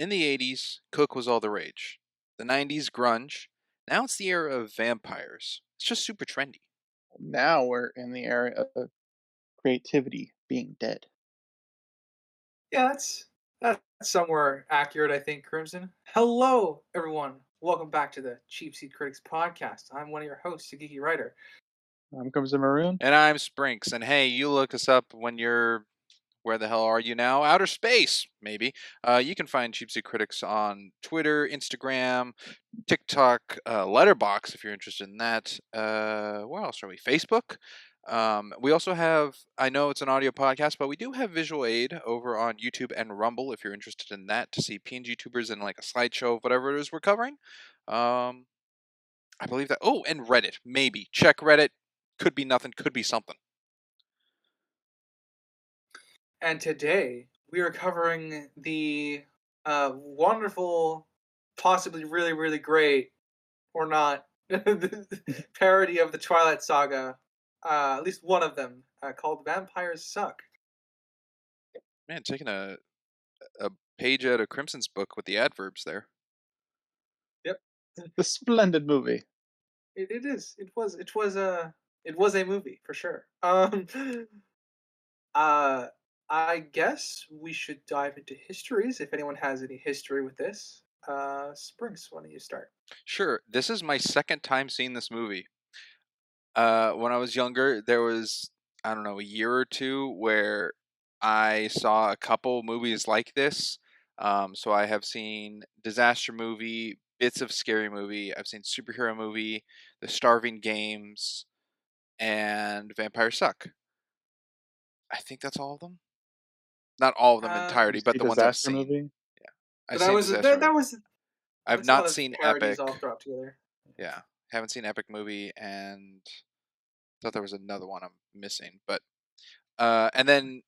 In the 80s, Cook was all the rage. The 90s, grunge. Now it's the era of vampires. It's just super trendy. Now we're in the area of creativity being dead. Yeah, that's somewhere accurate, I think, Crimson. Hello, everyone. Welcome back to the Cheap Seat Critics podcast. I'm one of your hosts, a geeky writer. Comes the maroon. And I'm Sprinks. And hey, you look us up when you're. Where the hell are you now? Outer space, maybe. You can find Cheap Seat Critics on Twitter, Instagram, TikTok, LetterBoxd if you're interested in that. Where else are we? Facebook. We also have, I know it's an audio podcast, but we do have visual aid over on YouTube and Rumble if you're interested in that to see PNG tubers in like a slideshow of whatever it is we're covering. I believe that. Oh, and Reddit, maybe. Check Reddit. Could be nothing, could be something. And today we are covering the wonderful, possibly really, really great, or not, parody of the Twilight Saga. At least one of them, called "Vampires Suck." Man, taking a page out of Crimson's book with the adverbs there. Yep, The splendid movie. it is. It was a movie for sure. Uh, I guess we should dive into histories if anyone has any history with this. Springs, why don't you start? Sure, this is my second time seeing this movie. When I was younger, there was, I don't know, a year or two where I saw a couple movies like this. So I have seen disaster movie, bits of scary movie. I've seen superhero movie, The Starving Games, and Vampire Suck. I think that's all of them. Not all of them You entirety, but see the ones I've disaster seen. movie. Yeah, I've But that seen was disaster movie. that was I've that's a lot not of seen parodies Epic. all thrown together. Yeah, haven't seen Epic movie, and thought there was another one I'm missing. But and then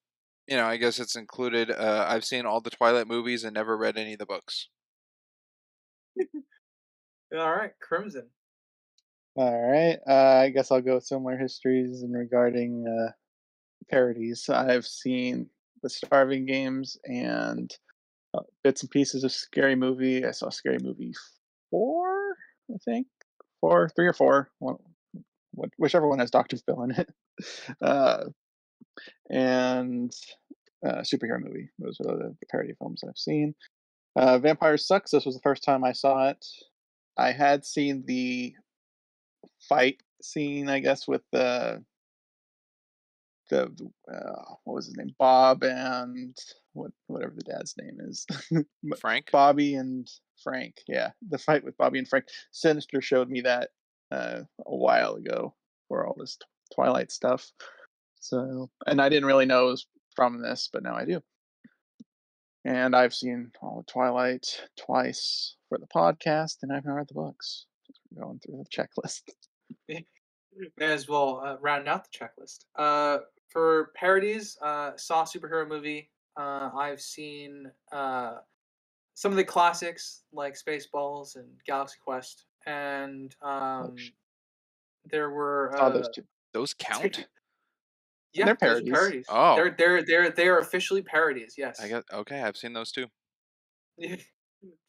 I guess it's included. I've seen all the Twilight movies and never read any of the books. All right, Crimson. All right. I guess I'll go with similar histories in regarding parodies. I've seen the Starving Games and bits and pieces of Scary Movie. I saw Scary Movie 4, I think. 4, 3 or 4. Whichever one has Dr. Phil in it. Uh, and superhero movie. Those are the parody films I've seen. Vampire Sucks. This was the first time I saw it. I had seen the fight scene, I guess, with what was his name, Bob, and whatever the dad's name is, Frank? Bobby and Frank. Yeah, the fight with Bobby and Frank. Sinister showed me that a while ago for all this Twilight stuff. So, and I didn't really know it was from this, but now I do. And I've seen all of Twilight twice for the podcast, and I've not read the books. Going through the checklist. May as well round out the checklist. For parodies, saw superhero movie. I've seen some of the classics like Spaceballs and Galaxy Quest, and there were Saw those two. Those count? yeah, They're those are parodies. parodies. Oh, They're officially parodies. I Yes. guess okay. I've seen those too.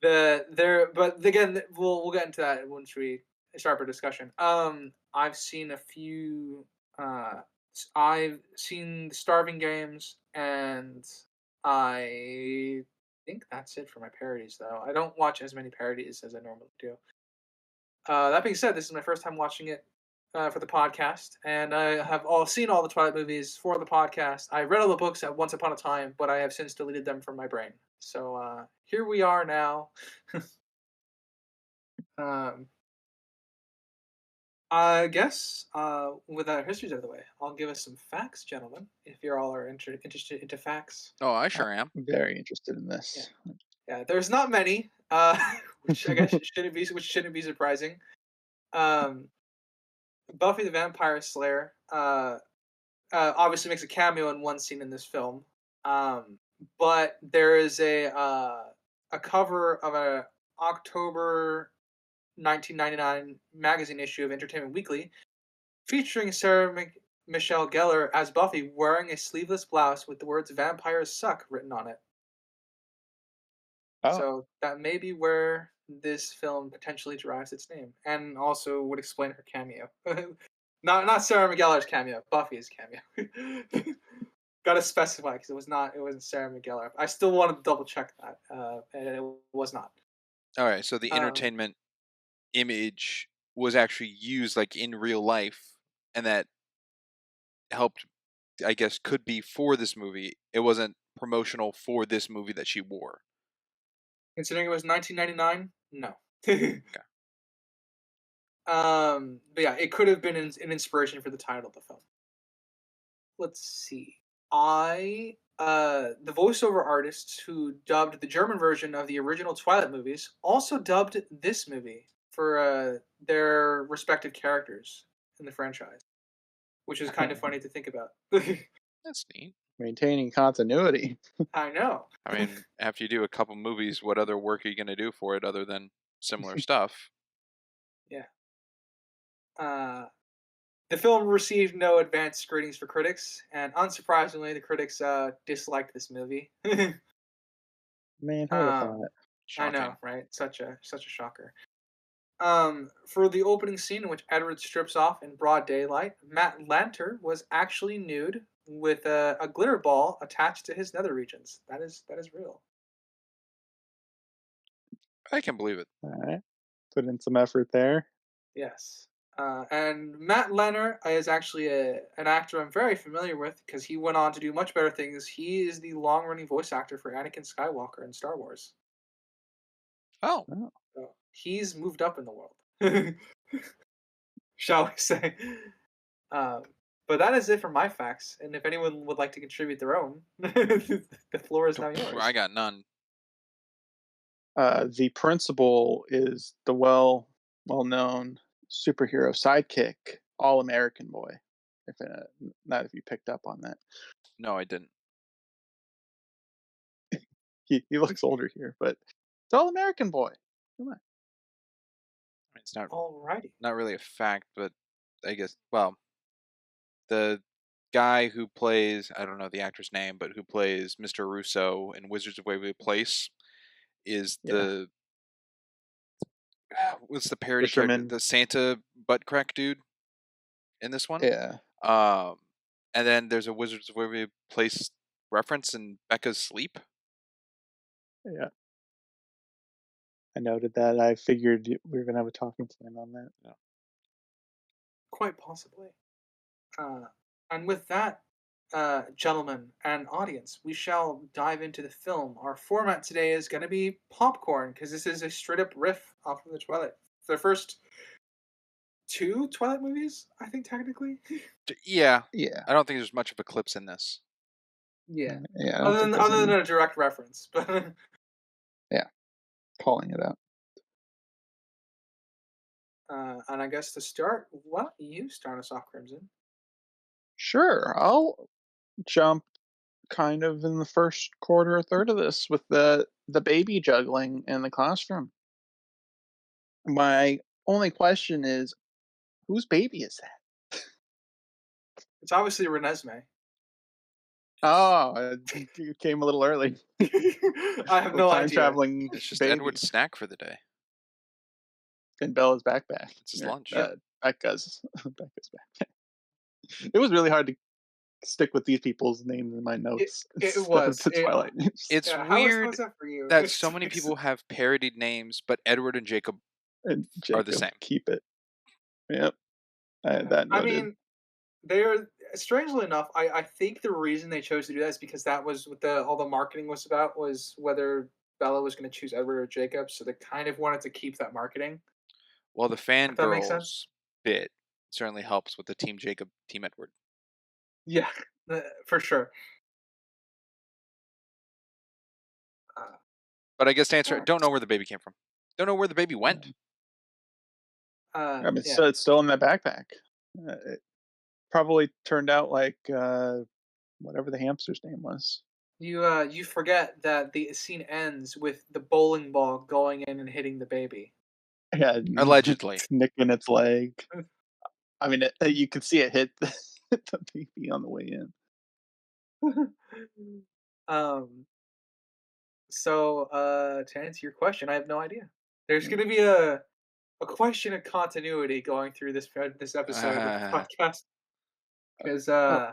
But again, we'll get into that once we start our discussion. I've seen a few. I've seen the Starving Games, and I think that's it for my parodies. Though I don't watch as many parodies as I normally do. That being said, this is my first time watching it for the podcast, and I have all seen all the Twilight movies for the podcast. I read all the books at once upon a time, but I have since deleted them from my brain. So here we are now. um, I guess with our histories out of the way, I'll give us some facts, gentlemen. If you all are interested into facts, Oh, I sure am. I'm very interested in yeah, this. yeah. There's not many, which I guess shouldn't be surprising. Um, Buffy the Vampire Slayer obviously makes a cameo in one scene in this film, but there is a cover of a October 1999 magazine issue of Entertainment Weekly featuring Sarah Michelle Gellar as Buffy wearing a sleeveless blouse with the words "Vampires Suck" written on it. Oh, So that may be where this film potentially derives its name, and also would explain her cameo. Not Sarah McGellar's cameo, Buffy's cameo. Got to specify because it wasn't Sarah McGellar. I still wanted to double check that, and it was not. All right, so the Um, entertainment image was actually used like in real life, and that helped, I guess, could be for this movie. It wasn't promotional for this movie that she wore. Considering it was 1999, no. Okay. But yeah, it could have been an inspiration for the title of the film. Let's see. The voiceover artists who dubbed the German version of the original Twilight movies also dubbed this movie for their respective characters in the franchise, which is kind of funny to think about. That's neat. maintaining continuity. I know. I mean, after you do a couple movies, what other work are you going to do for it other than similar stuff? Yeah. The film received no advanced screenings for critics, and unsurprisingly, the critics disliked this movie. Man, who would have um, thought? I Shocking. know, right? Such a shocker. For the opening scene in which Edward strips off in broad daylight, Matt Lanter was actually nude with a glitter ball attached to his nether regions. That is real. I can believe it. All right, put in some effort there. Yes. And Matt Lanter is actually an actor I'm very familiar with because he went on to do much better things. He is the long-running voice actor for Anakin Skywalker in Star Wars. Oh, Oh, So he's moved up in the world, shall we say. Um, but that is it for my facts. And if anyone would like to contribute their own, the floor is now yours. I got none. the principal is the well known superhero sidekick, All American Boy. If not, if you picked up on that, No, I didn't. he looks older here, but it's All American Boy. Come on. It's Alrighty. not really a fact, but I guess, well, the guy who plays, I don't know the actor's name, but who plays Mr. Russo in Wizards of Waverly Place is Yeah, what's the parody character? fisherman. The Santa butt crack dude in this one. Yeah, Um, and then there's a Wizards of Waverly Place reference in Becca's sleep. yeah. I noted that. I figured we were gonna have a talking point on that. Yeah. Quite possibly. And with that, gentlemen and audience, we shall dive into the film. Our format today is going to be popcorn because this is a straight up riff off of the Twilight. The first two Twilight movies, I think, technically. Yeah, Yeah, I don't think there's much of a clips in this. Yeah. yeah. I don't think there's Other than any. a direct reference, but Yeah, calling it out. and I guess to start, why don't you start us off, Crimson? Sure, I'll jump kind of in the first quarter or third of this with the baby juggling in the classroom. My only question is, whose baby is that? It's obviously Renesmee. Oh, you came a little early. I have A no time idea. traveling It's just baby Edward's snack for the day. in Bella's backpack. It's his Or, lunch. Becca's backpack. It was really hard to stick with these people's names in my notes It instead of was. the Twilight names. It's Yeah, how weird is that for you? that so many people have parodied names, but Edward and Jacob And are the Jacob, same. keep it. Yep, I had that I noted. mean, they're strangely enough. I think the reason they chose to do that is because that was what all the marketing was about, was whether Bella was going to choose Edward or Jacob. So they kind of wanted to keep that marketing. Well, the If that makes sense. fangirls bit certainly helps with the Team Jacob, Team Edward. Yeah, for sure. Uh, But I guess to answer, Alright. don't know where the baby came from. Don't know where the baby went. I mean, yeah. so it's still in that backpack. It probably turned out like whatever the hamster's name was. You forget that the scene ends with the bowling ball going in and hitting the baby. Yeah, Allegedly. nicking its leg. I mean, you could see it hit the baby on the way in. um So, to answer your question, I have no idea. There's Mm. going to be a question of continuity going through this episode of the podcast because Oh.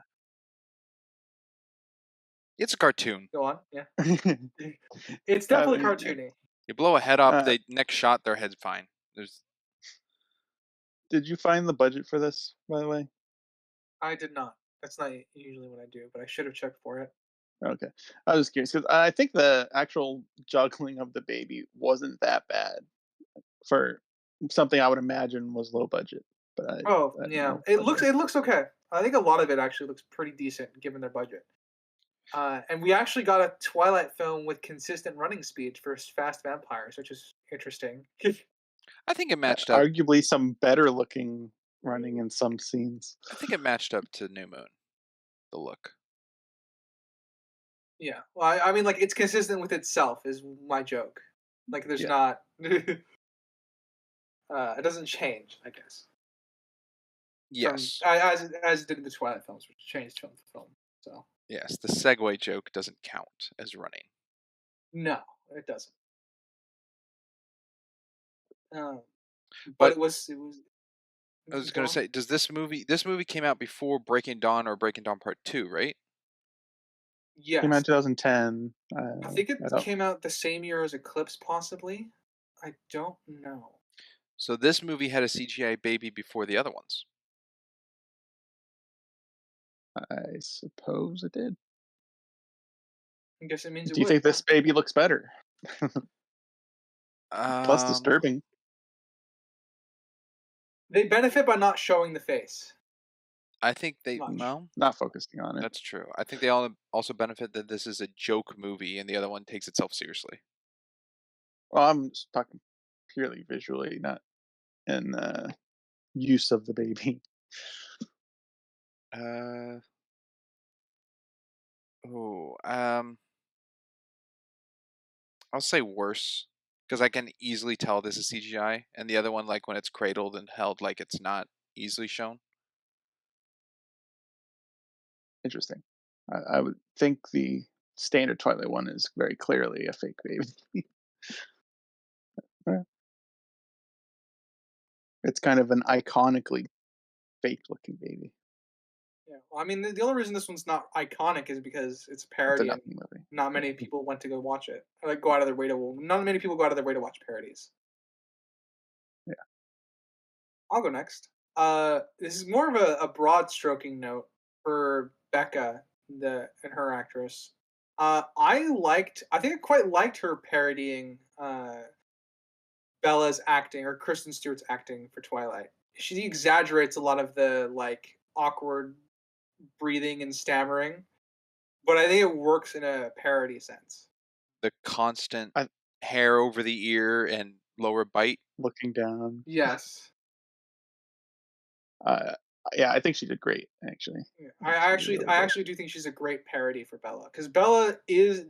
It's a cartoon. go on, yeah, it's I definitely mean, cartoony. You blow a head up, uh, the next shot, their head's fine. There's did you find the budget for this, by the way? I did not. That's not usually what I do, but I should have checked for it. Okay. I was curious because I think the actual juggling of the baby wasn't that bad for something I would imagine was low budget, but Oh I don't yeah, know it what it looks was. it looks okay. I think a lot of it actually looks pretty decent given their budget. And we actually got a Twilight film with consistent running speed for fast vampires, which is interesting. I think it matched up. Arguably some better looking running in some scenes. I think it matched up to New Moon, the look. Yeah. Well, I mean, like it's consistent with itself is my joke. Like there's Yeah. not. It doesn't change, I guess. Yes. As it did in the Twilight films, which changed film to film. So Yes, the segue joke doesn't count as running. no, it doesn't. Um, but But it was. I was Go going to on. say, does this movie came out before Breaking Dawn or Breaking Dawn Part 2, right? Came out in Yes, 2010. I think I it don't. came out the same year as Eclipse, possibly. I don't know. So this movie had a CGI baby before the other ones. I suppose it did. I guess it means it Do you would. think this baby looks better? Plus Um, disturbing. They benefit by not showing the face I think they, much. well, Not focusing on it. that's true. I think they all also benefit that this is a joke movie and the other one takes itself seriously. Well, I'm just talking purely visually, not in use of the baby. Uh, oh, I'll say worse because I can easily tell this is CGI, and the other one, like when it's cradled and held, like it's not easily shown. Interesting. I would think the standard Twilight one is very clearly a fake baby. It's kind of an iconically fake looking baby. Yeah. Well, I mean, the only reason this one's not iconic is because it's a It's a parody, and nothing movie. not many people went to go watch it. Like, go out of their way to. Not many people go out of their way to watch parodies. Yeah. I'll go next. This is more of a broad stroking note for Becca, and her actress. I think I quite liked her parodying Bella's acting or Kristen Stewart's acting for Twilight. She exaggerates a lot of the like awkward breathing and stammering, but I think it works in a parody sense. The constant I, hair over the ear and lower bite. looking down. Yes. Uh, yeah, I think she did great. Actually, Yeah. She really I did. actually do think she's a great parody for Bella because Bella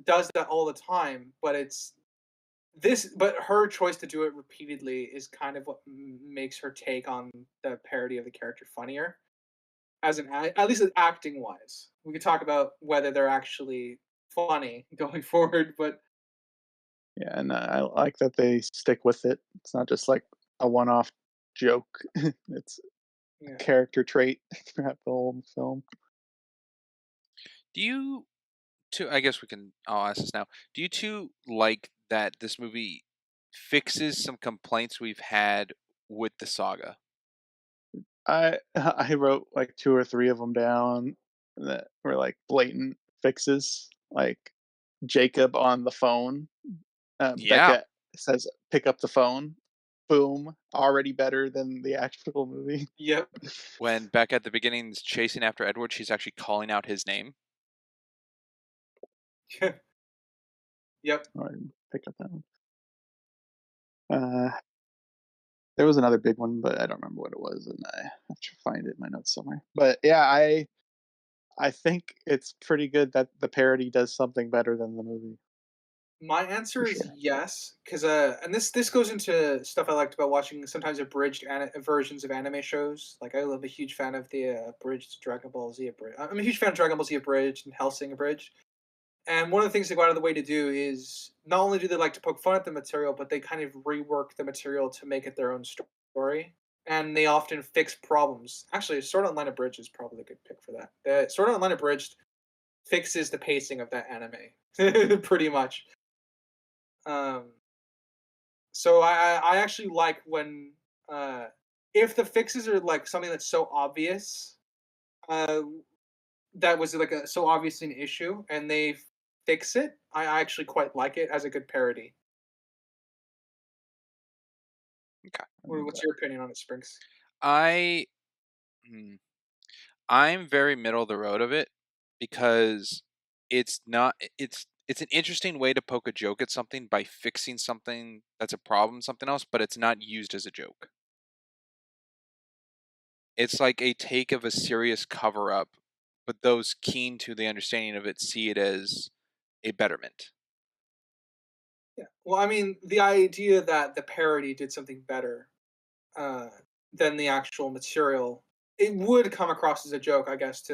does that all the time, but but her choice to do it repeatedly is kind of what makes her take on the parody of the character funnier. At least acting wise, we could talk about whether they're actually funny going forward, but Yeah, and I like that they stick with it. It's not just like a one-off joke. It's a yeah. character trait throughout the whole film. Do you two? I guess we can. I'll ask this now. Do you two like that this movie fixes some complaints we've had with the saga? I wrote like two or three of them down that were like blatant fixes, like Jacob on the phone. Yeah, Becca says, "Pick up the phone." Boom, already better than the actual movie. Yep. when Becca at the beginning is chasing after Edward, she's actually calling out his name. Yep. Or pick up that one. There was another big one, but I don't remember what it was, and I have to find it in my notes somewhere. But yeah, I think it's pretty good that the parody does something better than the movie My for answer is sure. yes, because and this goes into stuff I liked about watching sometimes abridged versions of anime shows. Like I'm a huge fan of the abridged Dragon Ball Z abridged. I'm a huge fan of Dragon Ball Z abridged and Hellsing abridged. And one of the things they go out of the way to do is not only do they like to poke fun at the material, but they kind of rework the material to make it their own story. And they often fix problems. Actually, Sword Art Online Abridged is probably a good pick for that. The Sword Art Online Abridged fixes the pacing of that anime, pretty much. Um, so I actually like when uh, if the fixes are like something that's so obvious, uh, that was like so obviously an issue, and they fix it. I actually quite like it as a good parody. Okay. What's your opinion on it, Springs? I hmm, I'm very middle of the road of it because it's not it's an interesting way to poke a joke at something by fixing something that's a problem in something else, but it's not used as a joke. It's like a take of a serious cover up, but those keen to the understanding of it see it as a betterment. Yeah. Well, I mean, the idea that the parody did something better uh, than the actual material, it would come across as a joke, I guess.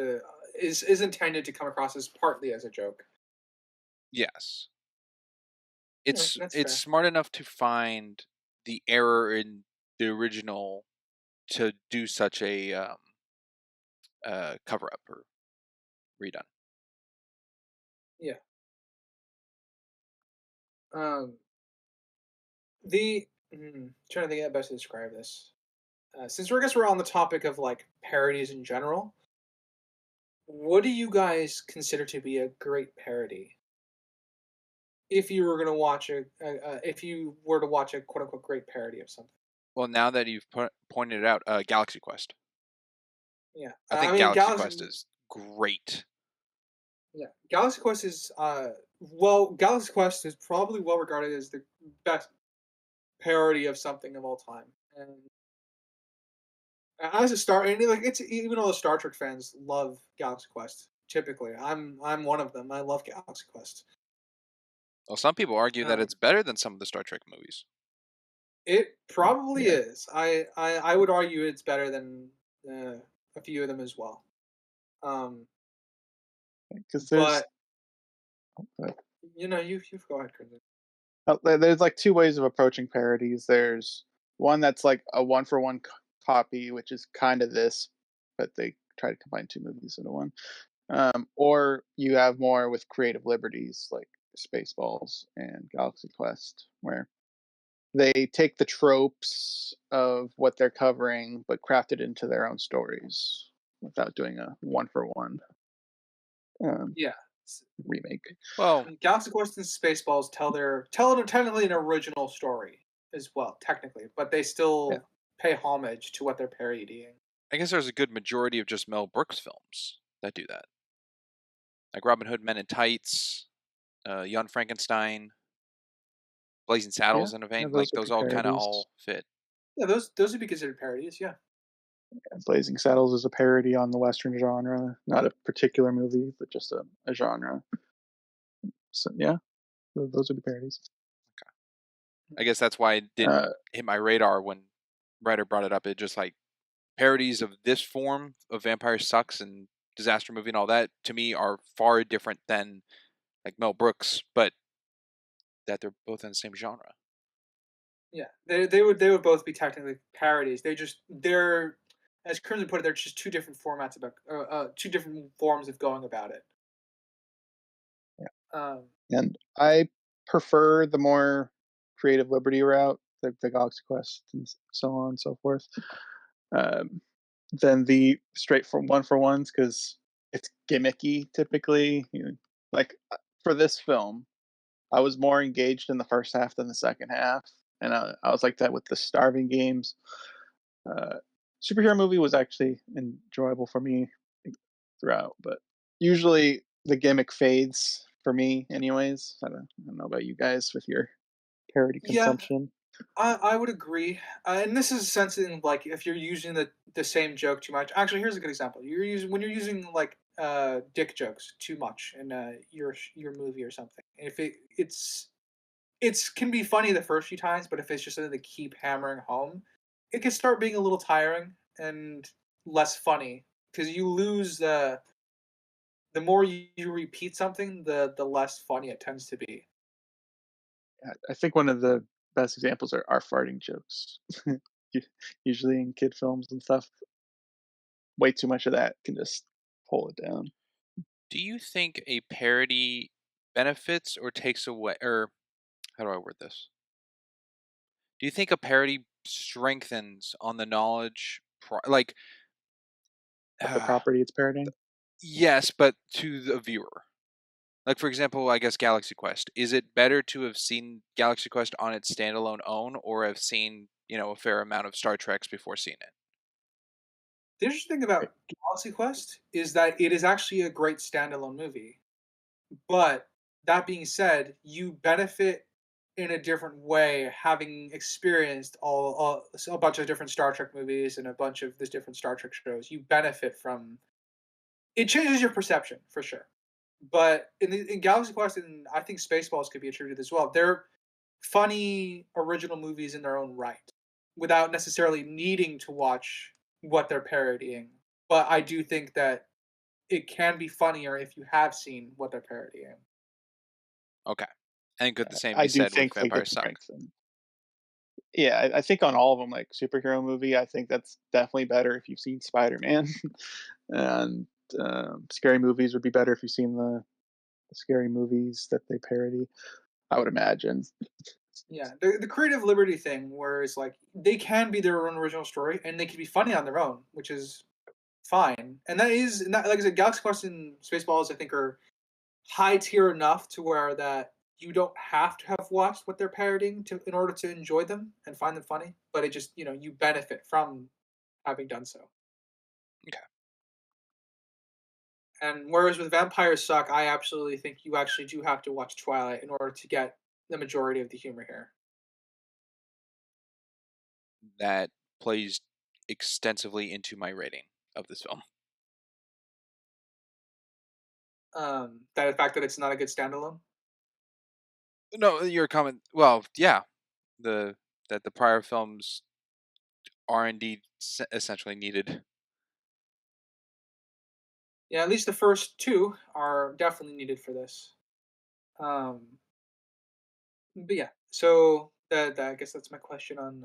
Is intended to come across as partly as a joke. Yes. Yeah, that's It's fair. smart enough to find the error in the original to do such a cover up or redone. Yeah. Um, trying to think of how best to describe this. Since I guess we're on the topic of like parodies in general, what do you guys consider to be a great parody? If you were gonna watch if you were to watch a quote unquote great parody of something, Well, now that you've pointed it out, Galaxy Quest. yeah, I I think mean Galaxy Quest is great. Yeah, Galaxy Quest is Galaxy Quest is probably well regarded as the best parody of something of all time, and as a Star, and like it's even all the Star Trek fans love Galaxy Quest. Typically, I'm one of them. I love Galaxy Quest. Well, some people argue that Um, it's better than some of the Star Trek movies. it probably Yeah, is. I would argue it's better than a few of them as well. Um, because but uh, you go ahead, Crimson. there's like two ways of approaching parodies. There's one that's like a one for one copy, which is kind of this, but they try to combine two movies into one. Or you have more with creative liberties like Spaceballs and Galaxy Quest, where they take the tropes of what they're covering but craft it into their own stories without doing a one for one Yeah. remake. Well, Galaxy Quest and Spaceballs tell technically an original story as well, technically, but they Yeah, still pay homage to what they're parodying. I guess there's a good majority of just Mel Brooks films that do that, like Robin Hood Men in Tights, Young Frankenstein, Blazing yeah, Saddles in a yeah. vein. Like Those would those be all kind of parodies. all fit. Yeah, those would be considered parodies. Yeah, Blazing Saddles is a parody on the Western genre, not a particular movie, but just a genre. So yeah, those would be parodies. I guess that's why it Uh, didn't hit my radar when Ryder brought it up. It just like parodies of this form of Vampire Sucks and Disaster Movie and all that to me are far different than like Mel Brooks, but that they're both in the same genre. yeah. They would both be technically parodies. They're as Crimson put it, they're just two different formats about two different forms of going about it. yeah. Um, And I prefer the more creative liberty route, the Galaxy Quest and so on and so forth, um, than the straight from one for ones because it's gimmicky typically. Like for this film, I was more engaged in the first half than the second half, and I was like that with the Starving Games. Uh, Superhero movie was actually enjoyable for me throughout, but usually the gimmick fades for me, anyways. I don't know about you guys with your parody yeah, consumption. I would agree, and this is something like if you're using the same joke too much. Actually, here's a good example. You're using like dick jokes too much in your movie or something. If it's can be funny the first few times, but if it's just something to keep hammering home, it can start being a little tiring and less funny because you lose the more you repeat something, the less funny it tends to be. I think one of the best examples are farting jokes. U- Usually in kid films and stuff, way too much of that can just pull it down. Do you think a parody benefits or takes away, or how do I word this? Do you think a parody strengthens on the knowledge, like, Of the property it's parodying. yes, but to the viewer? Like, for example, I guess Galaxy Quest. Is it better to have seen Galaxy Quest on its standalone own, or have seen, a fair amount of Star Treks before seeing it? The interesting thing Right. about Galaxy Quest is that it is actually a great standalone movie. But that being said, you benefit in a different way having experienced a bunch of different Star Trek movies and a bunch of the different Star Trek shows. You benefit from it changes your perception for sure. But in Galaxy Quest and I think Spaceballs could be attributed as well. They're funny original movies in their own right without necessarily needing to watch what they're parodying. But I do think that it can be funnier if you have seen what they're parodying. Okay. And could the same I be do said with think they Vampire could Suck? strengthen. Yeah, I think on all of them, like superhero movie, I think that's definitely better if you've seen Spider Man, and scary movies would be better if you've seen the scary movies that they parody. I would imagine. Yeah, the creative liberty thing, where it's like they can be their own original story and they can be funny on their own, which is fine. And that is, and that, like I said, Galaxy Quest and Spaceballs, I think, are high tier enough to where that you don't have to have watched what they're parodying to in order to enjoy them and find them funny. But it just you benefit from having done so. Okay. And whereas with Vampires Suck, I absolutely think you actually do have to watch Twilight in order to get the majority of the humor here. That plays extensively into my rating of this film. That the fact that it's not a good standalone. No, your comment. Well, yeah, the that the prior films are indeed essentially needed. Yeah, at least the first two are definitely needed for this. Um, but yeah, so I guess that's my question on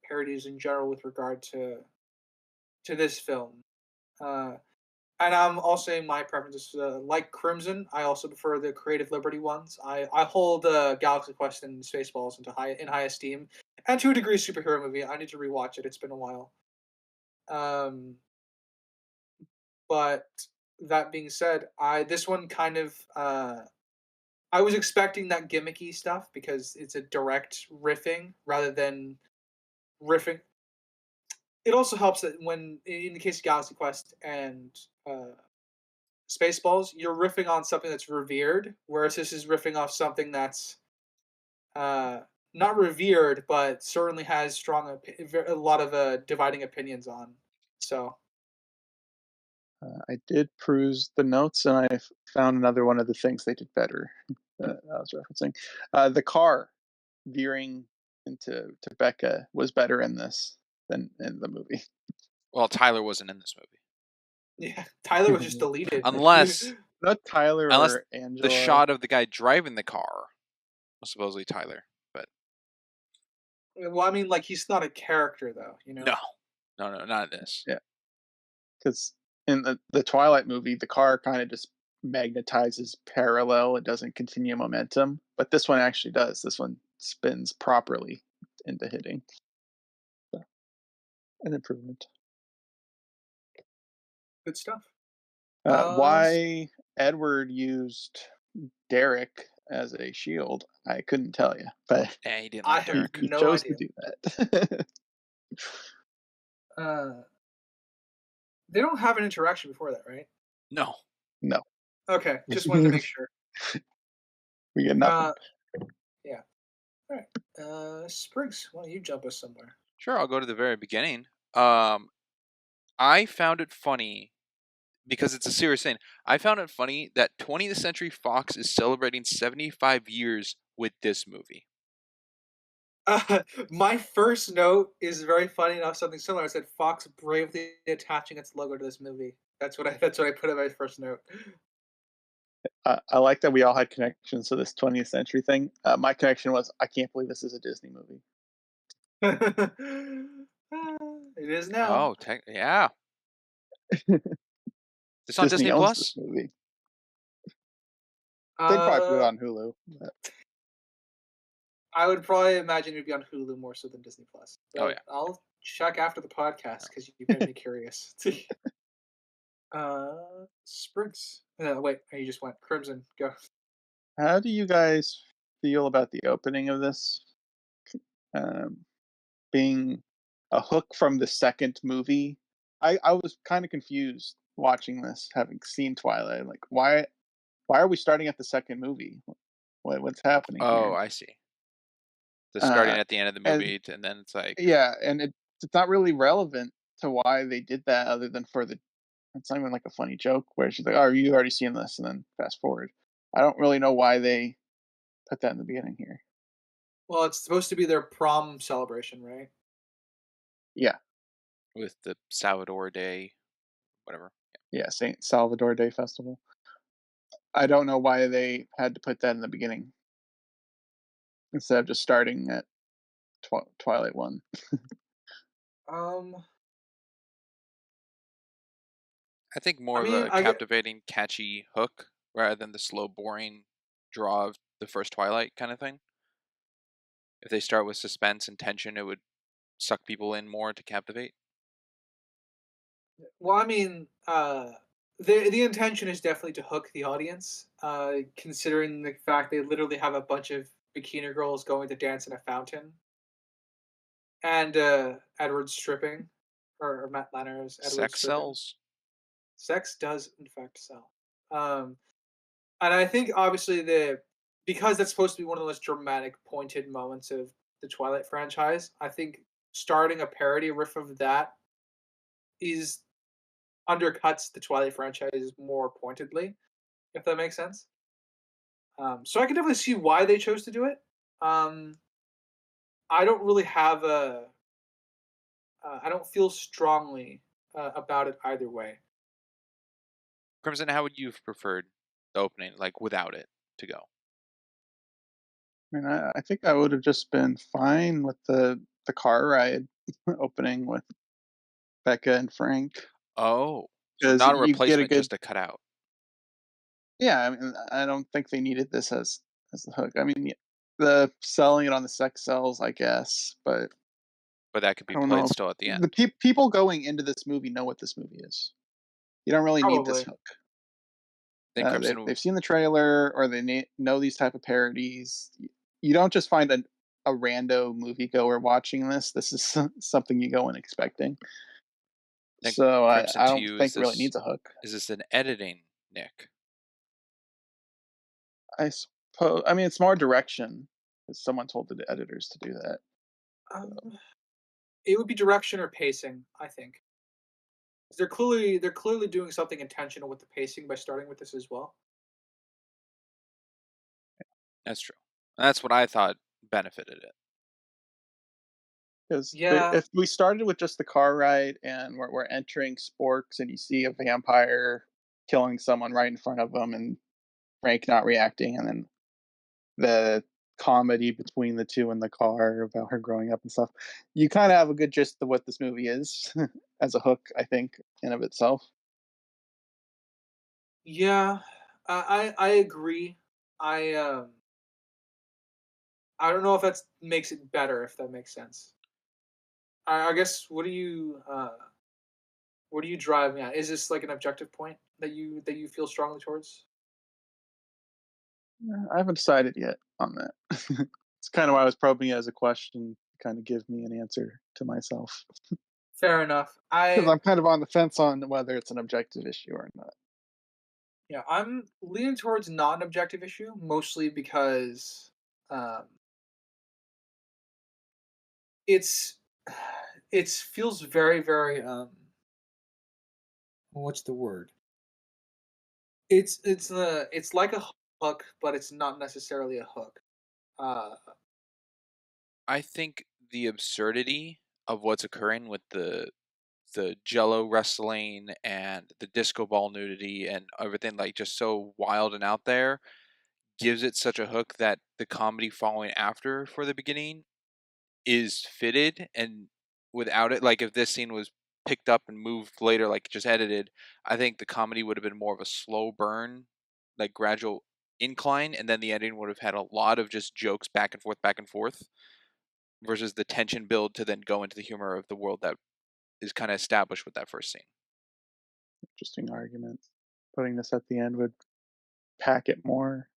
parodies in general with regard to this film. Uh, and I'm also saying my preference is like Crimson. I also prefer the creative liberty ones. I hold Galaxy Quest and Spaceballs in high esteem, and to a degree, superhero movie. I need to rewatch it. It's been a while. Um, but that being said, I this one kind of I was expecting that gimmicky stuff because it's a direct riffing rather than riffing. It also helps that when, in the case of Galaxy Quest and Spaceballs, you're riffing on something that's revered, whereas this is riffing off something that's uh, not revered, but certainly has a lot of dividing opinions on. So, I did peruse the notes, and I found another one of the things they did better. I was referencing the car veering to Becca was better in this than in the movie. Well, Tyler wasn't in this movie, yeah, Tyler was just deleted. unless Not Tyler unless or the Angela. shot of the guy driving the car was supposedly Tyler. But Well, I mean, like he's not a character though, no, no, not in this. Yeah, because in the Twilight movie, the car kind of just magnetizes parallel. It doesn't continue momentum, but this one actually does. This one spins properly into hitting. So, an improvement. Good stuff. Why Edward used Derek as a shield, I couldn't tell you, but Yeah, he didn't I like have Derek. he no chose to idea. do that. Uh, they don't have an interaction before that, right? No, No, Okay, just wanted to make sure. we get nothing. Yeah. All right. Spriggs, why don't you jump us somewhere? sure, I'll go to the very beginning. I found it funny because it's a serious thing. I found it funny that 20th Century Fox is celebrating 75 years with this movie. My first note is very funny enough. Something similar. I said Fox bravely attaching its logo to this movie. That's what I put in my first note. I like that we all had connections to this 20th century thing. My connection was, I can't believe this is a Disney movie. It is now. Oh, yeah. It's on Disney Disney owns this Plus. movie. They'd probably put it Uh, on Hulu. But I would probably imagine it'd be on Hulu more so than Disney Plus. Oh But yeah. I'll check after the podcast No. because you made me curious. Sprigs. Wait, you just went Crimson. Go. how do you guys feel about the opening of this being a hook from the second movie? I was kind of confused watching this, having seen Twilight. Like, why are we starting at the second movie? What's happening Oh, here? I see. The Uh, starting at the end of the and movie, and then it's like, yeah, and it's not really relevant to why they did that, other than for the. It's not even like a funny joke where she's like, "Oh, you already seen this," and then fast forward. I don't really know why they put that in the beginning here. Well, it's supposed to be their prom celebration, right? Yeah, with the Salvador Day, whatever. yeah, Saint Salvador Day Festival. I don't know why they had to put that in the beginning instead of just starting at Twilight One. Um, I think I more of mean, a I get. captivating, catchy hook rather than the slow, boring draw of the first Twilight kind of thing. If they start with suspense and tension, it would suck people in more to captivate. Well, I mean, the intention is definitely to hook the audience. Considering the fact they literally have a bunch of bikini girls going to dance in a fountain, and Edward stripping, or Matt Lanner's Edward Sex stripping. sells. Sex does in fact sell. Um, and I think obviously because that's supposed to be one of the most dramatic, pointed moments of the Twilight franchise. I think starting a parody riff of that is undercuts the Twilight franchise more pointedly, if that makes sense. So I can definitely see why they chose to do it. Um, I don't really have I don't feel strongly about it either way. Crimson, how would you have preferred the opening, like without it, to go? I mean, I think I would have just been fine with the car ride opening with Becca and Frank, Oh, so because not a you get a replacement, good. just a cutout. Yeah, I mean, I don't think they needed this as the hook. I mean, the selling it on the sex sells, I guess, but But that could I be don't played know. still at the The end. people going into this movie know what this movie is. You don't really need this Probably. hook. Then They've Crimson, seen the trailer, or they know these type of parodies. You don't just find a rando moviegoer watching this. This is something you go in expecting. then So Crimson I to don't you, think it really needs a hook. is this an editing nick? I suppose. I mean, it's more direction. 'Cause someone told the editors to do that. Um, it would be direction or pacing, I think. 'Cause they're clearly doing something intentional with the pacing by starting with this as well. That's true. That's what I thought benefited it. Because Yeah, if we started with just the car ride and we're entering Sporks and you see a vampire killing someone right in front of them and Frank not reacting, and then the comedy between the two in the car about her growing up and stuff, you kind of have a good gist of what this movie is as a hook, I think, in of itself. yeah, I agree. I um I don't know if that makes it better, if that makes sense. I guess what are you driving at? Is this like an objective point that you feel strongly towards? I haven't decided yet on that. It's kind of why I was probing it as a question to kind of give me an answer to myself. Fair enough. Because I'm kind of on the fence on whether it's an objective issue or not. Yeah, I'm leaning towards not an objective issue, mostly because um, it's it feels very what's the word? It's like a hook, but it's not necessarily a hook. Uh, I think the absurdity of what's occurring with the the Jello wrestling and the disco ball nudity and everything like just so wild and out there gives it such a hook that the comedy following after for the beginning is fitted. And without it, like if this scene was picked up and moved later, like just edited, I think the comedy would have been more of a slow burn, like gradual incline, and then the ending would have had a lot of just jokes back and forth, versus the tension build to then go into the humor of the world that is kind of established with that first scene. Interesting argument. Putting this at the end would pack it more.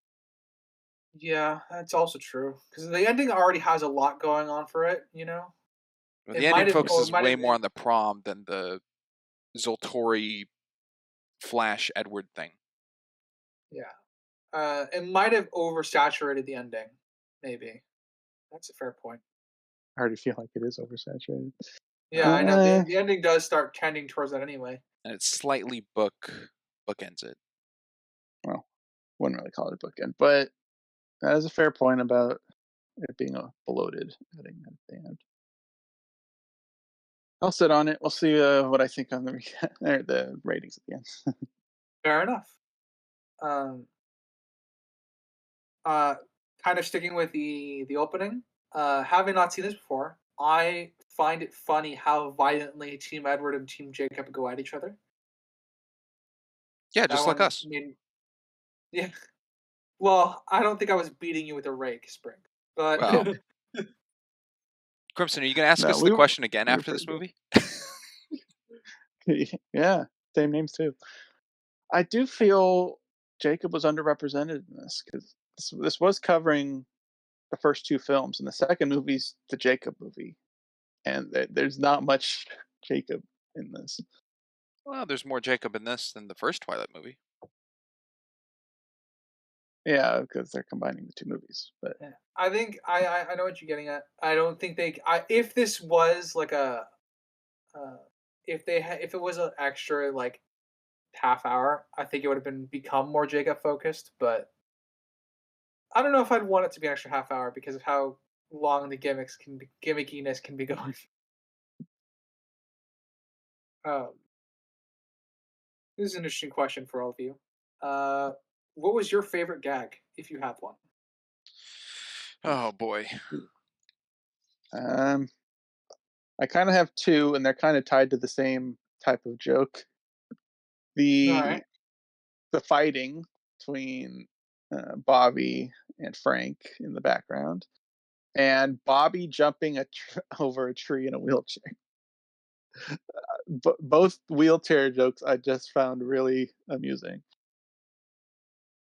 Yeah, that's also true because the ending already has a lot going on for it. But It the ending might have, or it focuses might way have. more on the prom than the Zoltori Flash Edward thing. Yeah, it might have oversaturated the ending. Maybe that's a fair point. I already feel like it is oversaturated. Yeah, I know the ending does start tending towards that anyway. And it slightly bookends it. Well, wouldn't really call it a bookend, but that is a fair point about it being a bloated ending at the end. I'll sit on it. We'll see what I think on the ratings at the end. Fair enough. Um, uh, kind of sticking with the opening. Having not seen this before, I find it funny how violently Team Edward and Team Jacob go at each other. Yeah, That just like one us. made yeah. Well, I don't think I was beating you with a rake, Spring, but Well, Crimson, are you going to ask No, us the question again we were after pretty this movie? good. Yeah, same names too. I do feel Jacob was underrepresented in this because this was covering the first two films, and the second movie's the Jacob movie, and there's not much Jacob in this. Well, there's more Jacob in this than the first Twilight movie. Yeah, because they're combining the two movies. But yeah, I think I know what you're getting at. I don't think if this was like uh, if it was an extra like half hour, I think it would have become more Jacob focused. But I don't know if I'd want it to be an extra half hour because of how long the gimmickiness can be going. Um, this is an interesting question for all of you. Uh, what was your favorite gag, if you have one? Oh boy. um, I kind of have two, and they're kind of tied to the same type of joke. All The right. the fighting between Bobby and Frank in the background, and Bobby jumping over a tree in a wheelchair. Both wheelchair jokes I just found really amusing.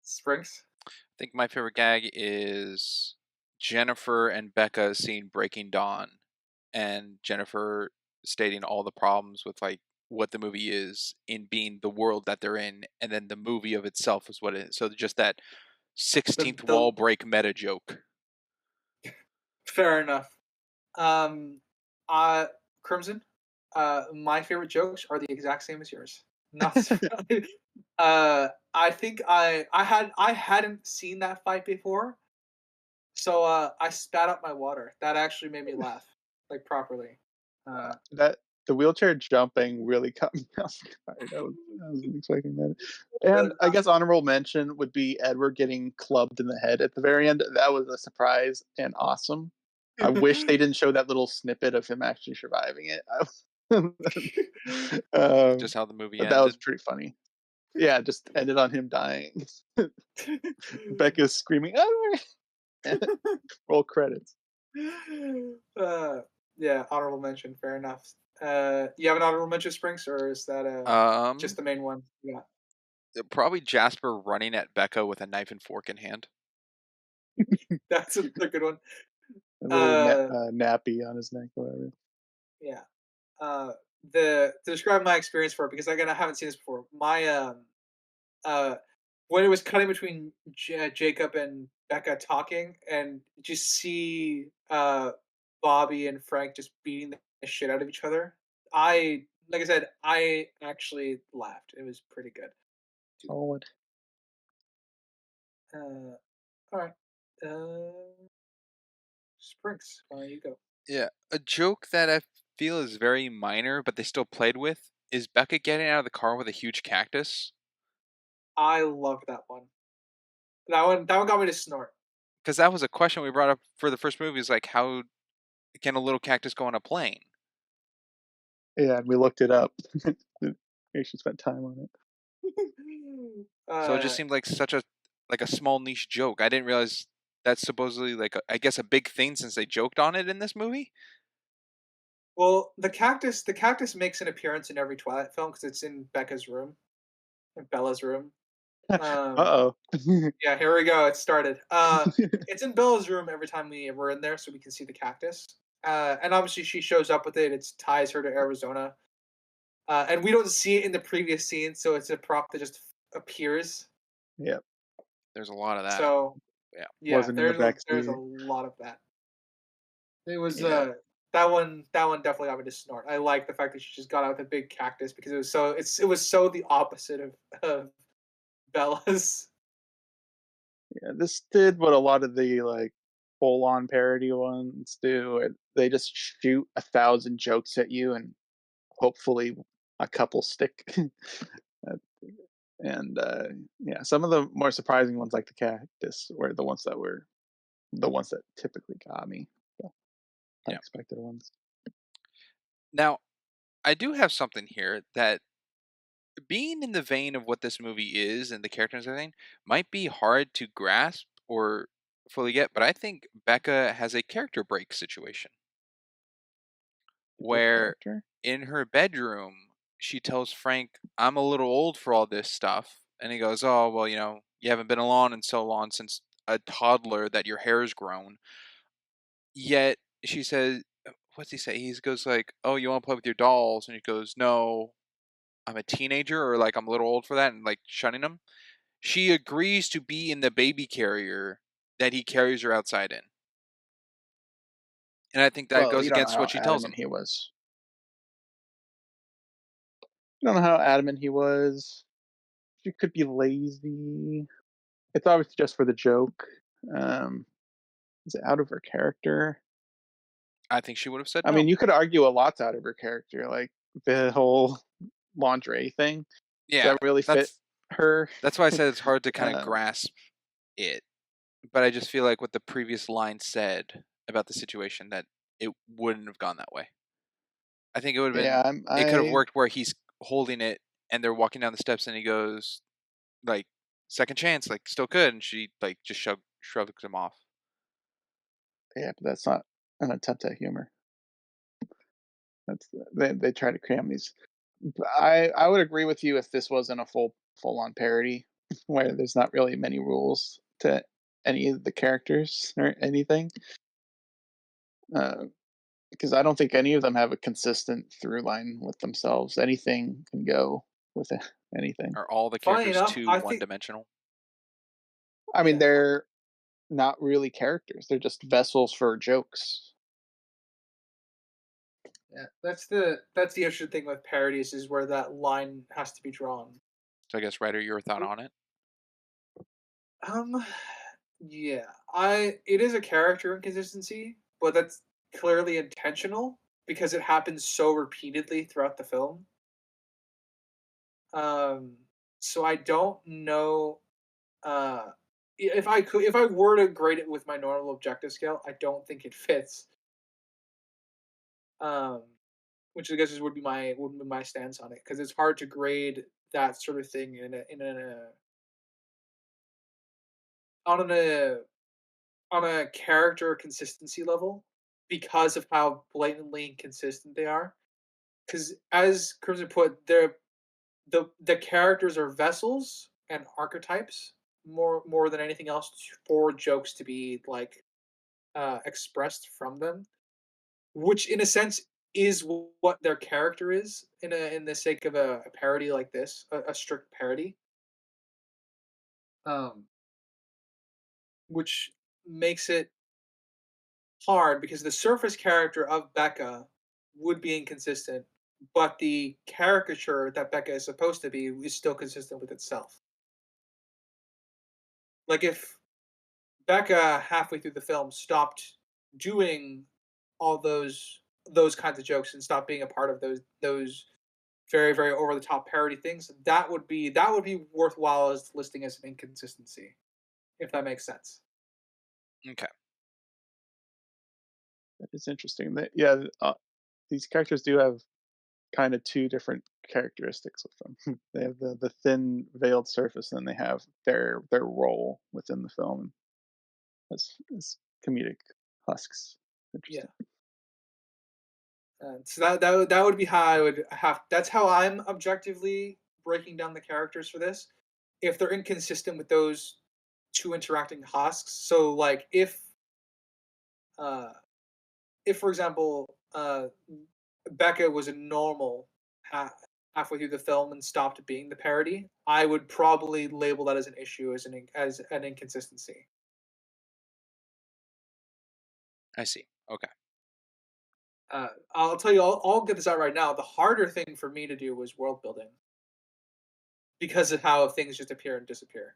Springs. I think my favorite gag is Jennifer and Becca seeing Breaking Dawn, and Jennifer stating all the problems with like what the movie is in being the world that they're in, and then the movie of itself is what it is. So just that 16th The wall break meta joke. Fair enough. Um, uh, Crimson. My favorite jokes are the exact same as yours. Not. I think I hadn't seen that fight before, so I spat out my water. That actually made me laugh, like properly. That the wheelchair jumping really caught me off guard. I wasn't expecting that. And I guess honorable mention would be Edward getting clubbed in the head at the very end. That was a surprise and awesome. I wish they didn't show that little snippet of him actually surviving it. Just how the movie But that was ended. pretty funny. Yeah, just ended on him dying. Becca's screaming, "Oh!" Roll credits. uh, yeah, honorable mention. Fair enough. You have an honorable mention, Springs, or is that just Um, the main one? Yeah. Probably Jasper running at Becca with a knife and fork in hand. That's a good one. A little Uh, nappy on his neck, whatever. yeah. The to describe my experience for it because again I haven't seen this before. My uh when it was cutting between Jacob and Becca talking and just see Bobby and Frank just beating the shit out of each other. Like I said, I actually laughed. It was pretty good. Solid. All right. Springs, why don't you go? Yeah, a joke that feel is very minor, but they still played with, is Becca getting out of the car with a huge cactus. I love that one. That one got me to snort. Because that was a question we brought up for the first movie, is like, how can a little cactus go on a plane? Yeah, and we looked it up. We actually spent time on it. So it just seemed like such a small niche joke. I didn't realize that's supposedly I guess a big thing since they joked on it in this movie. Well, the cactus makes an appearance in every Twilight film because it's in Becca's room, in Bella's room. Um, Uh-oh. yeah, here we go. It started. It's in Bella's room every time we're in there, so we can see the cactus. And obviously, she shows up with it. It ties her to Arizona, and we don't see it in the previous scene, so it's a prop that just appears. Yep. There's a lot of that. So Yeah. yeah, Wasn't in the there's a backseat. lot of that. It was Yeah. that one definitely got me to snort. I like the fact that she just got out with a big cactus because it was so the opposite of Bella's. Yeah, this did what a lot of the like full-on parody ones do. They just shoot 1,000 jokes at you, and hopefully a couple stick. Uh, and yeah, some of the more surprising ones, like the cactus, were the ones that typically got me. The Yeah. unexpected ones. Now, I do have something here that, being in the vein of what this movie is and the characters and everything, might be hard to grasp or fully get, but I think Becca has a character break situation Break where character. in her bedroom she tells Frank, "I'm a little old for all this stuff." And he goes, "Oh, well, you haven't been alone in so long since a toddler that your hair's grown." Yet she says, what's he say? He goes like, "Oh, you want to play with your dolls?" And he goes, "No, I'm a teenager," or like, "I'm a little old for that," and like shunning him. She agrees to be in the baby carrier that he carries her outside in. And I think that Well, goes you don't know against what how she tells adamant him. he was. You don't know how adamant he was. She could be lazy. It's obviously just for the joke. Um, is it out of her character? I think she would have said I mean, no. you could argue a lot's out of her character, like the whole lingerie thing. Does Yeah, that really fit that's her? that's why I said it's hard to kind of um, grasp it. But I just feel like what the previous line said about the situation, that it wouldn't have gone that way. I think it would have yeah, been, I'm, it could have I worked where he's holding it and they're walking down the steps and he goes like, "Second chance," like, still good, and she like just shrugs him off. yeah, but that's not an attempt at humor. That's they try to cram these. I would agree with you if this wasn't a full on parody where there's not really many rules to any of the characters or anything. Uh, because I don't think any of them have a consistent through line with themselves. Anything can go with anything. Are all the Funny characters enough, too I one think dimensional? I mean, yeah, they're not really characters. They're just vessels for jokes. yeah. That's the interesting thing with parodies is where that line has to be drawn. So I guess, Ryder, your thought on it? Um, yeah, I it is a character inconsistency, but that's clearly intentional because it happens so repeatedly throughout the film. Um, so I don't know if I were to grade it with my normal objective scale, I don't think it fits. Um, which I guess would be my stance on it because it's hard to grade that sort of thing on a on a character consistency level because of how blatantly inconsistent they are. Because as Crimson put, the characters are vessels and archetypes more than anything else for jokes to be like expressed from them, which in a sense is what their character is in the sake of a parody like this, a strict parody, um, which makes it hard because the surface character of Becca would be inconsistent, but the caricature that Becca is supposed to be is still consistent with itself. Like if Becca halfway through the film stopped doing all those those kinds of jokes and stop being a part of those very very over the top parody things, that would be worthwhile as listing as an inconsistency, if that makes sense. Okay. That is interesting. Yeah, these characters do have kind of two different characteristics with them. They have the thin veiled surface, and they have their role within the film as comedic husks. Yeah. Interesting. So that would be how I would have. That's how I'm objectively breaking down the characters for this. If they're inconsistent with those two interacting husks, so like uh, if for example, Becca was a normal halfway through the film and stopped being the parody, I would probably label that as an issue, as an inconsistency. I see. Okay. I'll tell you, I'll get this out right now. The harder thing for me to do was world building because of how things just appear and disappear.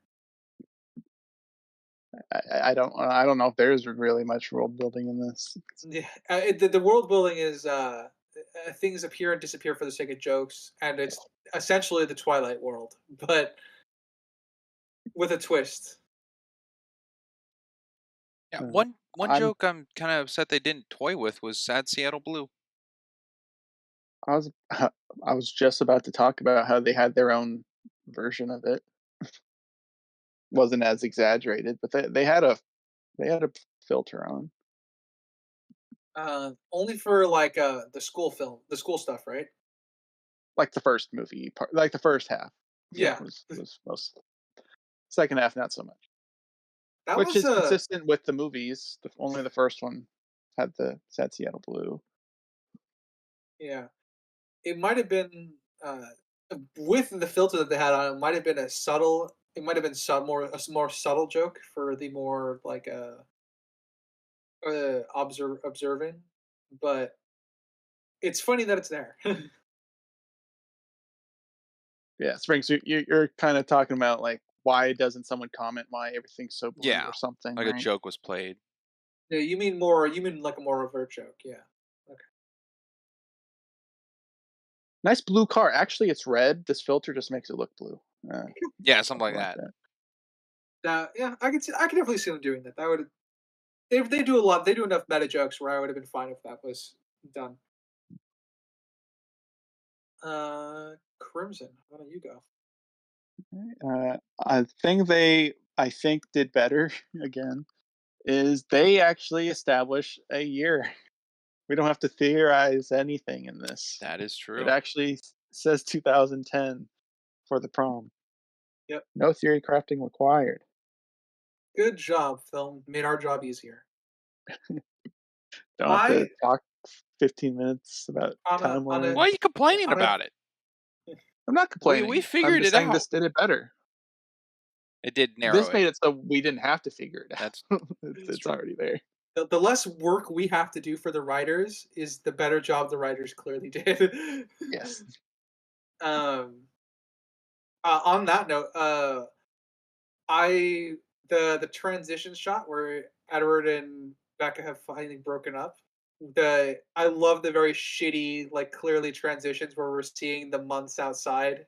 I don't know if there's really much world building in this. Yeah, the world building is things appear and disappear for the sake of jokes, and it's essentially the Twilight world, but with a twist. Yeah. Uh, One I'm joke I'm kind of upset they didn't toy with was "Sad Seattle Blue." I was I was just about to talk about how they had their own version of it. Wasn't as exaggerated, but they had a filter on, Only for like the school film, the school stuff, right? like the first movie part, like the first half. Yeah, Yeah, was most second half not so much, that which was is a consistent with the movies. Only the first one had the Sad Seattle Blue. yeah. It might have been with the filter that they had on. It might have been a subtle. It might have been more subtle joke for the more like observing, but it's funny that it's there. Yeah, Springs, you're kind of talking about like why doesn't someone comment why everything's so blue Yeah, or something, like a right? joke was played. Yeah, you mean more. You mean like a more overt joke. Yeah. Okay. Nice blue car. Actually, it's red. This filter just makes it look blue. Uh, Yeah, something like something like that. that. Yeah, I can see. I can definitely see them doing that. That would. They do a lot. They do enough meta jokes where I would have been fine if that was done. Crimson. Why don't you go? A thing I think did better again is they actually establish a year. We don't have to theorize anything in this. That is It true. actually says 2010 for the prom. Yep. No theory crafting required. Good job, film. Made our job easier. Don't have I to talk 15 minutes about on a Why are timelines. you complaining on a about it? I'm not We complaining. I'm figured just it saying out. this did it better. It did narrow This it. made it so we didn't have to figure it That's out. it's It's true. already there. The less work we have to do for the writers is the better job the writers clearly did. Yes. um, on that note, I the transition shot where Edward and Becca have finally broken up. I love the very shitty, like clearly transitions where we're seeing the months outside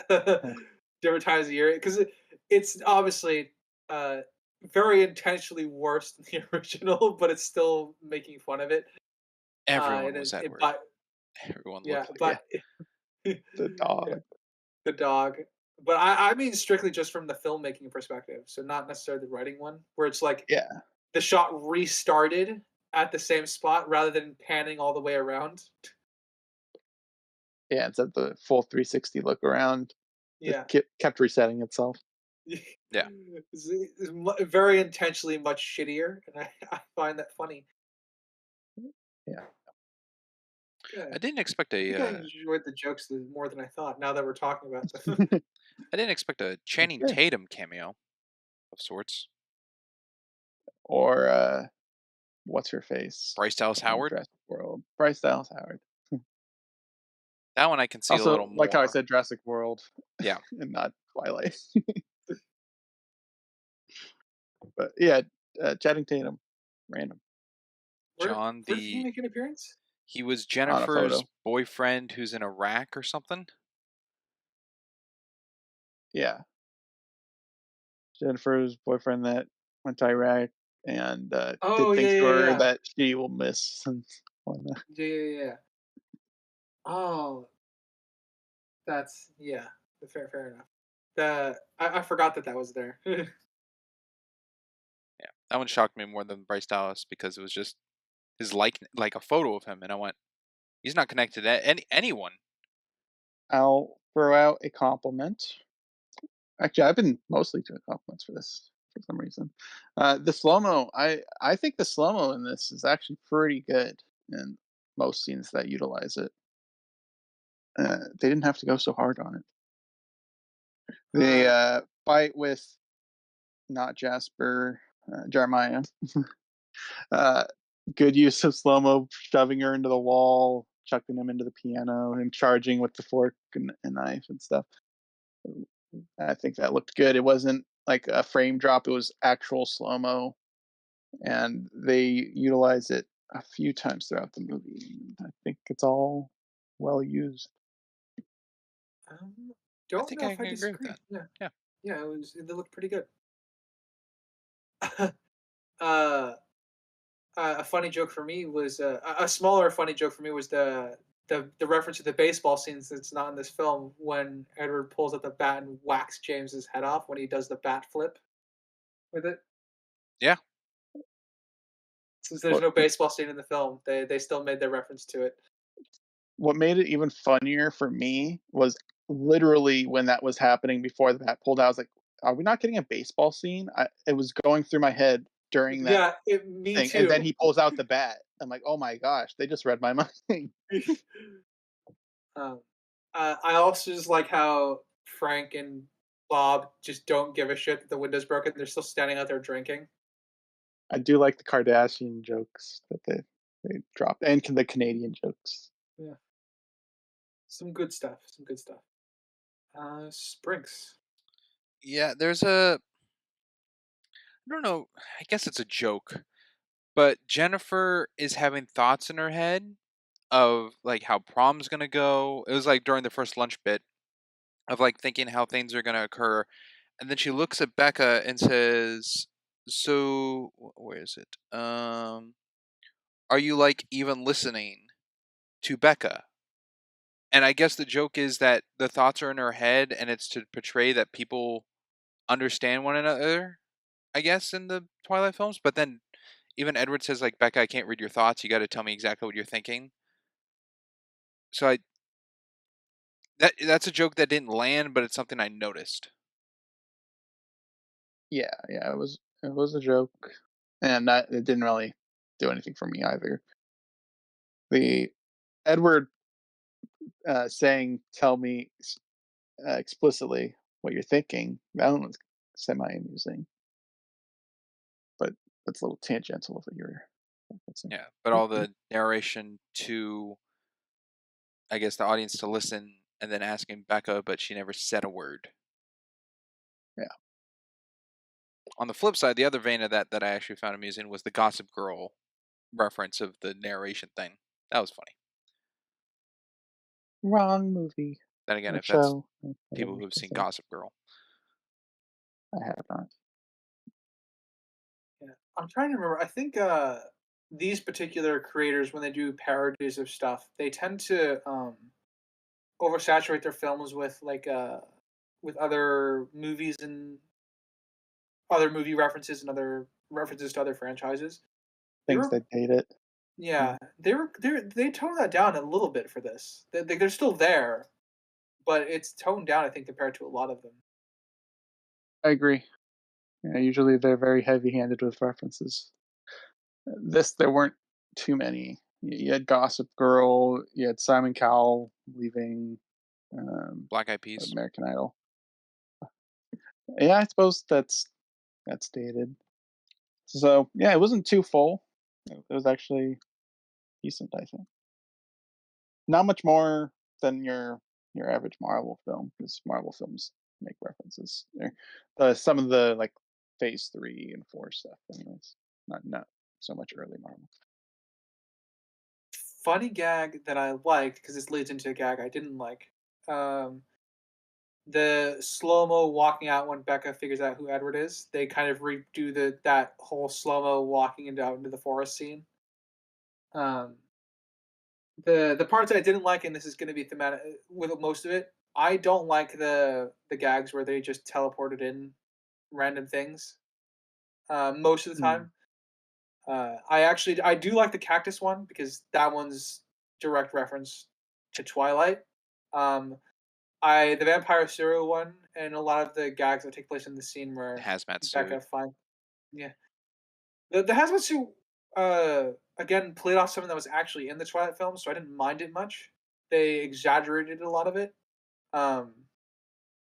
different times of year because it's obviously uh, very intentionally worse than the original, but it's still making fun of it. everyone And was it Edward. but Everyone yeah, looked like Yeah. but The yeah, dog. the dog. But I mean strictly just from the filmmaking perspective, so not necessarily the writing one, where it's like Yeah. the shot restarted at the same spot rather than panning all the way around. Yeah. Instead of the full 360 look around, it Yeah. kept resetting itself. Yeah. It's very intentionally much shittier, and I find that funny. Yeah. Good. I didn't expect I a think I enjoyed the jokes more than I thought. Now that we're talking about them, I didn't expect a That's Channing good. Tatum cameo of sorts. Or what's her face Bryce Dallas in Howard. Jurassic World? Bryce Dallas Howard. That one I can see a Also, little like how I more. said Jurassic World Yeah. and not Twilight. But yeah, Channing Tatum, random. where John where did he the make an appearance? He was on a Jennifer's photo. boyfriend who's in Iraq or something. Yeah, Jennifer's boyfriend that went to Iraq and Oh did yeah, things to yeah, her yeah, that she will miss and whatnot. yeah, yeah, yeah. Oh, that's yeah. Fair enough. I forgot that was there. Yeah, that one shocked me more than Bryce Dallas because it was just his like a photo of him, and I went, he's not connected to anyone. I'll throw out a compliment. Actually, I've been mostly doing compliments for this for some reason. The slow mo, I think the slow mo in this is actually pretty good in most scenes that utilize it. They didn't have to go so hard on it. The uh, fight with not Jasper, Jeremiah. uh, Good use of slow mo, shoving her into the wall, chucking him into the piano, and charging with the fork and knife and stuff. I think that looked good. It wasn't like a frame drop; it was actual slow mo, and they utilize it a few times throughout the movie. I think it's all well used. um, I don't think know I if I can agree with disagree. that. Yeah, Yeah. yeah. They looked pretty good. uh, a funny joke for me was a smaller funny joke for me was the reference to the baseball scenes that's not in this film when Edward pulls out the bat and whacks James's head off when he does the bat flip with it. Yeah. Since there's What no baseball scene in the film, they still made their reference to it. what made it even funnier for me was literally when that was happening before the bat pulled out. I was like, "Are we not getting a baseball scene?" It was going through my head during that Yeah, me thing, and then too. he pulls out the bat. I'm like, "Oh my gosh, they just read my mind." um, I also just like how Frank and Bob just don't give a shit that the window's broken. They're still standing out there drinking. I do like the Kardashian jokes that they dropped, and the Canadian jokes. Yeah, some good stuff. Some good stuff. Sprinks. Yeah, there's a I don't know, I guess it's a joke, but Jennifer is having thoughts in her head of like how prom's gonna go. It was like during the first lunch bit of like thinking how things are gonna occur, and then she looks at Becca and says, "So where is it? Are you like even listening to Becca?" And I guess the joke is that the thoughts are in her head, and it's to portray that people understand one another. I guess in the Twilight films, but then even Edward says like, "Becca, I can't read your thoughts. You got to tell me exactly what you're thinking." So that's a joke that didn't land, but it's something I noticed. Yeah, it was a joke, and it didn't really do anything for me either. The Edward saying, "Tell me explicitly what you're thinking." That one was semi amusing, but that's a little tangential of what you're referencing. Yeah, but all the narration to, I guess, the audience to listen, and then asking Becca, but she never said a word. Yeah, On the flip side, the other vein of that I actually found amusing was the Gossip Girl reference of the narration thing. That was funny. wrong movie Then again, or if that's show, whatever people you who've can seen say. Gossip Girl. I have not. Yeah, I'm trying to remember. I think these particular creators, when they do parodies of stuff, they tend to oversaturate their films with other movies and other movie references and other references to other franchises. They Things were that date it. yeah, they toned that down a little bit for this. They're still there, but it's toned down. I think compared to a lot of them. I agree. Yeah, usually they're very heavy-handed with references. This there weren't too many. You had Gossip Girl. You had Simon Cowell leaving Black Eyed Peas. American Idol. Yeah, I suppose that's dated. So yeah, it wasn't too full. It was actually decent, I think. Not much more than your average Marvel film, because Marvel films make references. Some of the like Phase 3 and 4 stuff, anyways. Not so much early Marvel. funny gag that I liked, because this leads into a gag I didn't like. Um, the slow mo walking out when Becca figures out who Edward is. They kind of redo that whole slow mo walking out into the forest scene. Um, the parts I didn't like, and this is going to be thematic with most of it. I don't like the gags where they just teleported in random things. Most of the Hmm. time, I do like the cactus one, because that one's direct reference to Twilight. Um, I the vampire serial one, and a lot of the gags that take place in the scene where Hazmat suit. Becca find yeah, the hazmat suit again played off something that was actually in the Twilight film, so I didn't mind it much. They exaggerated a lot of it. Um,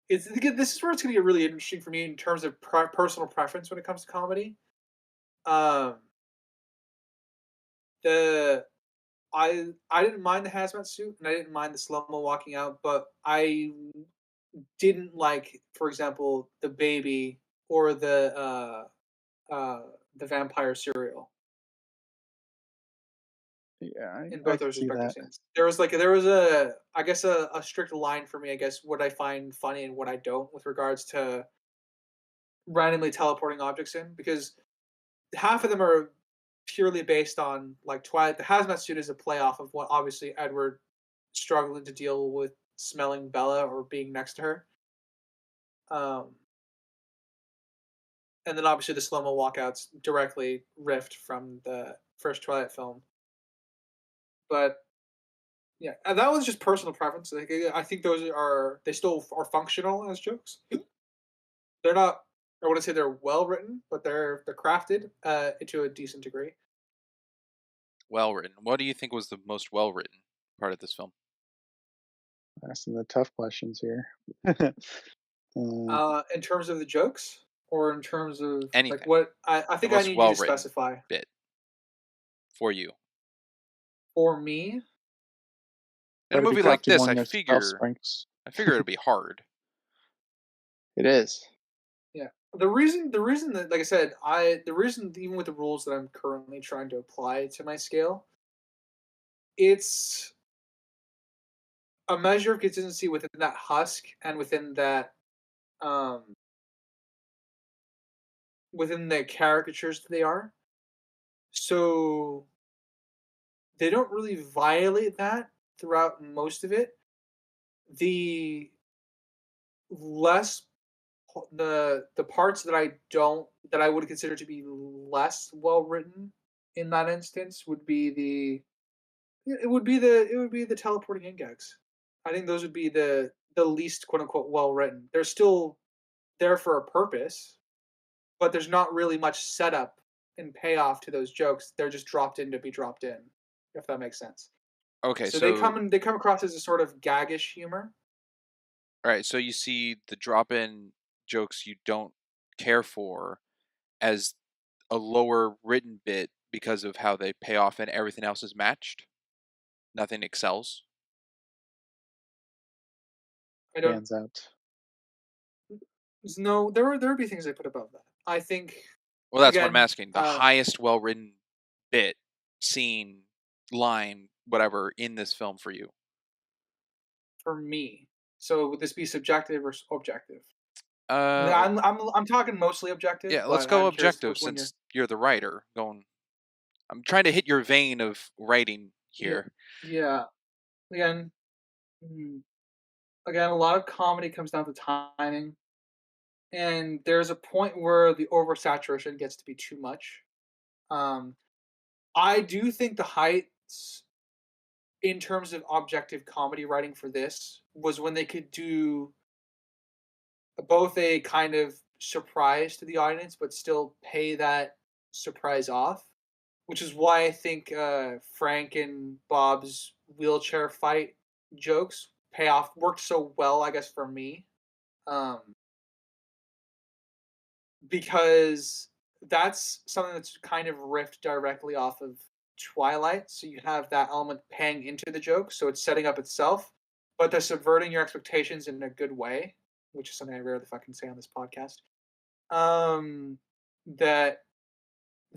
it's again, this is where it's going to get really interesting for me in terms of personal preference when it comes to comedy. Um, the I didn't mind the hazmat suit, and I didn't mind the slow mo walking out, but I didn't like, for example, the baby or the vampire cereal Yeah, in I both can those see respective that. scenes. There was a I guess a strict line for me, I guess, what I find funny and what I don't, with regards to randomly teleporting objects in, because half of them are purely based on like Twilight. The hazmat suit is a play off of what obviously Edward struggling to deal with smelling Bella or being next to her. Um, and then obviously the slow mo walkouts directly riffed from the first Twilight film. But yeah, and that was just personal preference. Like, I think they still are functional as jokes. They're not. I wouldn't say they're well written, but they're crafted to a decent degree. Well written. What do you think was the most well written part of this film? Asking the tough questions here. In terms of the jokes, or in terms of like Anything. what I The think I most need you well to written specify bit for you. for me. In a Try to be movie like crafted this, one I that spell figure strengths. it'll be hard. It is. Yeah. The reason that, like I said, the reason, even with the rules that I'm currently trying to apply to my scale, it's a measure of consistency within that husk, and um within the caricatures that they are. So they don't really violate that throughout most of it. The less the parts that I would consider to be less well written in that instance would be the teleporting in gags. I think those would be the least quote unquote well written. They're still there for a purpose, but there's not really much setup and payoff to those jokes. They're just dropped in to be dropped in, if that makes sense. Okay, So so they come across as a sort of gaggish humor. all right, so you see the drop in jokes you don't care for as a lower written bit because of how they pay off and everything else is matched. Nothing excels. I don't Hands out. no there would be things I put above that. I think Well, that's what I'm again, asking. The highest well written bit, scene, line, whatever in this film for you. for me. So would this be subjective or objective? Uh, I'm talking mostly objective, yeah, let's but go I'm curious objective which one you're. since you're the writer. I'm trying to hit your vein of writing Yeah, here. yeah. Again, mm, again, a lot of comedy comes down to timing, and there's a point where the oversaturation gets to be too much. Um, I do think the heights in terms of objective comedy writing for this was when they could do both a kind of surprise to the audience, but still pay that surprise off, which is why I think Frank and Bob's wheelchair fight jokes pay off worked so well, I guess, for me, um, because that's something that's kind of riffed directly off of Twilight. So you have that element paying into the joke, so it's setting up itself, but they're subverting your expectations in a good way, which is something I rarely fucking say on this podcast. Um, that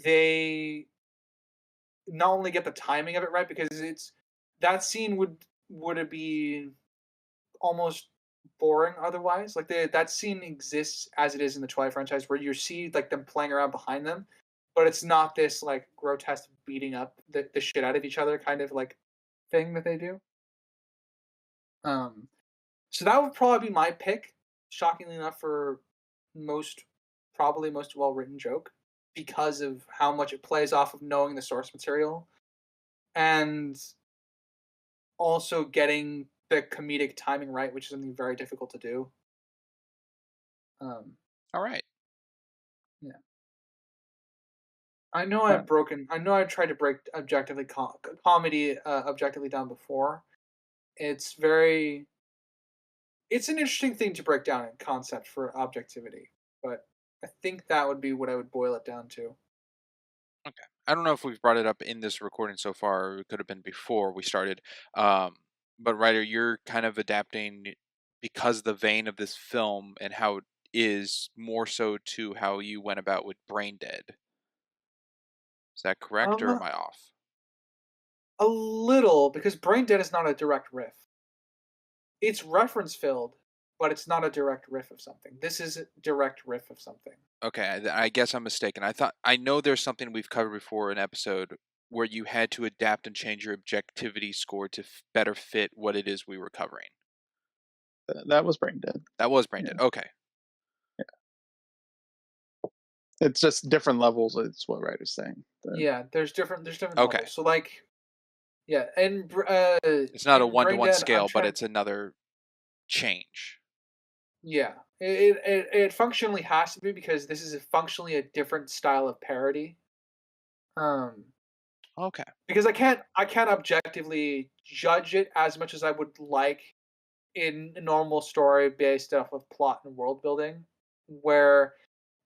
they not only get the timing of it right, because it's that scene would it be almost boring otherwise. Like that scene exists as it is in the Twilight franchise, where you see like them playing around behind them, but it's not this like grotesque beating up the shit out of each other kind of like thing that they do. Um, so that would probably be my pick. Shockingly enough, for most probably most well written joke, because of how much it plays off of knowing the source material and also getting the comedic timing right, which is something very difficult to do. All right. Yeah. I know I tried to break objectively comedy objectively down before. It's very. It's an interesting thing to break down in concept for objectivity, but I think that would be what I would boil it down to. Okay. I don't know if we've brought it up in this recording so far, or it could have been before we started. But Ryder, you're kind of adapting because the vein of this film and how it is more so to how you went about with Brain Dead. Is that correct, or am Um, I off? a little, because Brain Dead is not a direct riff. It's reference filled, but it's not a direct riff of something. This is a direct riff of something. Okay, I guess I'm mistaken. I know there's something we've covered before in an episode where you had to adapt and change your objectivity score to better fit what it is we were covering. That was Brain Dead. That was Brain Yeah. Dead. Okay. It's just different levels. It's what Ryder's saying. Yeah, there's different Okay. levels. So like, yeah, and It's not a in Brain one-to-one Dead, I'm scale, but trying. it's another change. Yeah, it functionally has to be, because this is functionally a different style of parody. Um, Okay. because I can't objectively judge it as much as I would like in a normal story based off of plot and world building, where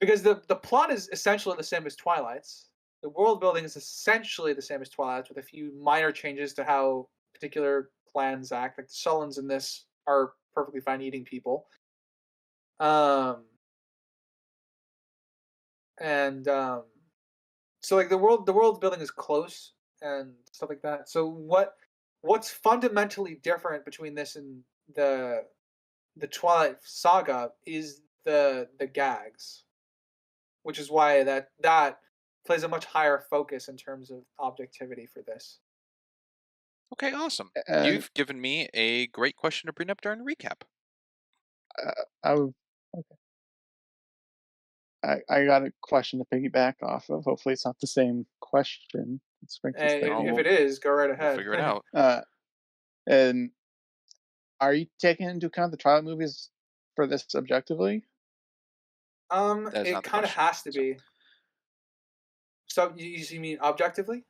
because the plot is essentially the same as Twilight's. The world building is essentially the same as Twilight's, with a few minor changes to how particular clans act. Like the Sullens in this are perfectly fine eating people. Um, and so like the world building is close and stuff like that. So what's fundamentally different between this and the Twilight Saga is the gags, which is why that plays a much higher focus in terms of objectivity for this. Okay, awesome. And You've given me a great question to bring up during the recap. I would. Okay. I got a question to piggyback off of. Hopefully, it's not the same question. Sprinkles And Oh, if we'll, it is, go right we'll ahead. figure it out. And are you taking into account the Twilight movies for this objectively? That is It not the kind of question. has to be. So you mean objectively?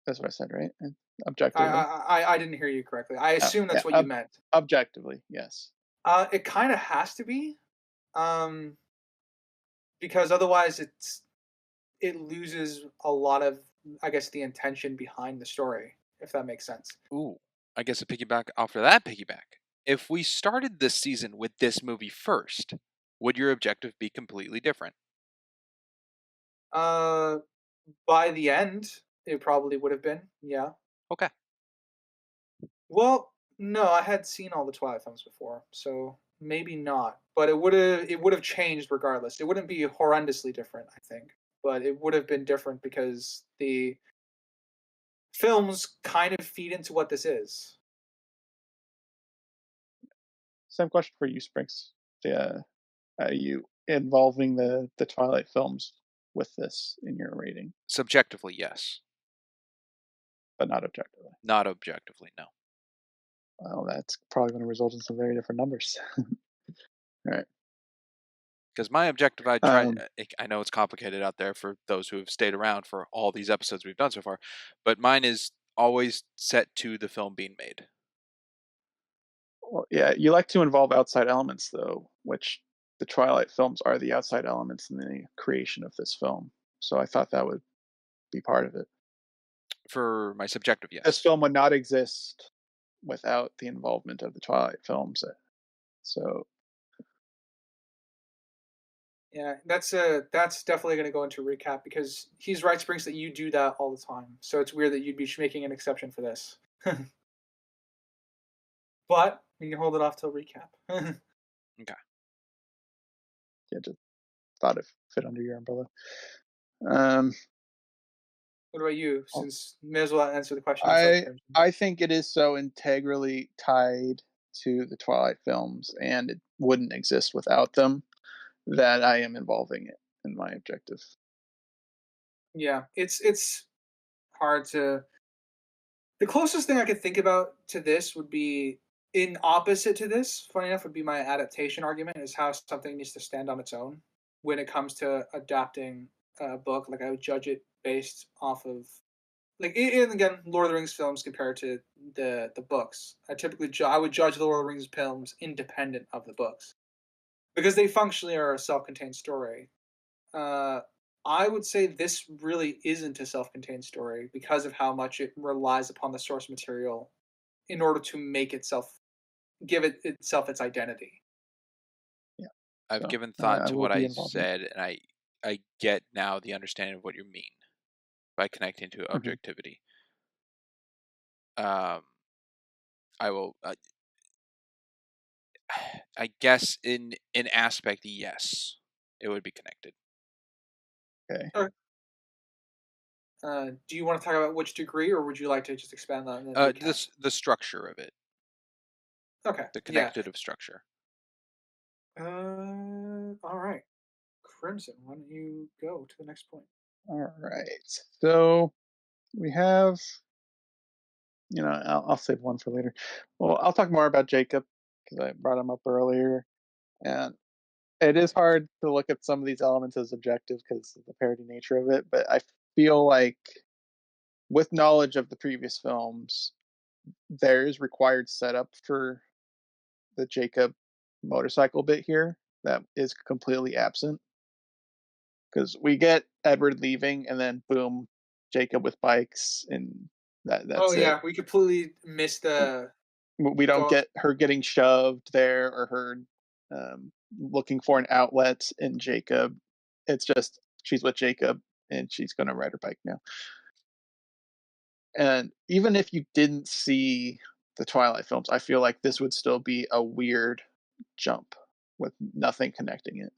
That's what I said, right? I, Objectively. I didn't hear you correctly. I assume that's yeah, what you meant. Objectively, yes. It kind of has to be, because otherwise it loses a lot of, I guess, the intention behind the story, if that makes sense. Ooh, I guess a piggyback after that piggyback. If we started this season with this movie first, would your objective be completely different? Uh, by the end, it probably would have been, yeah. Okay. Well, no, I had seen all the Twilight films before, so maybe not. But it would have changed regardless. It wouldn't be horrendously different, I think, but it would have been different because the films kind of feed into what this is. Same question for you, Springs. Are you involving the Twilight films with this in your rating, Subjectively, yes. but not objectively? Not objectively, no. Well, that's probably going to result in some very different numbers. All right. Because my objective, Um, I know it's complicated out there for those who have stayed around for all these episodes we've done so far, but mine is always set to the film being made. Well, yeah, you like to involve outside elements, though, which the Twilight films are the outside elements in the creation of this film. So I thought that would be part of it. For my subjective, This yes. film would not exist without the involvement of the Twilight films. So Yeah, that's definitely going to go into recap because he's right, Springs, that you do that all the time. So it's weird that you'd be making an exception for this. But we can hold it off till recap. Okay. Yeah, just thought it fit under your umbrella. Um, What about you? well, Since you may as well answer the question yourself, I Crimson. I think it is so integrally tied to the Twilight films, and it wouldn't exist without them, that I am involving it in my objective. Yeah, it's hard to. The closest thing I could think about to this would be in opposite to this. Funny enough, would be my adaptation argument is how something needs to stand on its own when it comes to adapting a book. Like I would judge it based off of like and again, Lord of the Rings films compared to the books. I would judge the Lord of the Rings films independent of the books because they functionally are a self-contained story. Uh, I would say this really isn't a self-contained story because of how much it relies upon the source material in order to make itself give it itself its identity. Yeah, I've so given thought I to will what be I involved in it. said, and I get now the understanding of what you mean by connecting to Mhm. objectivity. Um, I will. I guess in an aspect, yes, it would be connected. Okay. Okay. Do you want to talk about which degree, or would you like to just expand that and then recap? The structure of it, Okay. the Yeah. connected of structure. All right. Crimson, why don't you go to the next point? All right. So we have, I'll save one for later. Well, I'll talk more about Jacob because I brought him up earlier, and it is hard to look at some of these elements as objective because of the parody nature of it. But I feel like, with knowledge of the previous films, there is required setup for the Jacob motorcycle bit here that is completely absent because we get Edward leaving and then boom, Jacob with bikes, and Oh that's it. yeah, we completely missed the We don't go. get her getting shoved there or her looking for an outlet in Jacob. It's just she's with Jacob and she's going to ride her bike now. And even if you didn't see the Twilight films, I feel like this would still be a weird jump with nothing connecting it.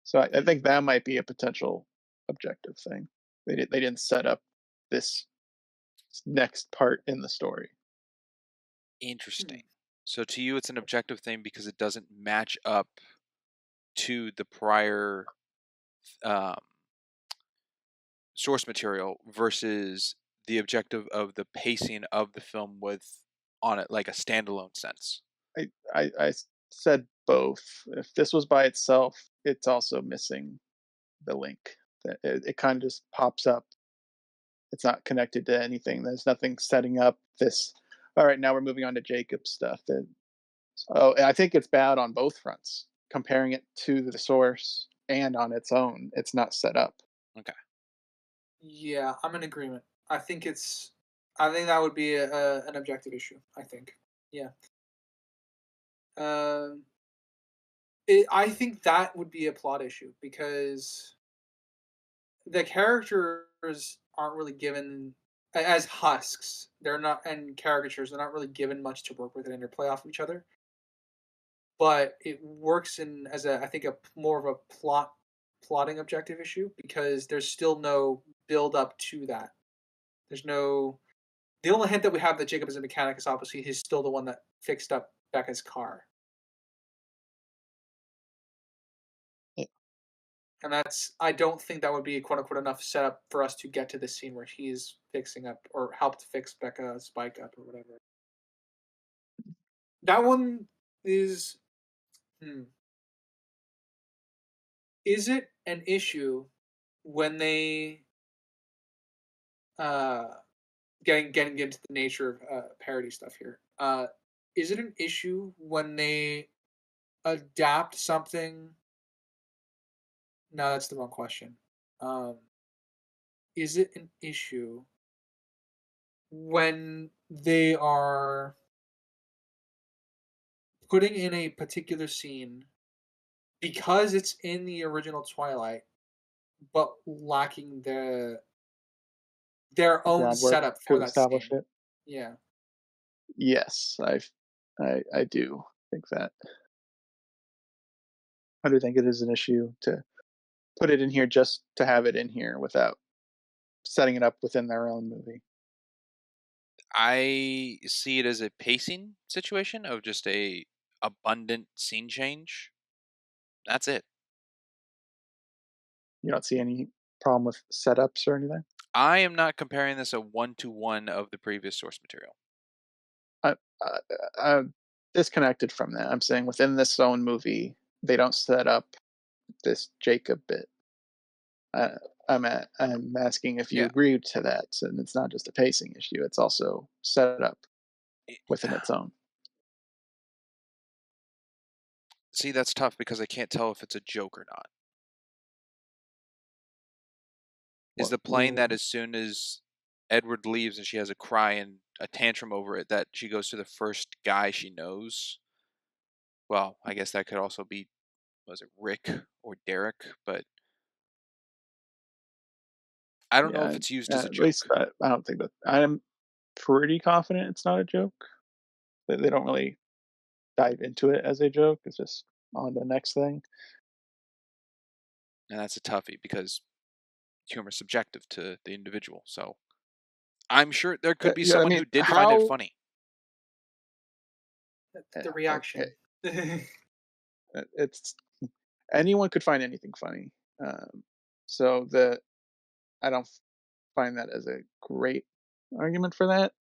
So I think that might be a potential objective thing. They didn't set up this next part in the story. Interesting. So to you, it's an objective thing because it doesn't match up to the prior um, source material versus the objective of the pacing of the film with on it like a standalone sense. I said both. If this was by itself, it's also missing the link. It kind of just pops up. It's not connected to anything. There's nothing setting up this. All right, now we're moving on to Jacob's stuff. And I think it's bad on both fronts. Comparing it to the source and on its own, it's not set up. Okay. Yeah, I'm in agreement. I think it's. I think that would be an objective issue. I think. Yeah. Um. I think that would be a plot issue because the characters aren't really given as husks. They're not and caricatures. They're not really given much to work with and interplay off of each other. But it works in as a I think a more of a plotting objective issue because there's still no build up to that. There's no the only hint that we have that Jacob is a mechanic is obviously he's still the one that fixed up Becca's car. Yeah. And that's I don't think that would be quote unquote enough setup for us to get to the scene where he's fixing up or helped fix Becca's bike up or whatever. That one is hmm, is it an issue when they uh getting into the nature of parody stuff here. Is it an issue when they adapt something? No, that's the wrong question. Um, is it an issue when they are putting in a particular scene because it's in the original Twilight, but lacking their own Groundwork setup to for that establish scene. it. Yeah. Yes, I do think that. I do think it is an issue to put it in here just to have it in here without setting it up within their own movie. I see it as a pacing situation of just a abundant scene change. That's it. You don't see any problem with setups or anything? I am not comparing this a one-to-one of the previous source material. I, I, I'm disconnected from that. I'm saying within this own movie, they don't set up this Jacob bit. Uh, I'm asking if you Yeah. agree to that, and it's not just a pacing issue; it's also set up within its own. See, that's tough because I can't tell if it's a joke or not. Is What, the plane that as soon as Edward leaves and she has a cry and a tantrum over it, that she goes to the first guy she knows? Well, I guess that could also be, was it Rick or Derek? But I don't know if yeah, it's used as a at least joke. I don't think that. I'm pretty confident it's not a joke. They don't really dive into it as a joke. It's just on the next thing. And that's a toughie because humor is subjective to the individual. So I'm sure there could be Yeah, I someone mean, who did find it how funny. The okay, reaction. it's anyone could find anything funny. So the I don't find that as a great argument for that.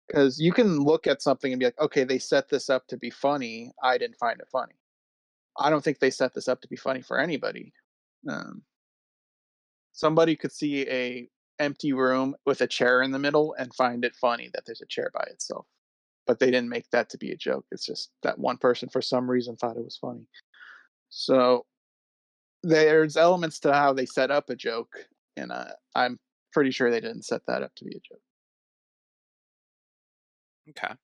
Because you can look at something and be like, okay, they set this up to be funny. I didn't find it funny. I don't think they set this up to be funny for anybody. Um, Somebody could see a empty room with a chair in the middle and find it funny that there's a chair by itself. But they didn't make that to be a joke. It's just that one person for some reason thought it was funny. So there's elements to how they set up a joke, and I'm pretty sure they didn't set that up to be a joke. Okay.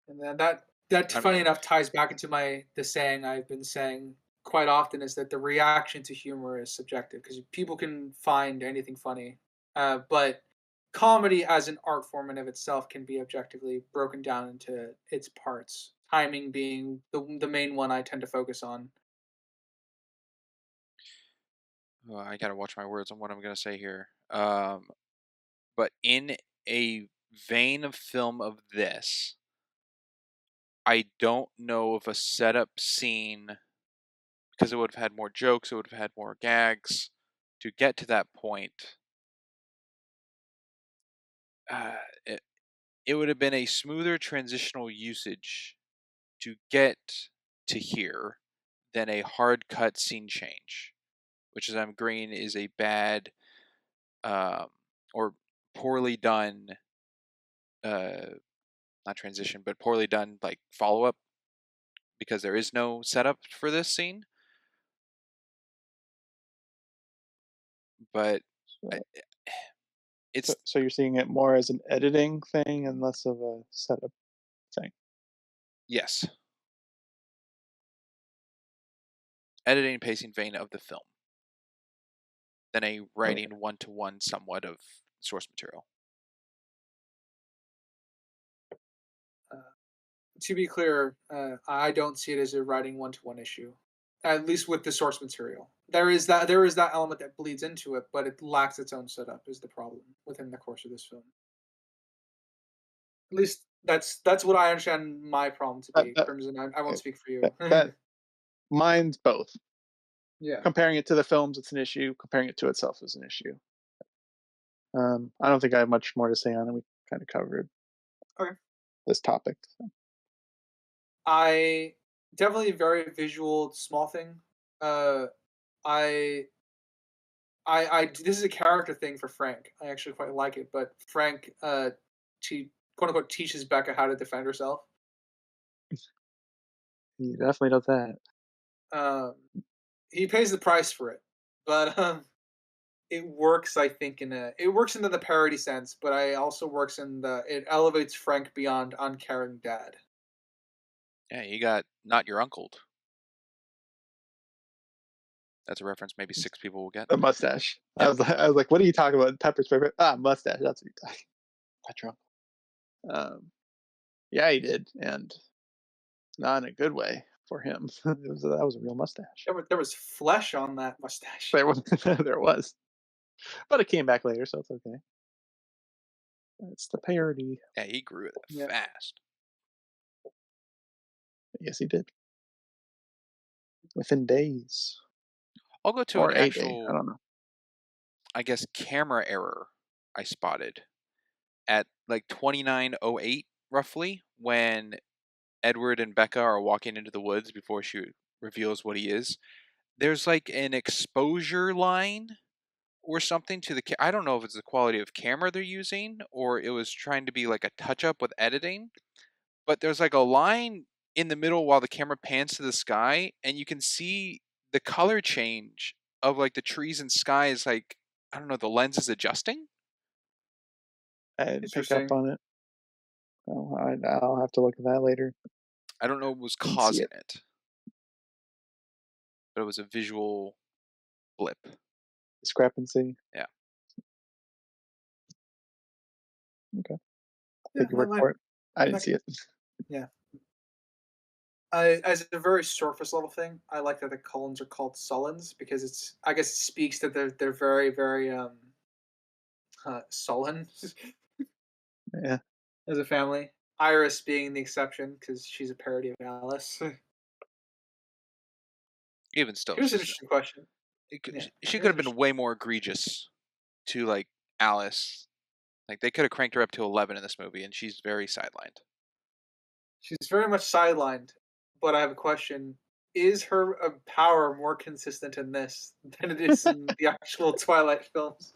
And then that I funny mean, enough ties back into the saying I've been saying quite often is that the reaction to humor is subjective because people can find anything funny, but comedy as an art form in of itself can be objectively broken down into its parts. Timing being the main one I tend to focus on. well, I gotta watch my words on what I'm gonna say here. But in a vein of film of this, I don't know if a setup scene, because it would have had more jokes, it would have had more gags to get to that point. Uh, it, it would have been a smoother transitional usage to get to here than a hard cut scene change, which is I'm agreeing is a bad um, or poorly done, not transition, but poorly done like follow up because there is no setup for this scene. But I- So, it's so you're seeing it more as an editing thing and less of a setup thing. yes, editing pacing vein of the film than a Okay. writing one to one somewhat of source material. Uh, to be clear, I don't see it as a writing one-to-one issue, at least with the source material. There is that element that bleeds into it, but it lacks its own setup. Is the problem within the course of this film? At least that's what I understand my problem to be. That, Crimson, I won't okay. speak for you. That mine's both. Yeah. Comparing it to the films, it's an issue. Comparing it to itself is an issue. I don't think I have much more to say on it. We kind of covered Okay. this topic. So. I definitely a very visual small thing. Uh, I this is a character thing for Frank. I actually quite like it, but Frank to quote unquote teaches Becca how to defend herself. He definitely does that. Um, he pays the price for it, but it works. I think it works in the parody sense, but I also works in it elevates Frank beyond uncaring dad. Yeah, you got Not Your Uncle. That's a reference maybe 6 people will get. The mustache. Yep. I was like, what are you talking about? Pepper's favorite? Mustache. That's what you're talking. Not your uncle. Yeah, he did, and not in a good way for him. That was a real mustache. There was flesh on that mustache. There was, there was, but it came back later, so it's okay. It's the parody. Yeah, he grew it Yeah. fast. Yes, he did. Within days. I'll go to Or an 8 days. actual, I don't know. I guess, camera error I spotted at like 29:08 roughly when Edward and Becca are walking into the woods before she reveals what he is. There's like an exposure line or something to the I don't know if it's the quality of camera they're using or it was trying to be like a touch up with editing, but there's like a line in the middle while the camera pans to the sky and you can see the color change of like the trees and sky is like, I don't know, the lens is adjusting. I didn't pick up Interesting. on it. Well, I'll have to look at that later. I don't know what was Didn't see causing it, but it was a visual blip. Discrepancy. Yeah. Okay. Yeah, Take your word for it. I didn't that- see it. yeah. As a very surface level thing, I like that the Cullens are called Sullens because I guess it speaks that they're very very sullen Yeah. as a family. Iris being the exception because she's a parody of Alice. Even still, Here's an she's interesting question. she Here's could have an been way more egregious to like Alice. Like they could have cranked her up to 11 in this movie, and she's very sidelined. She's very much sidelined, but I have a question. Is her power more consistent in this than it is in the actual Twilight films?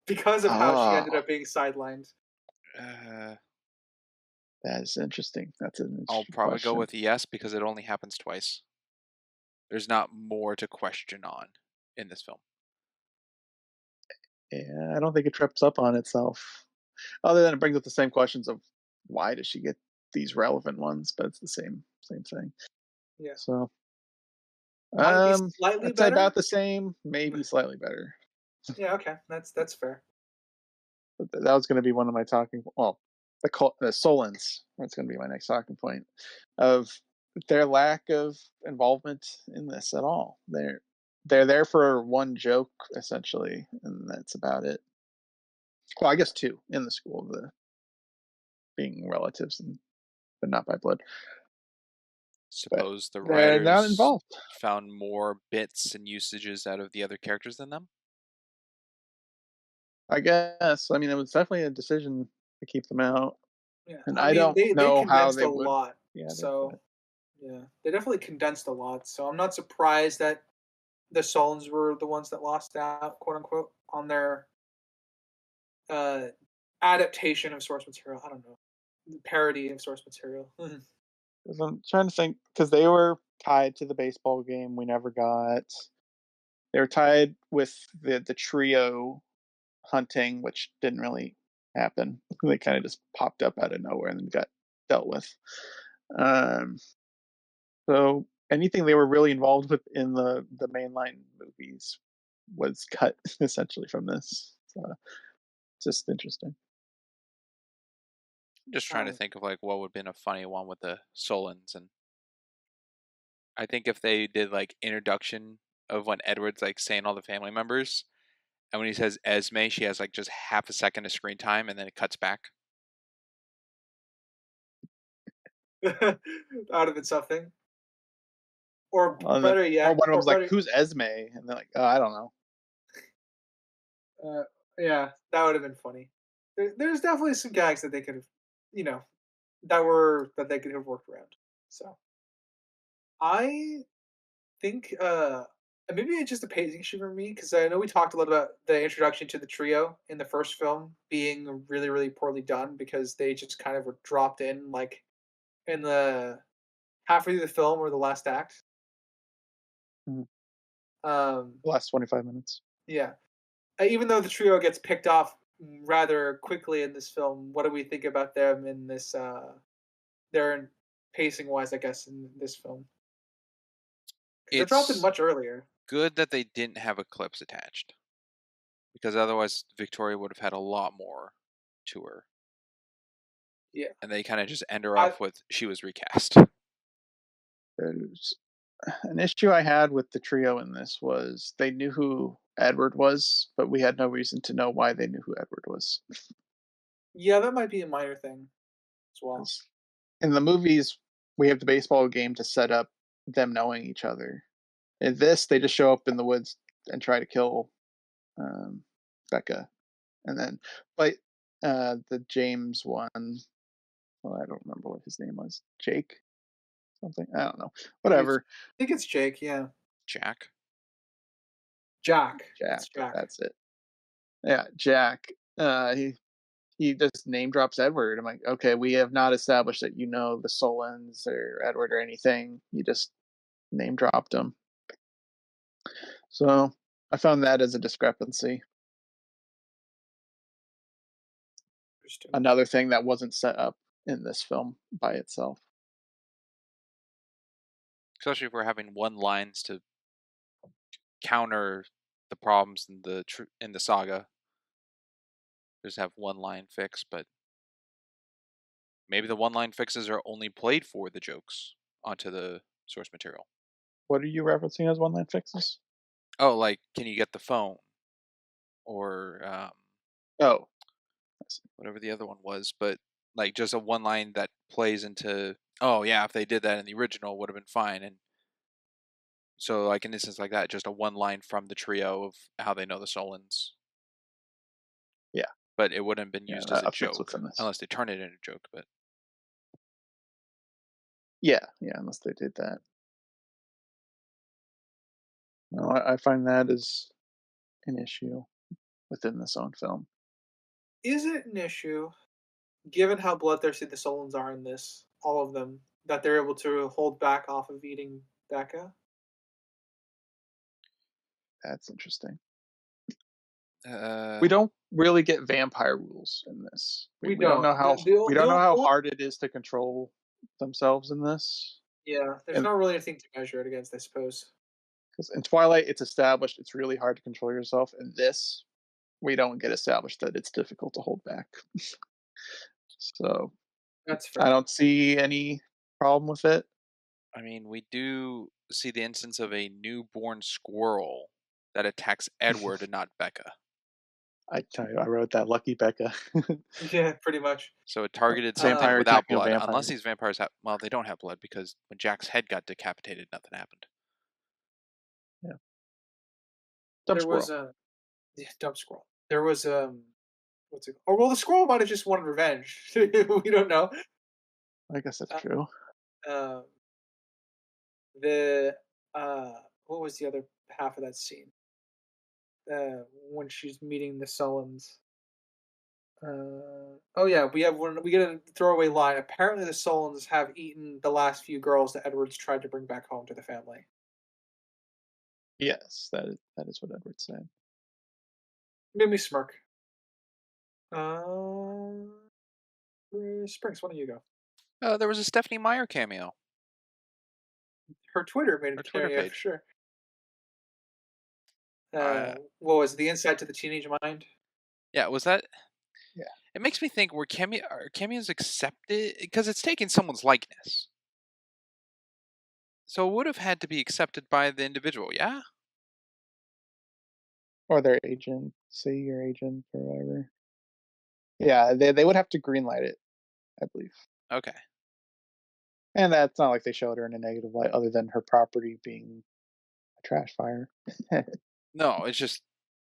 Because of how she ended up being sidelined. That is interesting. That's an interesting I'll probably question. go with yes because it only happens twice. There's not more to question on in this film. Yeah, I don't think it trips up on itself. Other than it brings up the same questions of why does she get these relevant ones, but it's the same thing. Yeah. So Might be slightly I'd say better. about the same, maybe slightly better. Yeah, okay. That's fair. But that was going to be one of my talking. Well, the Sullens. That's going to be my next talking point of their lack of involvement in this at all. They're there for one joke essentially, and that's about it. Well, I guess 2 in the school, the being relatives but not by blood. Suppose the They're not writers involved. found more bits and usages out of the other characters than them. I guess. I mean, it was definitely a decision to keep them out, Yeah. and I I mean don't they know how condensed they a would. lot. Yeah. So yeah. They definitely condensed a lot. So I'm not surprised that the Solons were the ones that lost out, quote unquote, on their uh adaptation of source material. I don't know. Parody of source material. 'Cause I'm trying to think because they were tied to the baseball game we never got. They were tied with the trio hunting, which didn't really happen. They kind of just popped up out of nowhere and then got dealt with. Um, so anything they were really involved with in the mainline movies was cut essentially from this. So just interesting. I'm just trying to think of like what would have been a funny one with the Solons, and I think if they did like introduction of when Edward's like saying all the family members, and when he says Esme, she has like just half a second of screen time, and then it cuts back. That would have been something. Or Or better one yet, of them's like, "Who's Esme?" And they're like, "I don't know." yeah, that would have been funny. There's definitely some gags that they could have, you know, that they could have worked around. So I think maybe it's just a pacing issue for me because I know we talked a lot about the introduction to the trio in the first film being really really poorly done because they just kind of were dropped in like in the halfway through the film or the last act. Mhm. Um, The last 25 minutes. yeah, even though the trio gets picked off rather quickly in this film, what do we think about them in this? Their pacing wise, I guess, in this film. 'Cause it dropped in It's much earlier. good that they didn't have eclipse attached, because otherwise Victoria would have had a lot more to her, Yeah. and they kind of just end her I off with she was recast. There's an issue I had with the trio in this was they knew who Edward was, but we had no reason to know why they knew who Edward was. Yeah, that might be a minor thing as well. 'Cause in the movies, we have the baseball game to set up them knowing each other. In this, they just show up in the woods and try to kill Becca, and then but the James one. Well, I don't remember what his name was. Jake something. I don't know. Whatever. I think it's Jake, yeah. Jack. Jack. Jack. It's Jack. That's it. Yeah, Jack. He just name drops Edward. I'm like, okay, we have not established that you know the Sullens or Edward or anything. You just name dropped him. So I found that as a discrepancy. Interesting. Another thing that wasn't set up in this film by itself. Especially if we're having one lines to counter the problems in the saga. Just have one line fix, but maybe the one line fixes are only played for the jokes onto the source material. What are you referencing as one line fixes? Oh, like can you get the phone, or Oh, whatever the other one was, but like just a one line that plays into, oh yeah, if they did that in the original would have been fine. And so like in instance like that, just a one line from the trio of how they know the Sullens. yeah. But it wouldn't have been Yeah, used as a that fits joke within this. unless they turn it into a joke. But Yeah, unless they did that. No, I find that as an issue within this own film. Is it an issue, given how bloodthirsty the Solons are in this, all of them, that they're able to hold back off of eating Becca? That's interesting. uh, We don't really get vampire rules in this. We We don't don't. know how we The don't know how only hard it is to control themselves in this. yeah, there's And not really anything to measure it against, I suppose. because in Twilight, it's established it's really hard to control yourself. In this, we don't get established that it's difficult to hold back. So That's I fair. don't see any problem with it. I mean, we do see the instance of a newborn squirrel that attacks Edward and not Becca. I tell you, I wrote that lucky Becca. Yeah, pretty much. So it targeted something Vampire without attacking a blood, vampire. unless these vampires have. Well, they don't have blood because when Jack's head got decapitated, nothing happened. Yeah. Dumb There was squirrel. a dumb squirrel. There was what's it? Or well, the squirrel might have just wanted revenge. We don't know. I guess that's Uh, true. um, the what was the other half of that scene? When she's meeting the Sullens. Oh yeah, we get a throwaway line. Apparently, the Sullens have eaten the last few girls that Edwards tried to bring back home to the family. Yes, that is what Edward said. Made me smirk. Uh, Springs, why don't you go? There was a Stephanie Meyer cameo. Her Twitter made Her a Twitter cameo for page. sure. Uh, What was it, the insight to the teenage mind? yeah, was that? Yeah. It makes me think: are cameos accepted because it's taking someone's likeness? So it would have had to be accepted by the individual, yeah? Or their agent, say your agent or whatever. Yeah, they would have to greenlight it, I believe. Okay. And that's not like they showed her in a negative light, other than her property being a trash fire. No, it's just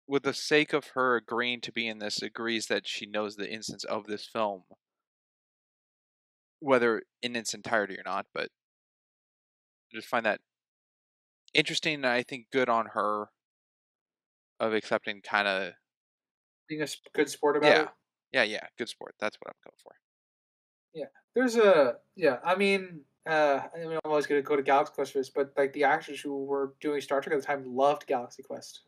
with the sake of her agreeing to be in this, agrees that she knows the instance of this film, whether in its entirety or not. But I just find that interesting, and I think good on her of accepting kind of, Being a good sport about it. yeah, good sport. That's what I'm going for. Yeah, there's I'm always gonna go to Galaxy Quest for this, but like the actors who were doing Star Trek at the time loved Galaxy Quest.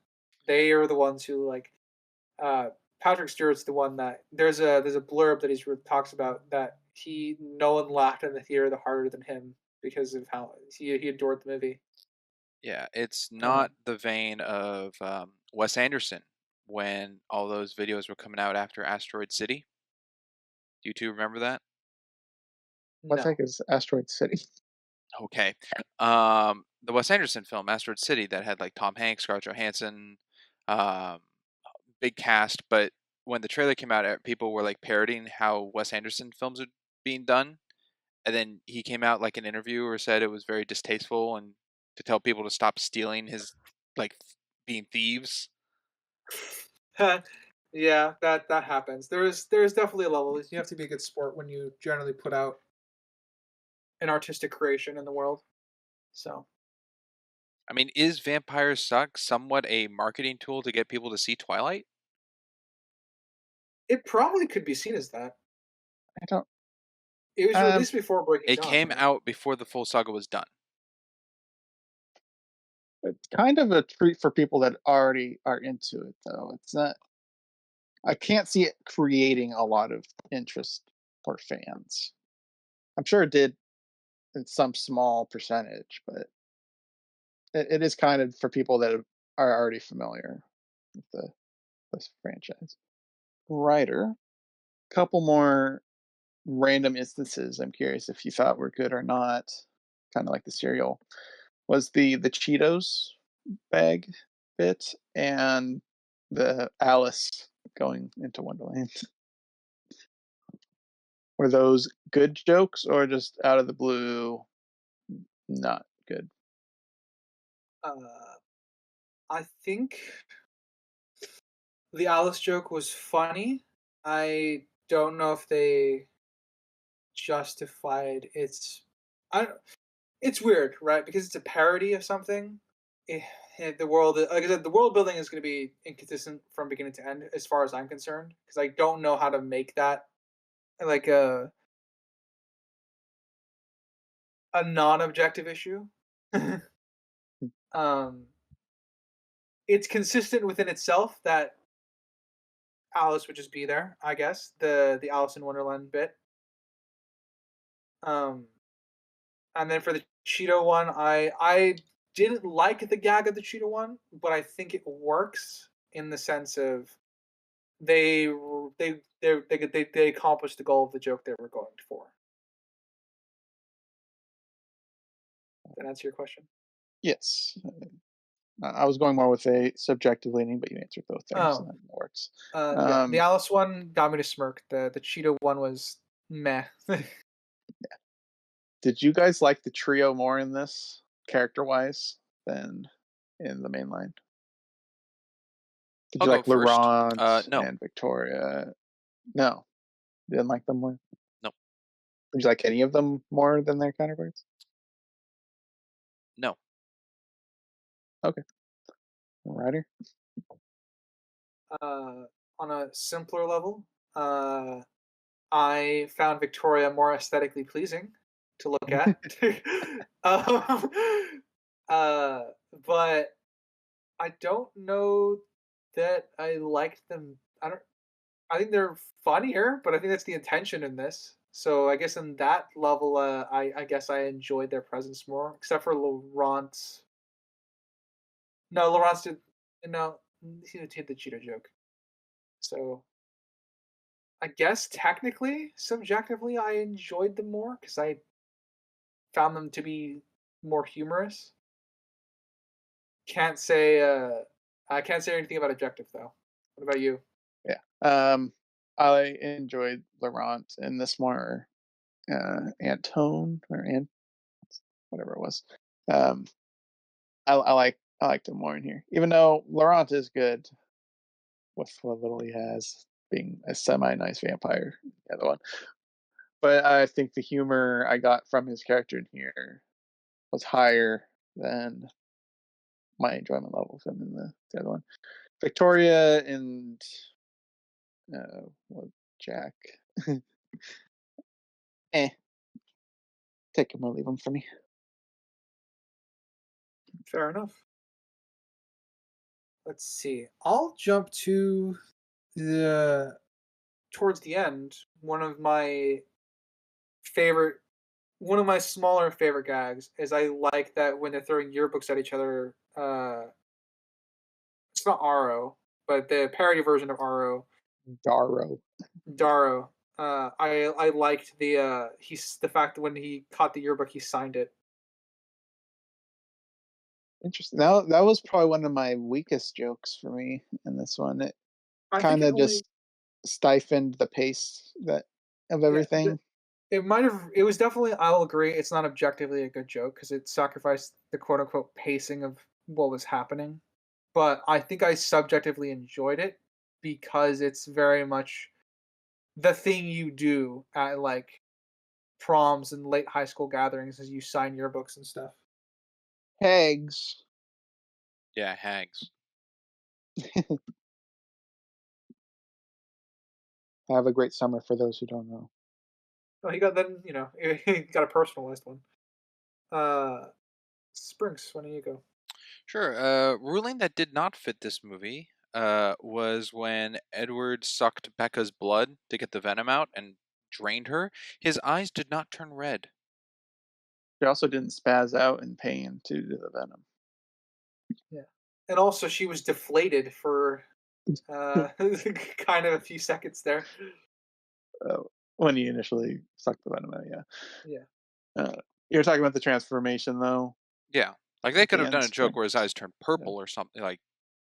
They are the ones who like. Uh, Patrick Stewart's the one that there's a blurb that talks about that no one laughed in the theater harder than him because of how he adored the movie. Yeah, it's Um, not the vein of Wes Anderson when all those videos were coming out after Asteroid City. Do you two remember that? What the no. heck is Asteroid City? Okay. The Wes Anderson film, Asteroid City, that had like Tom Hanks, Scarlett Johansson, um, big cast. But when the trailer came out, people were like parodying how Wes Anderson films are being done. And then he came out like an interview or said it was very distasteful and to tell people to stop stealing his like being thieves. Yeah, that happens. There's definitely a level. You have to be a good sport when you generally put out an artistic creation in the world. So I mean, is Vampires Suck somewhat a marketing tool to get people to see Twilight? it probably could be seen as that. I don't. It was Um, released before Breaking It Dawn, came right? out before the full saga was done. it's kind of a treat for people that already are into it, though. It's not. I can't see it creating a lot of interest for fans. I'm sure it did in some small percentage, but it is kind of for people that are already familiar with this franchise. Writer, couple more random instances. I'm curious if you thought were good or not. Kind of like the cereal was the Cheetos bag bit and the Alice going into Wonderland. Were those good jokes or just out of the blue not good? Uh, I think the Alice joke was funny. I don't know if they justified its. I It's weird, right? Because it's a parody of something. The world, like I said, the world building is going to be inconsistent from beginning to end, as far as I'm concerned, because I don't know how to make that like a non-objective issue. um, it's consistent within itself that Alice would just be there. I guess the Alice in Wonderland bit. Um, and then for the Cheeto one, I didn't like the gag of the Cheeto one, but I think it works in the sense of they they accomplished the goal of the joke they were going for. Does that answer your question? Yes. I was going more with a subjective leaning, but you answered both there, so Oh, that works. yeah. The Um, Alice one got me to smirk. The Cheeto one was meh. did you guys like the trio more in this, character wise, than in the main line? Did I'll you go like first. Laurent No, and Victoria? No, didn't like them more. no, Did you like any of them more than their counterparts? no. Okay, Ryder. uh, on a simpler level, uh, I found Victoria more aesthetically pleasing to look at. um, uh, but I don't know that I liked them. I don't. I think they're funnier, but I think that's the intention in this. So I guess in that level, I guess I enjoyed their presence more, except for Laurent. No, Laurent did no. He did the Cheeto joke. So I guess technically, subjectively, I enjoyed them more because I found them to be more humorous. Can't say I can't say anything about objective though. What about you? Yeah. I enjoyed Laurent in this more Antone or Ant whatever it was. Um, I liked him more in here, even though Laurent is good with what little he has, being a semi nice vampire. The other one, but I think the humor I got from his character in here was higher than my enjoyment level of him in the other one. Victoria and what Jack, eh, take him or leave him for me. Fair enough. Let's see. I'll jump to the towards the end. One of my favorite one of my smaller favorite gags is I like that when they're throwing yearbooks at each other, it's not Aro, but the parody version of Aro, Darrow. Daro. I liked the fact that when he caught the yearbook, he signed it. Interesting. That was probably one of my weakest jokes for me in this one. It I think kind it of only just stiffened the pace that of yeah, everything. it might have. It was definitely. I'll agree. It's not objectively a good joke because it sacrificed the quote unquote pacing of what was happening. But I think I subjectively enjoyed it because it's very much the thing you do at like proms and late high school gatherings is you sign yearbooks and stuff. Hags. Yeah, hags. Have a great summer for those who don't know. Oh, he got then he got a personalized one. Uh, Springs, when do you go? Sure. Ruling that did not fit this movie was when Edward sucked Becca's blood to get the venom out and drained her. His eyes did not turn red. She also didn't spaz out in pain due to the venom. Yeah, and also she was deflated for kind of a few seconds there. When he initially sucked the venom out, yeah. Yeah. You're talking about the transformation, though, Yeah, like they at could the have end. done a joke where his eyes turned Yeah. purple or something like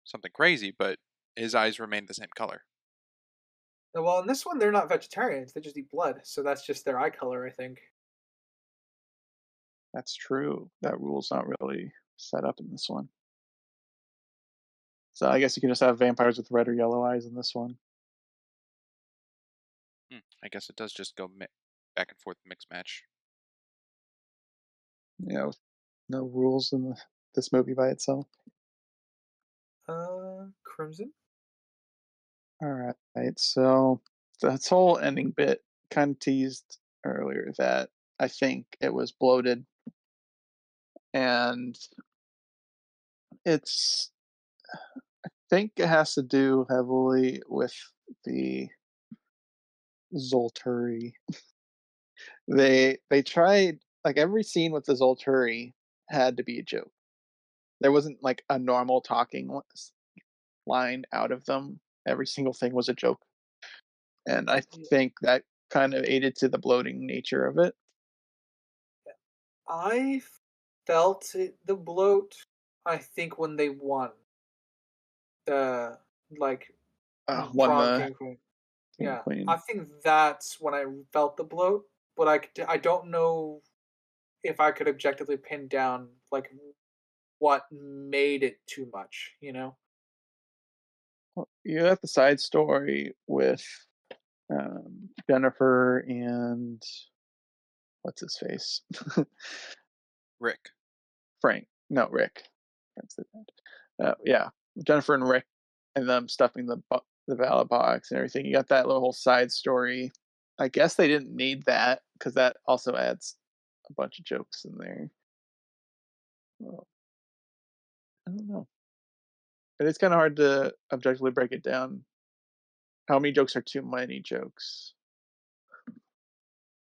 something crazy, but his eyes remained the same color. Well, in this one, they're not vegetarians; they just eat blood, so that's just their eye color, I think. That's true. That rule's not really set up in this one. So I guess you can just have vampires with red or yellow eyes in this one. I guess it does just go back and forth mix match. You know, no rules in this movie by itself. Crimson. All right. So this whole ending bit kind of teased earlier that I think it was bloated, and it's I think it has to do heavily with the Zolturi. They tried, like, every scene with the Zolturi had to be a joke. There wasn't like a normal talking line out of them. Every single thing was a joke, and I Yeah. think that kind of aided to the bloating nature of it. I felt the bloat. I think when they won the like Won prom the king queen. King and Yeah, Queen. I think that's when I felt the bloat. But I don't know if I could objectively pin down like what made it too much. You know? Well, you have the side story with Jennifer and what's his face, Rick. Frank. No, Rick. Frank's the dad. Yeah, Jennifer and Rick, and them stuffing the ballot box and everything. You got that little side story. I guess they didn't need that because that also adds a bunch of jokes in there. Well, I don't know. But it's kind of hard to objectively break it down. How many jokes are too many jokes?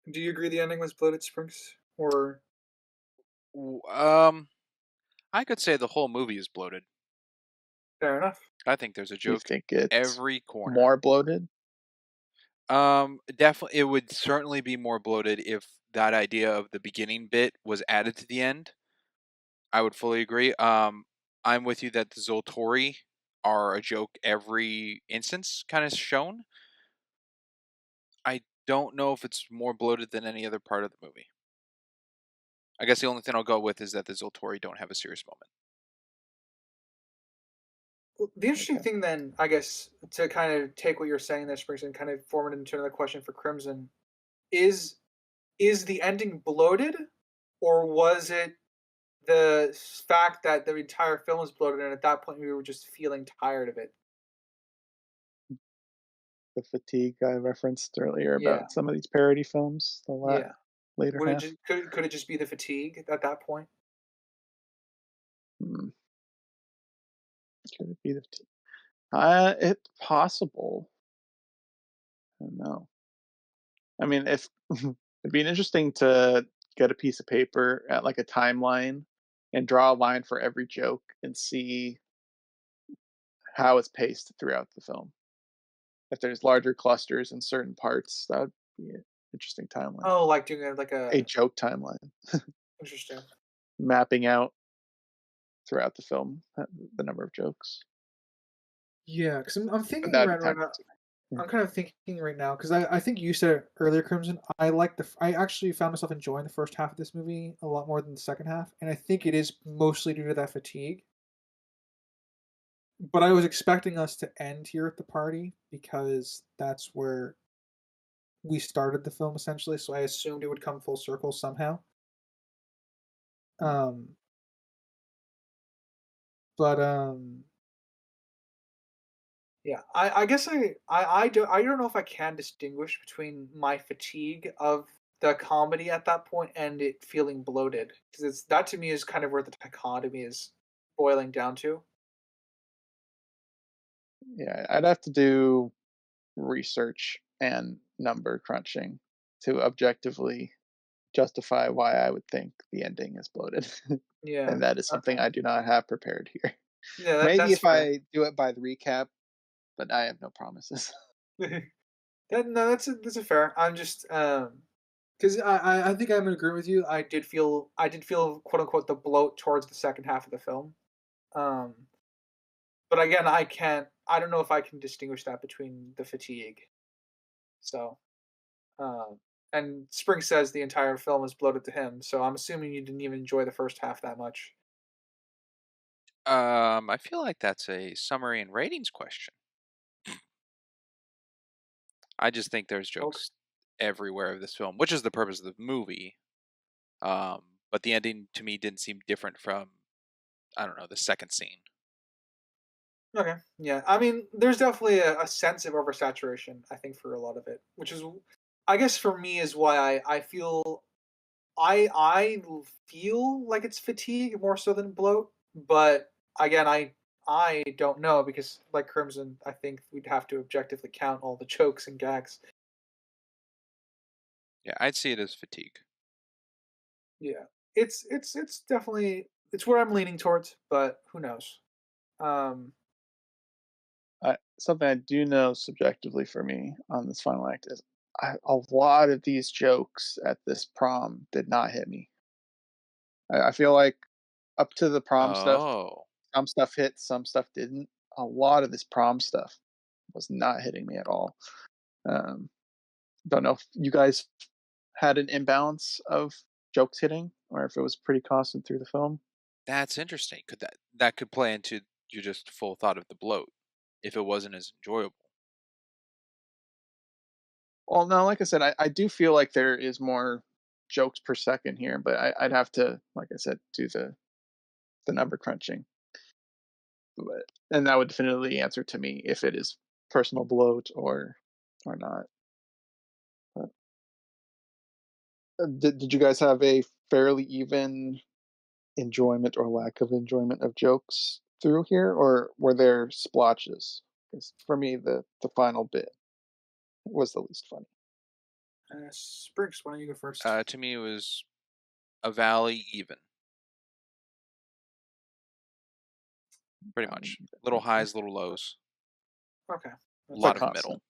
Do you agree the ending was bloated, Springs? Or W- I could say the whole movie is bloated. fair enough? I think there's a You joke think it's every corner. more bloated? Definitely, it would certainly be more bloated if that idea of the beginning bit was added to the end. I would fully agree. I'm with you that the Zoltori are a joke every instance kind of shown. I don't know if it's more bloated than any other part of the movie. I guess the only thing I'll go with is that the Zoltori don't have a serious moment. Well, the interesting Okay. thing then, I guess, to kind of take what you're saying there, Springs, and kind of form it into another question for Crimson, is is the ending bloated, or was it the fact that the entire film was bloated, and at that point we were just feeling tired of it? The fatigue I referenced earlier Yeah, about some of these parody films, the yeah. later Would it half. just could it just be the fatigue at that point? Hmm. Could it be the fatigue? It's possible. I don't know. I mean, if It'd be interesting to get a piece of paper at like a timeline and draw a line for every joke and see how it's paced throughout the film. If there's larger clusters in certain parts, that would be an interesting timeline. Oh, like doing A joke timeline, interesting. mapping out throughout the film the number of jokes. Yeah, because I'm But thinking that'd be right time now. consuming. Yeah. I'm kind of thinking right now because I think you said it earlier, Crimson. I actually found myself enjoying the first half of this movie a lot more than the second half, and I think it is mostly due to that fatigue. But I was expecting us to end here at the party because that's where we started the film essentially. So I assumed it would come full circle somehow. Um, but yeah, I guess I don't know if I can distinguish between my fatigue of the comedy at that point and it feeling bloated because it's that to me is kind of where the dichotomy is boiling down to. Yeah, I'd have to do research and number crunching to objectively justify why I would think the ending is bloated. Yeah. And that is Okay. something I do not have prepared here. Yeah, Maybe that's if fair. I do it by the recap, but I have no promises. No, that's a fair. I'm just because I think I'm in agreement with you. I did feel quote unquote the bloat towards the second half of the film. Um, but again, I don't know if I can distinguish that between the fatigue. So, and Spring says the entire film is bloated to him. So I'm assuming you didn't even enjoy the first half that much. I feel like that's a summary and ratings question. I just think there's Okay. jokes everywhere of this film, which is the purpose of the movie. But the ending to me didn't seem different from, I don't know, the second scene. Okay. Yeah. I mean, there's definitely a sense of oversaturation. I think for a lot of it, which is, I guess, for me is why I feel I feel like it's fatigue more so than bloat, but again, I don't know because like Crimson, I think we'd have to objectively count all the jokes and gags. Yeah, I'd see it as fatigue. Yeah, it's definitely it's where I'm leaning towards, but who knows? Um, Something I do know subjectively for me on this final act is a lot of these jokes at this prom did not hit me. I feel like up to the prom stuff, Oh, some stuff hit, some stuff didn't. A lot of this prom stuff was not hitting me at all. Um, don't know if you guys had an imbalance of jokes hitting, or if it was pretty constant through the film. that's interesting. Could that could play into your just full thought of the bloat if it wasn't as enjoyable? Well, no, like I said, I do feel like there is more jokes per second here, but I'd have to, like I said, do the number crunching. But, and that would definitely answer to me if it is personal bloat or not. But, did you guys have a fairly even enjoyment or lack of enjoyment of jokes through here, or were there splotches? Because for me, the final bit was the least funny. Spriggs, why don't you go first? To me, it was a valley even, pretty much. Little highs, little lows, Okay, a It's a lot of constant.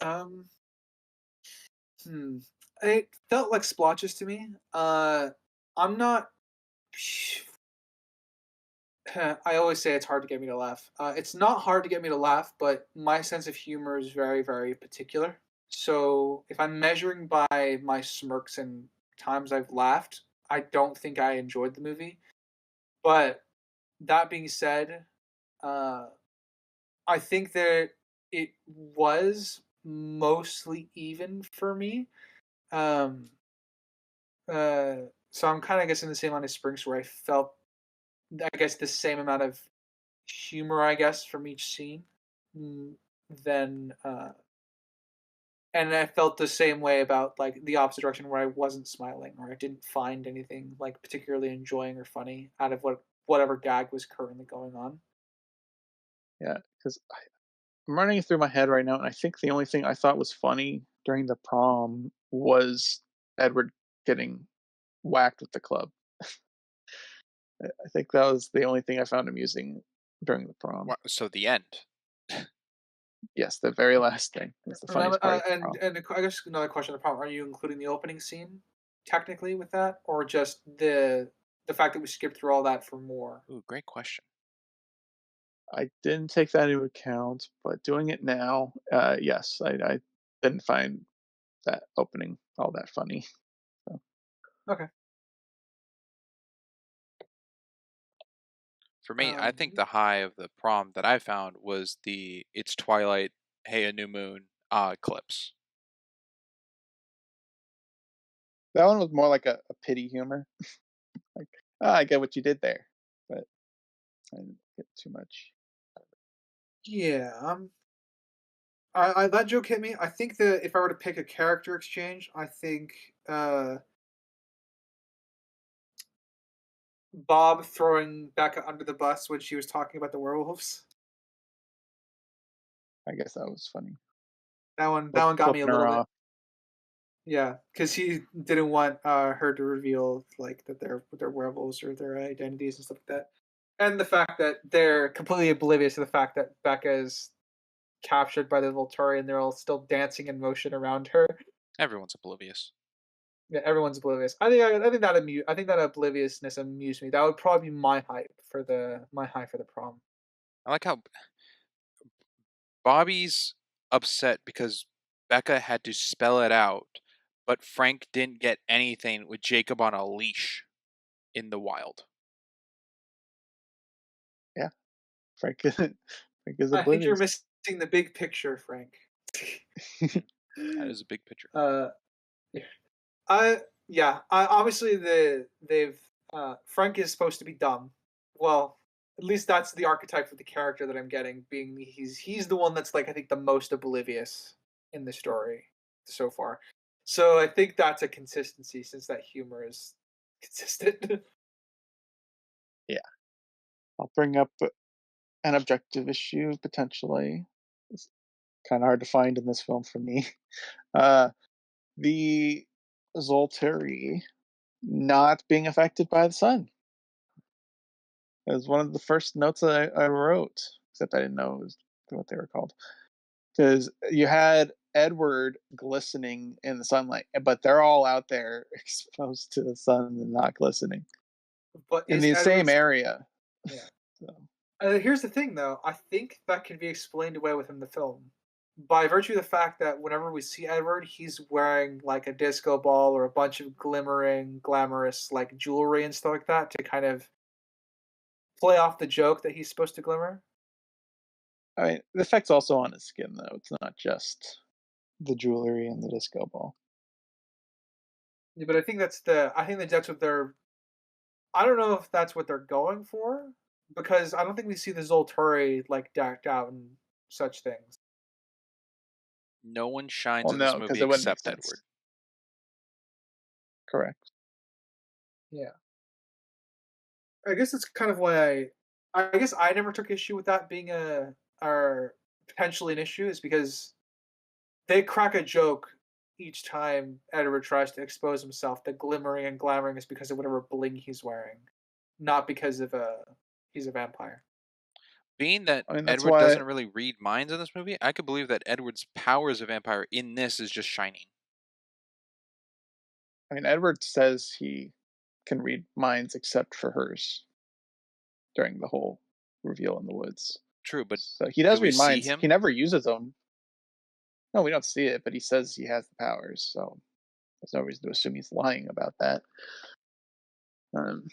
middle. um, hmm. It felt like splotches to me. I'm not. I always say it's hard to get me to laugh. It's not hard to get me to laugh, but my sense of humor is very, very particular. So if I'm measuring by my smirks and times I've laughed, I don't think I enjoyed the movie. But that being said, uh, I think that it was mostly even for me. Um, so I'm kind of guessing the same line as Springs, where I felt, I guess, the same amount of humor, I guess, from each scene. Mm, Then, and I felt the same way about like the opposite direction, where I wasn't smiling or I didn't find anything like particularly enjoying or funny out of whatever gag was currently going on. Yeah, because I'm running it through my head right now, and I think the only thing I thought was funny during the prom was Edward getting whacked with the club. I think that was the only thing I found amusing during the prom. So the end. Yes, the very last thing was the funniest part of the prom. And I guess another question on the prom: are you including the opening scene technically with that, or just the fact that we skipped through all that for more? Ooh, great question. I didn't take that into account, but doing it now, yes, I didn't find that opening all that funny. So. Okay. For me, I think the high of the prom that I found was the "It's Twilight, Hey a New Moon" clips. That one was more like a pity humor. Like, I get what you did there, but I didn't get too much. Yeah. I that joke hit me. I think that if I were to pick a character exchange, I think Bob throwing Becca under the bus when she was talking about the werewolves. I guess that was funny. That one got me a Flipping her little bit. off. Yeah, because he didn't want her to reveal like that they're werewolves or their identities and stuff like that, and the fact that they're completely oblivious to the fact that Becca is captured by the Volturi and they're all still dancing in motion around her. Everyone's oblivious. Yeah, everyone's oblivious. I think that obliviousness amused me. That would probably be my high for the prom. I like how Bobby's upset because Becca had to spell it out, but Frank didn't get anything with Jacob on a leash in the wild. Yeah, Frank, Frank is I think you're oblivious. missing the big picture, Frank. That is a big picture. Yeah. Obviously they've Frank is supposed to be dumb. Well, at least that's the archetype of the character that I'm getting. Being he's the one that's like I think the most oblivious in the story so far. So I think that's a consistency since that humor is consistent. Yeah, I'll bring up an objective issue potentially. It's kind of hard to find in this film for me. The Zolteri not being affected by the sun. It was one of the first notes that I wrote, except I didn't know it was what they were called. Because you had Edward glistening in the sunlight, but they're all out there exposed to the sun and not glistening But in is the same Edward's area. yeah. So, Here's the thing, though. I think that can be explained away within the film by virtue of the fact that whenever we see Edward, he's wearing like a disco ball or a bunch of glimmering, glamorous like jewelry and stuff like that to kind of play off the joke that he's supposed to glimmer. I mean, the effect's also on his skin, though. It's not just the jewelry and the disco ball. Yeah, but I think that that's what they're. I don't know if that's what they're going for because I don't think we see the Zolturi like decked out and such things. No one shines Well, in this no, because movie it wouldn't make except sense. Edward. Correct. Yeah. I guess it's kind of why I guess I never took issue with that being a or potentially an issue is because they crack a joke each time Edward tries to expose himself. The glimmering and glamoring is because of whatever bling he's wearing, not because of he's a vampire. Being that I mean, that's Edward why. doesn't really read minds in this movie, I could believe that Edward's power as a vampire in this is just shining. I mean, Edward says he can read minds except for hers during the whole reveal in the woods. True, but So he do does we read see minds. him? He never uses them. No, we don't see it, but he says he has the powers. So there's no reason to assume he's lying about that. Um,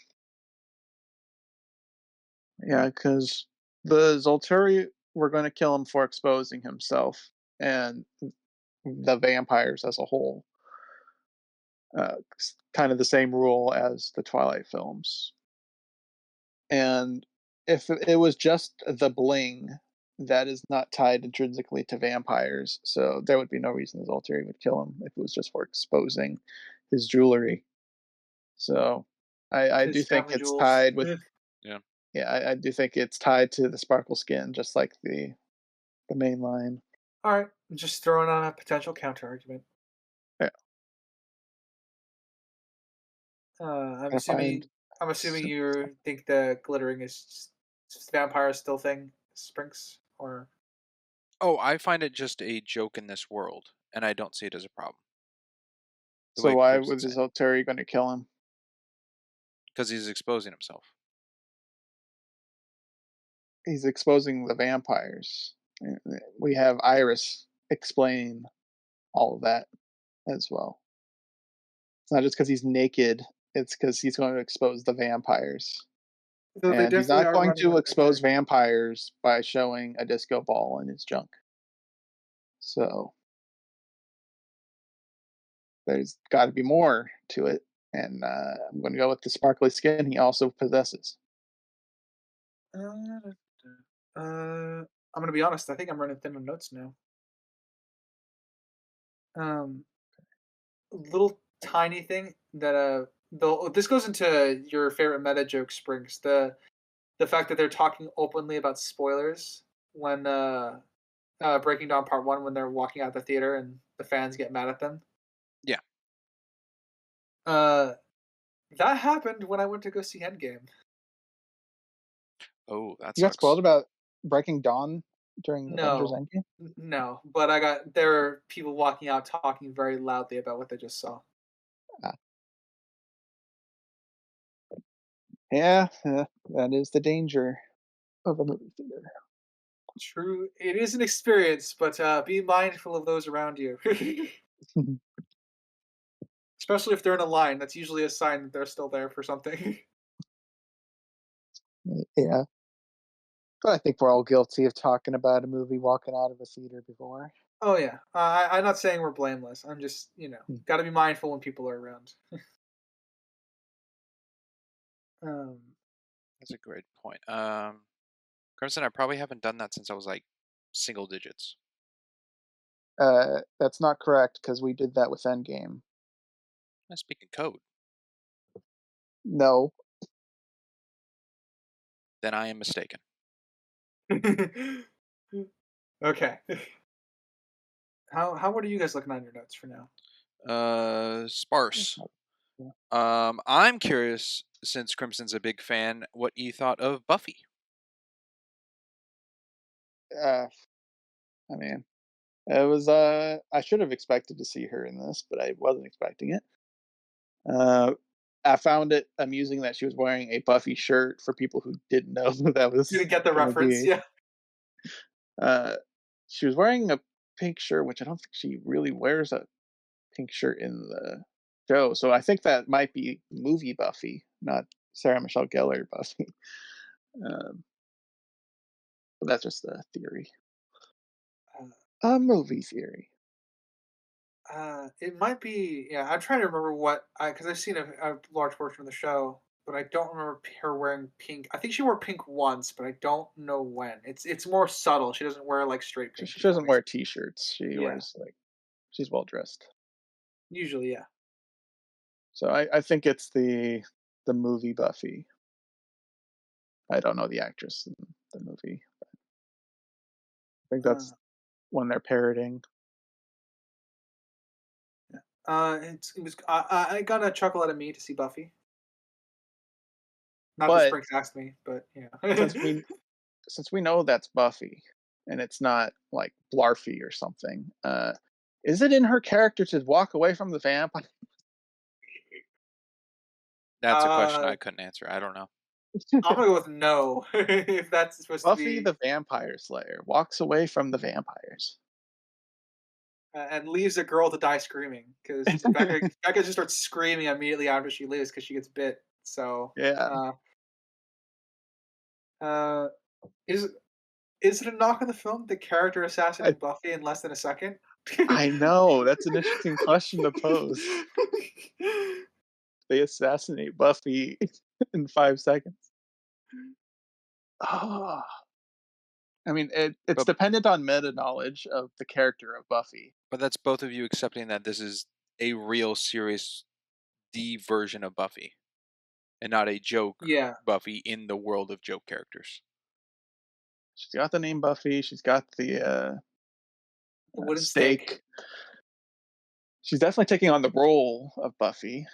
yeah, because the Zolturi were going to kill him for exposing himself and the vampires as a whole. Uh, kind of the same rule as the Twilight films. And if it was just the bling, that is not tied intrinsically to vampires, so there would be no reason the Zolteri would kill him if it was just for exposing his jewelry. So I do His think family it's jewels. tied with Yeah. yeah, I do think it's tied to the sparkle skin, just like the main line. All right, just throwing on a potential counter argument. Yeah, I'm I assuming. find I'm assuming you think the glittering is vampire still thing, Sprinks, or Oh, I find it just a joke in this world, and I don't see it as a problem. The so way why was Crimson's his saying, Terry going to kill him? because he's exposing himself. He's exposing the vampires. We have Iris explain all of that as well. It's not just because he's naked; it's because he's going to expose the vampires. though they And he's definitely not are going running to with that expose theory. vampires by showing a disco ball in his junk. So there's got to be more to it. And I'm going to go with the sparkly skin he also possesses. Uh, I'm gonna be honest. I think I'm running thin on notes now. Um, little tiny thing that this goes into your favorite meta joke, Springs. The fact that they're talking openly about spoilers when Breaking Dawn Part One when they're walking out the theater and the fans get mad at them. Yeah. Uh, that happened when I went to go see Endgame. Oh, that You got spoiled sucks. about Breaking Dawn during Avengers No, Endgame? no, but there were people walking out talking very loudly about what they just saw. Ah. Yeah, that is the danger of a movie theater. True, it is an experience, but be mindful of those around you. Especially if they're in a line, that's usually a sign that they're still there for something. Yeah. But I think we're all guilty of talking about a movie walking out of a theater before. Oh yeah, I'm not saying we're blameless. I'm just Hmm. got to be mindful when people are around. Um, That's a great point. Crimson, I probably haven't done that since I was like single digits. That's not correct because we did that with Endgame. I speak in code. No, Then I am mistaken. okay. What are you guys looking on your notes for now? Sparse. I'm curious, since Crimson's a big fan, what you thought of Buffy. uh, I mean, it was. I should have expected to see her in this, but I wasn't expecting it. Uh, I found it amusing that she was wearing a Buffy shirt for people who didn't know that You was didn't get the going to reference, be. yeah. Uh, she was wearing a pink shirt, which I don't think she really wears a pink shirt in the show. So I think that might be movie Buffy, not Sarah Michelle Gellar Buffy. Um, but that's just a theory, Uh, a movie theory. it might be. Yeah, I'm trying to remember what because I've seen a large portion of the show, but I don't remember her wearing pink. I think she wore pink once, but I don't know when. It's more subtle. She doesn't wear like straight pink. She If that doesn't makes wear sense. T-shirts. She Yeah, wears like she's well dressed. usually, yeah. So I think it's the movie Buffy. I don't know the actress in the movie. I think Uh, that's when they're parroting. yeah. It was. I got a chuckle out of me to see Buffy. Not that But Sprinks asked me, but yeah. since we since we know that's Buffy and it's not like Blarfy or something, is it in her character to walk away from the vampire? That's a question uh, I couldn't answer. I don't know. I'm gonna go with no. If that's supposed to Buffy be, the Vampire Slayer walks away from the vampires. and leaves a girl to die screaming because Becca just starts screaming immediately after she leaves because she gets bit. So, Yeah, uh, uh, is is it a knock on the film? The character I assassinating Buffy in less than a second. I know that's an interesting question to pose. They assassinate Buffy in 5 seconds. Oh, I mean, it's But dependent on meta knowledge of the character of Buffy. but that's both of you accepting that this is a real serious the version of Buffy and not a joke Yeah, Buffy in the world of joke characters. She's got the name Buffy. She's got A wooden Steak. She's definitely taking on the role of Buffy.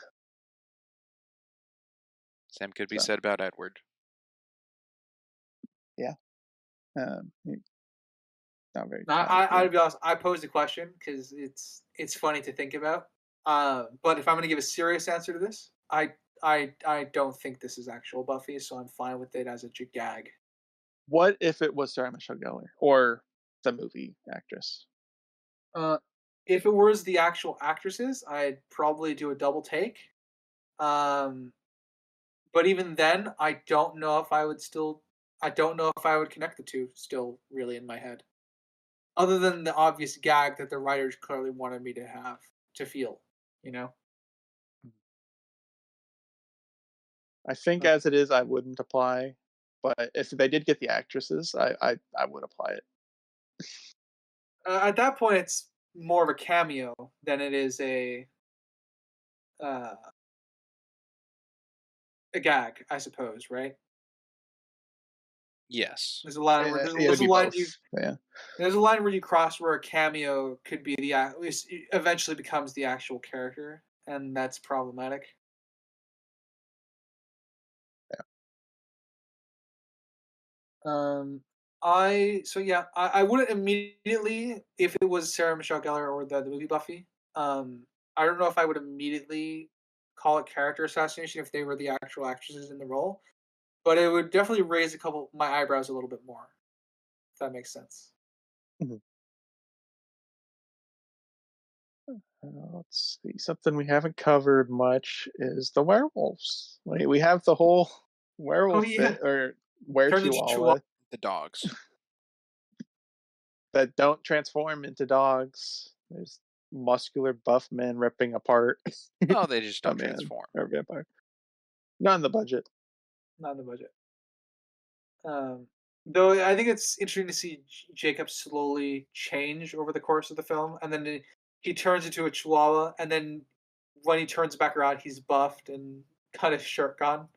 Same could be So. said about Edward. Yeah. Not very Now, comic I'll relief. be honest. I posed a question because it's funny to think about. But if I'm going to give a serious answer to this, I don't think this is actual Buffy, so I'm fine with it as a gag. What if it was Sarah Michelle Gellar or the movie actress? If it was the actual actresses, I'd probably do a double take. But even then, I don't know if I would connect the two still really in my head. Other than the obvious gag that the writers clearly wanted me to feel, you know? I think Uh, as it is, I wouldn't apply. But if they did get the actresses, I would apply it. at that point, it's more of a cameo than it is uh, a gag, I suppose, right? Yes. There's a line where It would be both. Yeah. there's a line where you cross where a cameo could be eventually becomes the actual character, and that's problematic. Um, I wouldn't immediately if it was Sarah Michelle Gellar or the movie Buffy. I don't know if I would immediately call it character assassination if they were the actual actresses in the role, but it would definitely raise my eyebrows a little bit more. If that makes sense. Mhm. Let's see. Something we haven't covered much is the werewolves. We have the whole Oh werewolf yeah, bit or turns into Chihuahua. werechihuahua The dogs. that don't transform into dogs. There's muscular buff men ripping apart Oh, they just a don't man transform. or a vampire. Not in the budget. Not in the budget. Though I think it's interesting to see Jacob slowly change over the course of the film, and then he turns into a Chihuahua, and then when he turns back around, he's buffed and got his shirt gone.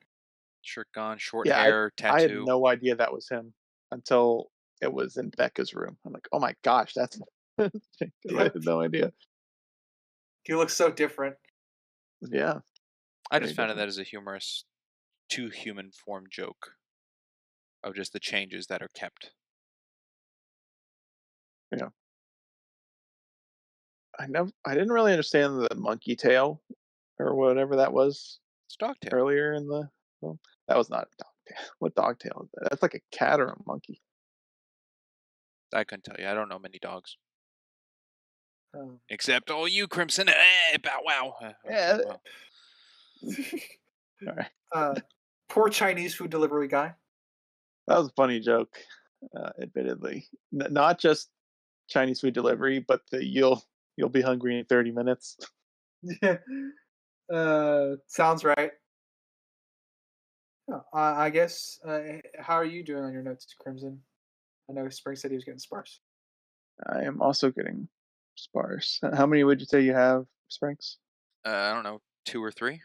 Shirt gone, short Yeah, hair, I had tattoo. no idea that was him until it was in Becca's room. I'm like, oh my gosh, that's I Yeah, had no idea. he looks so different. Yeah, I very just found different. that as a humorous, too human form joke of just the changes that are kept. Yeah, I didn't really understand the monkey tail or whatever that was It's dog tail. earlier in the film. That was not a dog tail. What dog tail is that? That's like a cat or a monkey. I couldn't tell you. I don't know many dogs. Um, Except all you, Crimson. Bow wow. Okay, Yeah. well. All right. poor Chinese food delivery guy. That was a funny joke, admittedly. Not just Chinese food delivery, but the you'll be hungry in 30 minutes. Yeah, sounds right. I guess. How are you doing on your notes, Crimson? I know Spring said he was getting sparse. I am also getting sparse. How many would you say you have, Sprinks? I don't know, 2 or 3.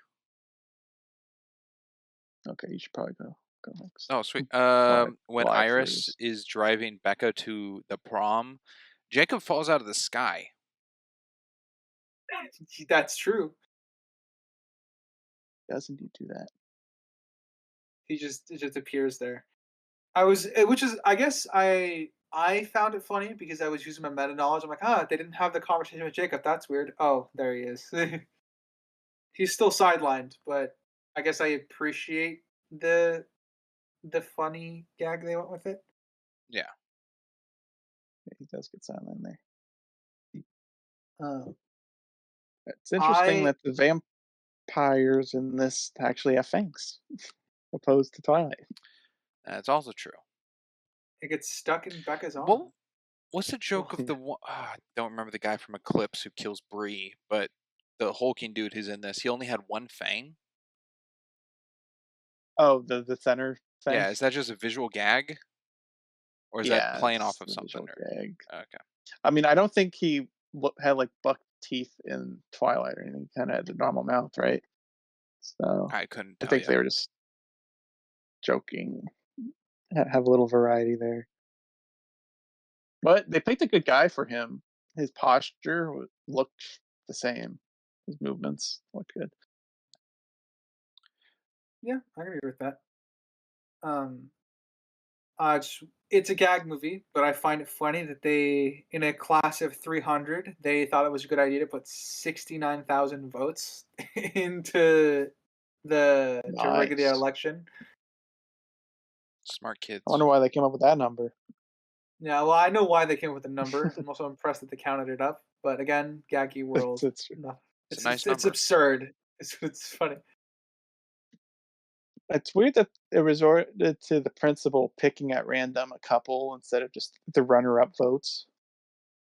Okay, you should probably go next. Oh, sweet. While When I Iris peruse. is driving Becca to the prom, Jacob falls out of the sky. That's true. Doesn't he do that? It just appears there. Which is, I guess, I found it funny because I was using my meta knowledge. I'm like, they didn't have the conversation with Jacob. That's weird. Oh, there he is. He's still sidelined, but I guess I appreciate the funny gag they went with it. Yeah. Yeah, he does get silent there. Um, It's interesting I that the vampires in this actually have fangs, opposed to Twilight. That's also true. it gets stuck in Becca's arm. Well, what's the joke of Yeah. the one? I don't remember the guy from Eclipse who kills Bree, but the hulking dude who's in this, he only had one fang. Oh, the center thing. Yeah, is that just a visual gag, or is that Yeah, playing off it's of the something? visual gag. Okay, I mean, I don't think he had like buck teeth in Twilight or anything. Kind of had a normal mouth, right? So I couldn't I tell think you. they were just joking. Have a little variety there. But they picked a good guy for him. his posture looked the same. His movements looked good. Yeah, I agree with that. Um, it's a gag movie, but I find it funny that they, in a class of 300, they thought it was a good idea to put 69,000 votes into to rig the Nice. election. Smart kids. I wonder why they came up with that number. Yeah, well, I know why they came up with the number. I'm also impressed that they counted it up. But again, gaggy world, It's no, It's a nice it's number. absurd. It's funny. It's weird that it resorted to the principal picking at random a couple instead of just the runner-up votes.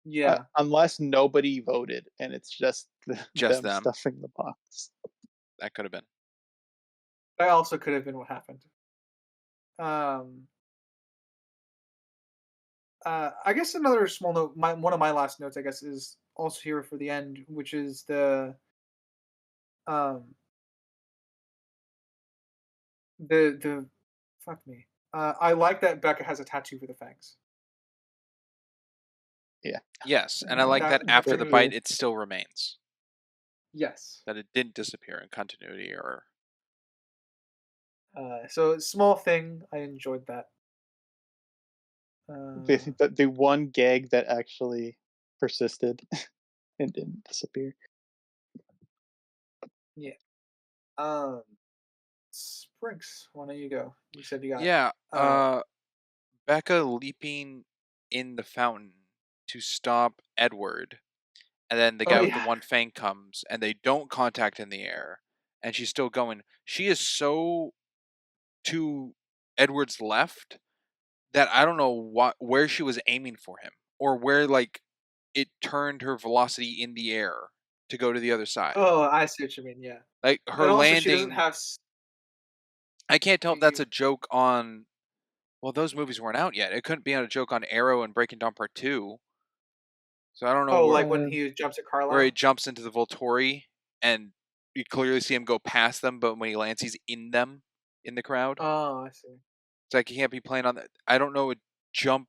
Yeah, Unless nobody voted and it's just Just them them. stuffing the box. That could have been. that also could have been what happened. Um, I guess another small note. One of my last notes, I guess, is also here for the end, which is um the fuck me. I like that Becca has a tattoo for the fangs. Yeah. Yes, and I like that That's after a the Very bite, cool. it still remains. yes. That it didn't disappear in continuity or. So small thing. I enjoyed that. The one gag that actually persisted and didn't disappear. Yeah. Sprinks. Why don't you go? You said you got. Yeah, Uh. Becca leaping in the fountain to stop Edward, and then the Oh guy with the yeah. one fang comes, and they don't contact in the air, and she's still going. She is so to Edward's left that I don't know where she was aiming for him, or where like it turned her velocity in the air to go to the other side. Oh, I see what you mean. Yeah. Like And her also, she doesn't landing, have. I can't tell if that's You. a joke on. Well, those movies weren't out yet. It couldn't be on a joke on Arrow and Breaking Dawn Part 2. So I don't know Oh, like when Uh, he jumps at where he Carlisle. jumps into the Volturi and you clearly see him go past them, but when he lands, he's in them in the crowd. Oh, I see. It's like he can't be playing on that. I don't know a jump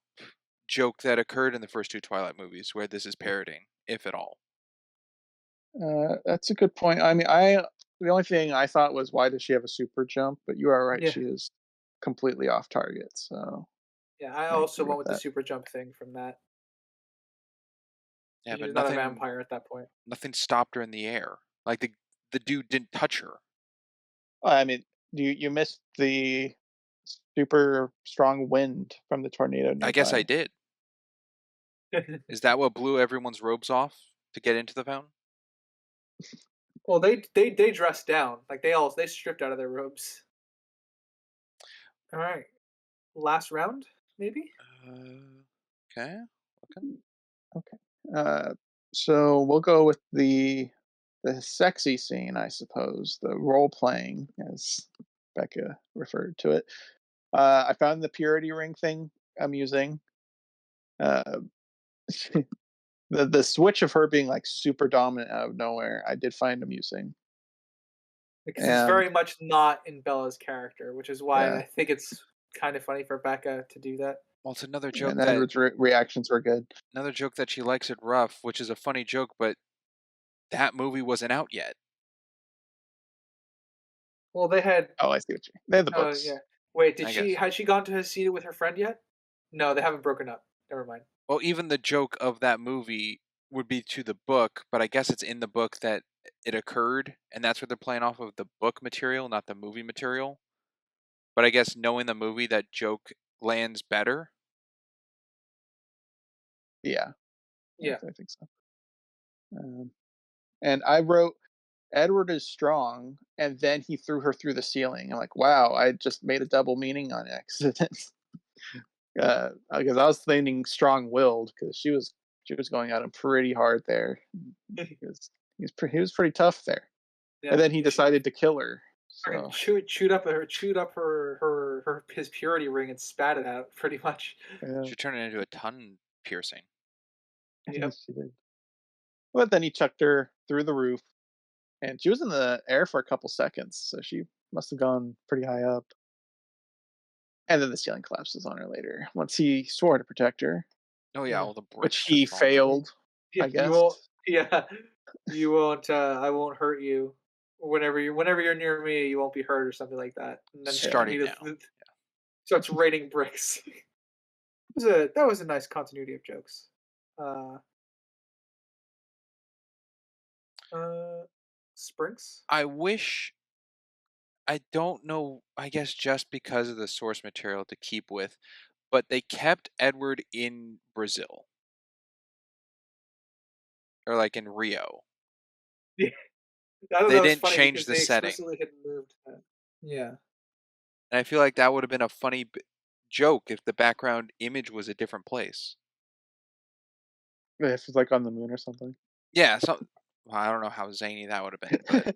joke that occurred in the first two Twilight movies where this is parroting, if at all. that's a good point. I mean, the only thing I thought was why does she have a super jump? But you are right; Yeah. she is completely off target. So Yeah. I I also agree went with with the that. super jump thing from that. Yeah, She's but not a nothing vampire at that point. stopped her in the air. Like the dude didn't touch her. Well, I mean, you missed the super strong wind from the tornado I guess I nearby. did. Is that what blew everyone's robes off to get into the fountain? Well, they dressed down. Like they stripped out of their robes. All right. Last round, maybe. Okay. Okay. Okay. Uh, so we'll go with the sexy scene, I suppose, the role playing, as Becca referred to it. I found the purity ring thing amusing. Uh, the switch of her being like super dominant out of nowhere, I did find amusing. Because it's And very much not in Bella's character, which is why yeah, I think it's kind of funny for Becca to do that. Well, it's another and joke that Edward's reactions were good. she likes it rough, which is a funny joke, but that movie wasn't out yet. Well, they had. Oh, I see what you mean. They have the Oh yeah. books. Wait, did I she? guess. Has she gone to see it with her friend yet? No, they haven't broken up. Never mind. Well, even the joke of that movie would be to the book, but I guess it's in the book that it occurred, and that's what they're playing off of the book material, not the movie material. But I guess knowing the movie, that joke lands better. Yeah, Yeah. I think so. Um, and I wrote Edward is strong, and then he threw her through the ceiling. I'm like, wow, I just made a double meaning on accident. Because I was thinking strong-willed because she was going at him pretty hard there. Because he was pretty tough there, and Yeah. then he She decided to kill her. fucking So chewed up her his purity ring and spat it out pretty much. yeah, Should turn it into a tongue piercing. Yep. she did. But then he chucked her through the roof, and she was in the air for a couple seconds, so she must have gone pretty high up. And then the ceiling collapses on her later once he swore to protect her, Oh yeah, all the which bricks he just falling down. failed. Yeah, I you guess. won't. Yeah, you won't. I won't hurt you. Whenever you're near me, you won't be hurt or something like that. And then Yeah. Starting now. starts raining bricks. That was a nice continuity of jokes. Uh, uh, Sprinks. I wish I don't know, I guess just because of the source material to keep with, but they kept Edward in Brazil or like in Rio. Yeah, I thought They that was didn't funny change because the they setting. explicitly had moved that. Yeah. And I feel like that would have been a funny joke if the background image was a different place. If it's like on the moon or something. Yeah, so well, I don't know how zany that would have been, but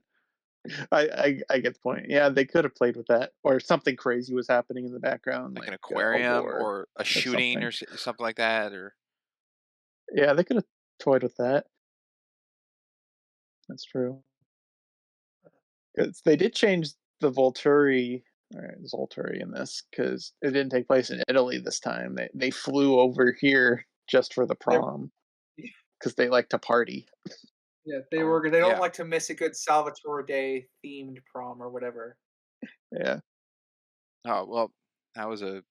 I get the point. Yeah, they could have played with that, or something crazy was happening in the background, like like an a aquarium war or a or shooting something. or something like that, or Yeah, they could have toyed with that. That's true. 'Cause they did change the Volturi or Zolturi in this because it didn't take place in Italy this time. They flew over here just for the They're prom because they like to party. yeah, oh they don't yeah. like to miss a good Salvatore Day themed prom or whatever. Yeah, Oh well, that was a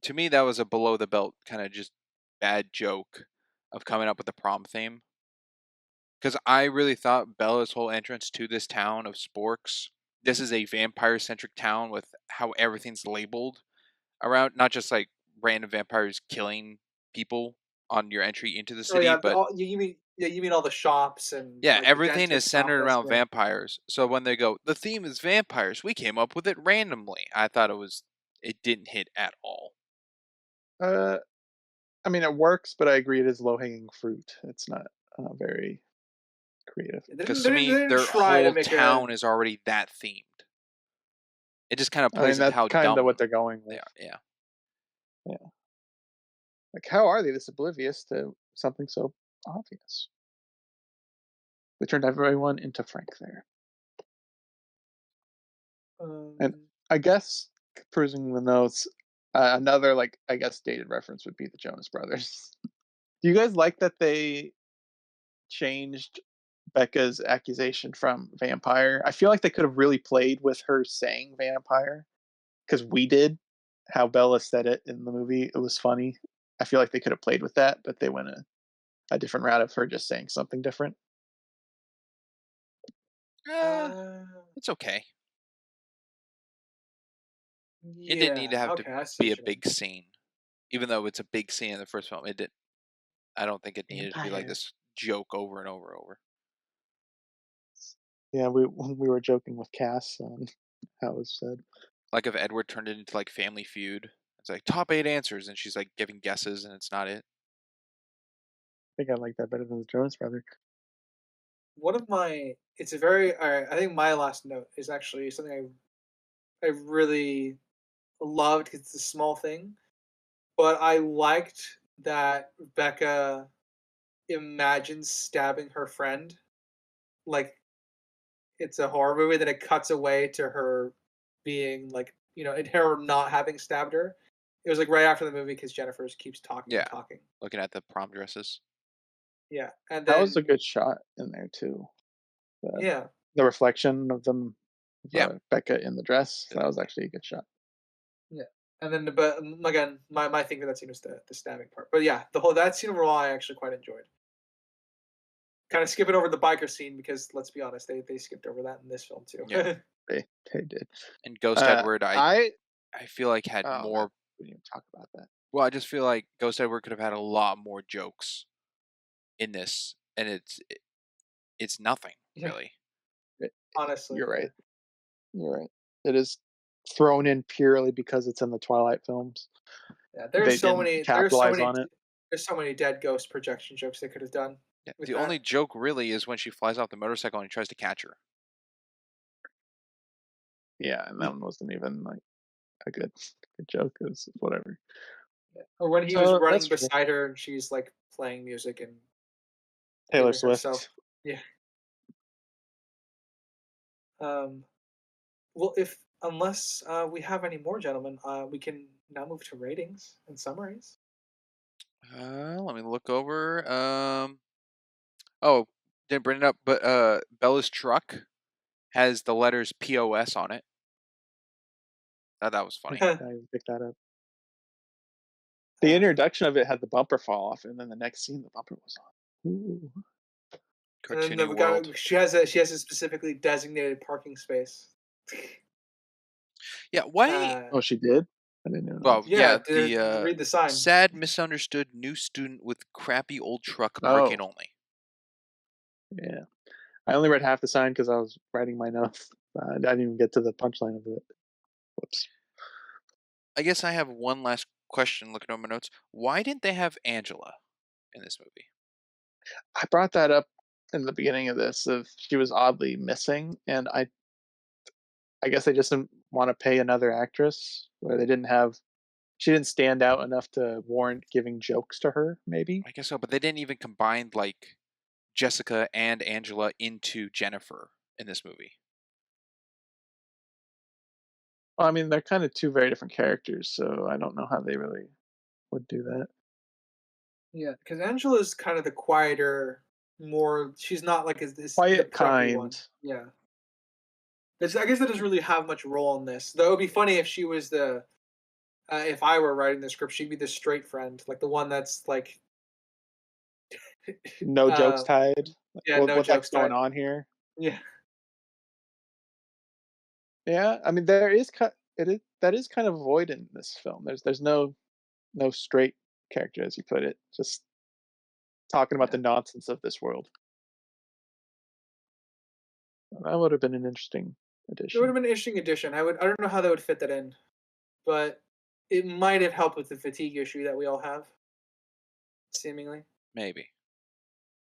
to me that was a below the belt kind of just bad joke of coming up with the prom theme. Because I really thought Bella's whole entrance to this town of Sporks, this is a vampire centric town with how everything's labeled around, not just like random vampires killing people on your entry into the Oh city, yeah, but you mean all the shops and yeah, like the everything is dentist centered office. around Yeah, vampires. So when they go, the theme is vampires, we came up with it randomly. I thought it didn't hit at all. uh, I mean it works, but I agree it is low hanging fruit. It's not very creative. Because to they me, didn't their try to whole make a. town is already that themed. It just kind of I mean plays into that's how kind of what dumb they're going they with. are. Yeah. Yeah, like how are they this oblivious to something so obvious? They turned everyone into Frank there. And Um, I guess perusing the notes, another like I guess dated reference would be the Jonas Brothers. Do you guys like that they changed Becca's accusation from vampire? I feel like they could have really played with her saying vampire because we did how Bella said it in the movie. It was funny. I feel like they could have played with that, but they went a different route of her just saying something different. Uh, uh, it's okay. It didn't need to yeah. have to Okay, I see be a what you mean. big scene, even though it's a big scene in the first film. It did. I don't think it needed to be like Vampire. this joke over and over and over. Yeah, we were joking with Cass on how it was said. Like if Edward turned it into like Family Feud, it's like top 8 answers, and she's like giving guesses, and it's not it. I think I like that better than the Jonas Brothers. One of my, it's a very. All right, I think my last note is actually something I really loved because it's a small thing, but I liked that Becca imagines stabbing her friend like it's a horror movie. Then it cuts away to her being like, and her not having stabbed her. It was like right after the movie because Jennifer's keeps talking and Yeah, talking. looking at the prom dresses. Yeah, and That was a then good shot in there too. The, yeah, the reflection of them, Yeah, Becca in the dress. did That look was good. actually a good shot. yeah, and then but again, my thing for that scene was the stabbing part. But yeah, the whole that scene overall I actually quite enjoyed. Kind of skipping over the biker scene because let's be honest, they skipped over that in this film too. Yeah, They did. and Ghost Edward, I I feel like had oh man, more. we didn't even talk about that. Well, I just feel like Ghost Edward could have had a lot more jokes in this, and it's nothing Yeah, really. It- honestly, you're yeah. right. You're right. It is thrown in purely because it's in the Twilight films. Yeah, They didn't capitalize on it. there's so many dead ghost projection jokes they could have done Yeah, with the only that. joke really is when she flies off the motorcycle and he tries to catch her. Yeah, and that one wasn't even like a good joke. It was whatever. Yeah. Or when he was So that's running true. beside her and she's like playing music and Taylor giving herself. Swift. Yeah. Um. Well, if unless we have any more, gentlemen, we can now move to ratings and summaries. Let me me look over. Oh, didn't bring it up, but Bella's truck has the letters POS on it. That was funny. I picked that up. The introduction of it had the bumper fall off, and then the next scene, the bumper was on. Ooh. And then Cartoony world. she has a specifically designated parking space. Yeah, why? Oh, she did? I didn't know. Well, Yeah, the read the sign. sad, misunderstood new student with crappy old truck Oh. parking only. Yeah. I only read half the sign because I was writing my notes. I didn't even get to the punchline of it. Whoops. I guess I have one last question looking over my notes. Why didn't they have Angela in this movie? I brought that up in the beginning of this, of she was oddly missing, and I guess they just didn't want to pay another actress, or she didn't stand out enough to warrant giving jokes to her, maybe. I guess so, but they didn't even combine like Jessica and Angela into Jennifer in this movie. Well, I mean, they're kind of two very different characters, so I don't know how they really would do that. Yeah, because Angela's kind of the quieter, more. She's not like the Quiet, preppy one. kind. Yeah. I guess that doesn't really have much role in this. Though it would be funny if she was if I were writing the script, she'd be the straight friend, like the one that's like. No jokes tied. Yeah, no what the heck's jokes going tied. on here? Yeah. Yeah, I mean, that is kind of void in this film. There's no straight character, as you put it. Just talking about the nonsense of this world. That would have been an interesting It would addition. have been an interesting addition. I don't know how they would fit that in, but it might have helped with the fatigue issue that we all have, seemingly. Maybe.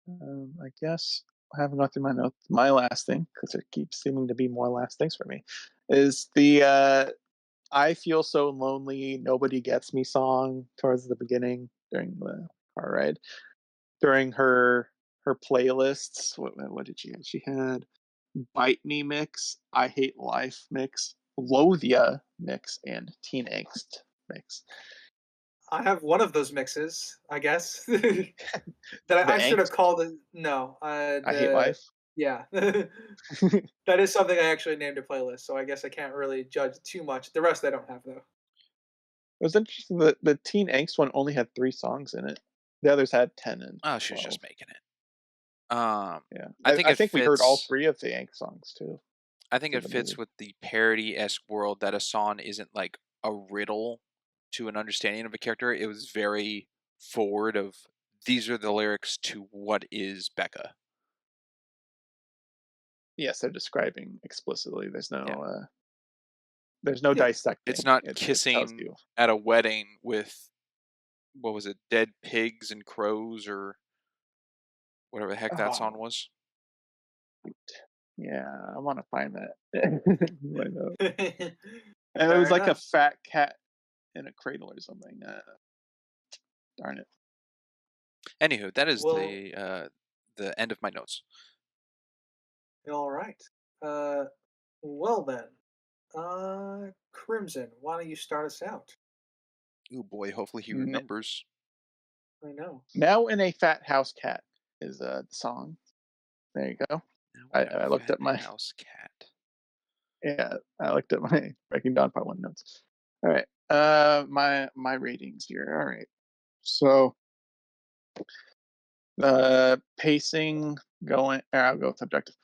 I guess I haven't gone through my notes. My last thing, because there keeps seeming to be more last things for me, is the "I Feel So Lonely, Nobody Gets Me" song towards the beginning during the car ride. During her playlists, what did she have? She had "Bite Me" mix, "I Hate Life" mix, "Loathia" mix, and "Teen Angst" mix. I have one of those mixes, I guess. that I should have angst? called it. No, "I Hate Life." yeah. That is something I actually named a playlist, so I guess I can't really judge too much. The rest I don't have though. It was interesting that the Teen Angst one only had 3 songs in it. The others had 10 and Oh, she was 12. just making it. Yeah, I think I it think we heard all fits. 3 of the Angst songs too. I think for it the fits movie. with the parody-esque world that a song isn't like a riddle to an understanding of a character. It was very forward of these are the lyrics to what is Becca. Yes, they're describing explicitly. There's no Yeah. there's no Yeah. dissecting. It's not It tells kissing you. at a wedding with what was it, dead pigs and crows or whatever the heck that song Oh, was. yeah, I want to find that. I know. And it Fair was like a enough. fat cat in a cradle or something. Darn it. Anywho, that is Well, the end of my notes. all right. Uh, well then, Crimson, why don't you start us out? Oh boy, hopefully he N- remembers. I know. Now in a fat house cat is the song. There you go. Now I, we have I a looked fat at my house cat. yeah, I looked at my Breaking Dawn Part 1 notes. All right. My ratings here. All right. So pacing going I'll go with objective.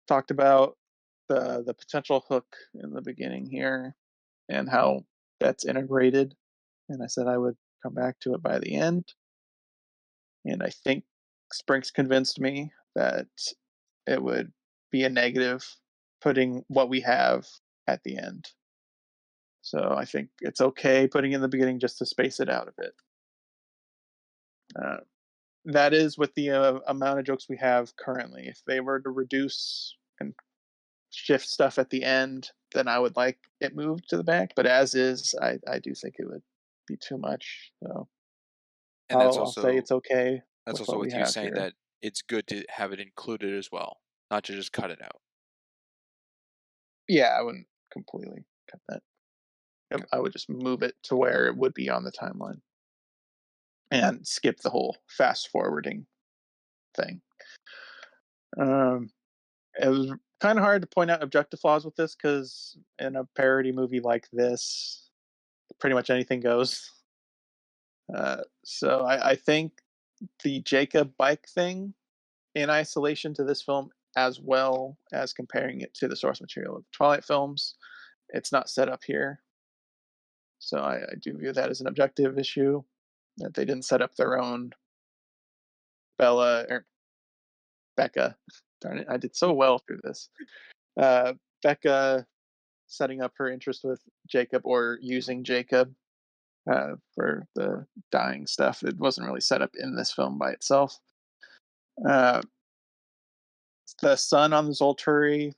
Talked about the potential hook in the beginning here and how that's integrated. And I said I would come back to it by the end. And I think Sprinks convinced me that it would be a negative putting what we have at the end. So I think it's okay putting in the beginning just to space it out a bit. That is with the amount of jokes we have currently. If they were to reduce and shift stuff at the end, then I would like it moved to the back. But as is, I do think it would be too much. So And that's I'll say also it's okay with what we with you have saying here. that it's good to have it included as well, not to just cut it out. Yeah, I wouldn't completely cut that. Okay. I would just move it to where it would be on the timeline. and skip the whole fast forwarding thing. Um, it was kind of hard to point out objective flaws with this because in a parody movie like this, pretty much anything goes. So I think the Jacob bike thing, in isolation to this film, as well as comparing it to the source material of Twilight films, it's not set up here. So I do view that as an objective issue, that they didn't set up their own Bella or Becca. Darn it, I did so well through this. Becca setting up her interest with Jacob or using Jacob for the dying stuff. It wasn't really set up in this film by itself. Uh, the sun on the Zolturi,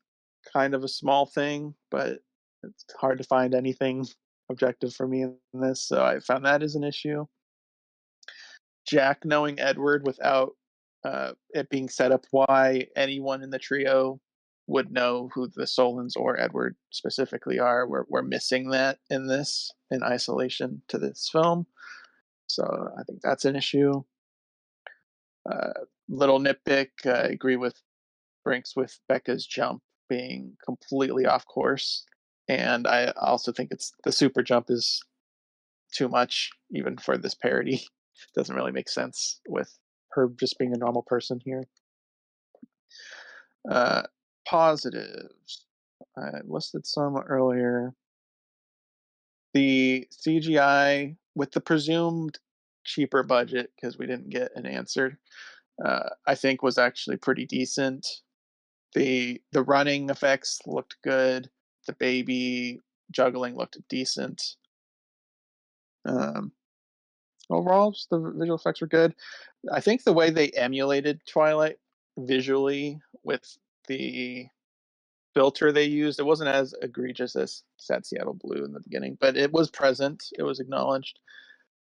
kind of a small thing, but it's hard to find anything objective for me in this, so I found that as an issue. Jack knowing Edward without it being set up why anyone in the trio would know who the Sullens or Edward specifically are. We're missing that in this, in isolation to this film. So I think that's an issue. Little nitpick, I agree with Brinks with Becca's jump being completely off course. And I also think it's the super jump is too much, even for this parody. Doesn't really make sense with her just being a normal person here. Positives. I listed some earlier. The CGI with the presumed cheaper budget, because we didn't get an answer, I think was actually pretty decent. The running effects looked good. The baby juggling looked decent. Overall, just the visual effects were good. I think the way they emulated Twilight visually with the filter they used, it wasn't as egregious as Sad Seattle Blue in the beginning, but it was present. It was acknowledged.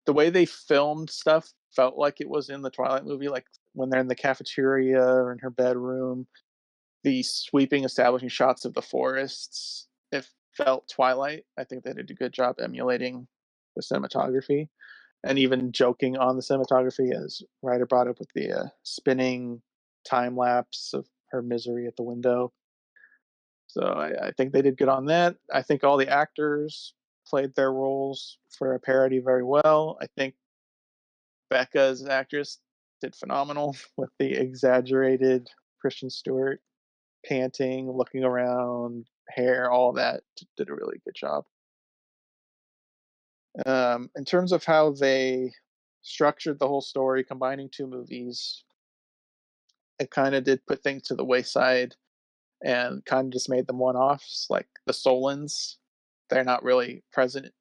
The way they filmed stuff felt like it was in the Twilight movie, like when they're in the cafeteria or in her bedroom, the sweeping establishing shots of the forests, it felt Twilight. I think they did a good job emulating the cinematography and even joking on the cinematography, as Ryder brought up with the spinning time lapse of her misery at the window. So I think they did good on that. I think all the actors played their roles for a parody very well. I think Becca as an actress did phenomenal with the exaggerated Kristen Stewart panting, looking around, hair, all that. Did a really good job. In terms of how they structured the whole story, combining two movies, it kind of did put things to the wayside and kind of just made them one-offs, like the Sullens. They're not really present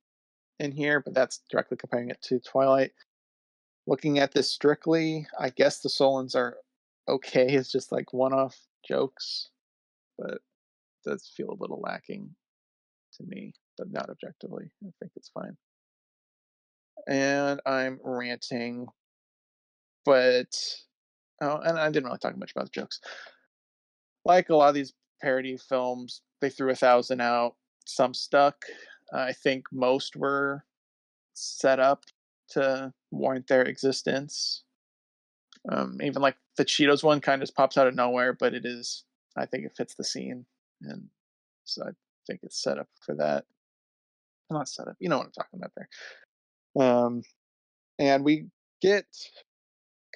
in here, but that's directly comparing it to Twilight. Looking at this strictly, I guess the Sullens are okay. It's just like one-off jokes, but it does feel a little lacking to me, but not objectively. I think it's fine. And I'm ranting, but and I didn't really talk much about the jokes. Like a lot of these parody films, they threw 1,000 out. Some stuck. I think most were set up to warrant their existence. Even like the Cheetos one kind of just pops out of nowhere, but it is. I think it fits the scene, and so I think it's set up for that. Not set up. You know what I'm talking about there. And we get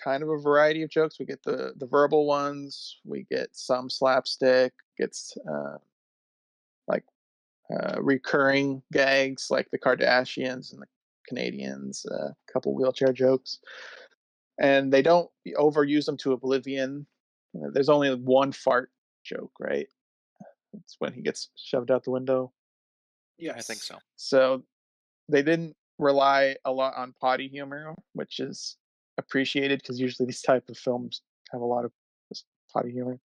kind of a variety of jokes. We get the verbal ones. We get some slapstick. Gets like recurring gags like the Kardashians and the Canadians. A couple wheelchair jokes, and they don't overuse them to oblivion. There's only one fart joke, right? It's when he gets shoved out the window. Yes, I think so. So they didn't rely a lot on potty humor, which is appreciated because usually these type of films have a lot of potty humor.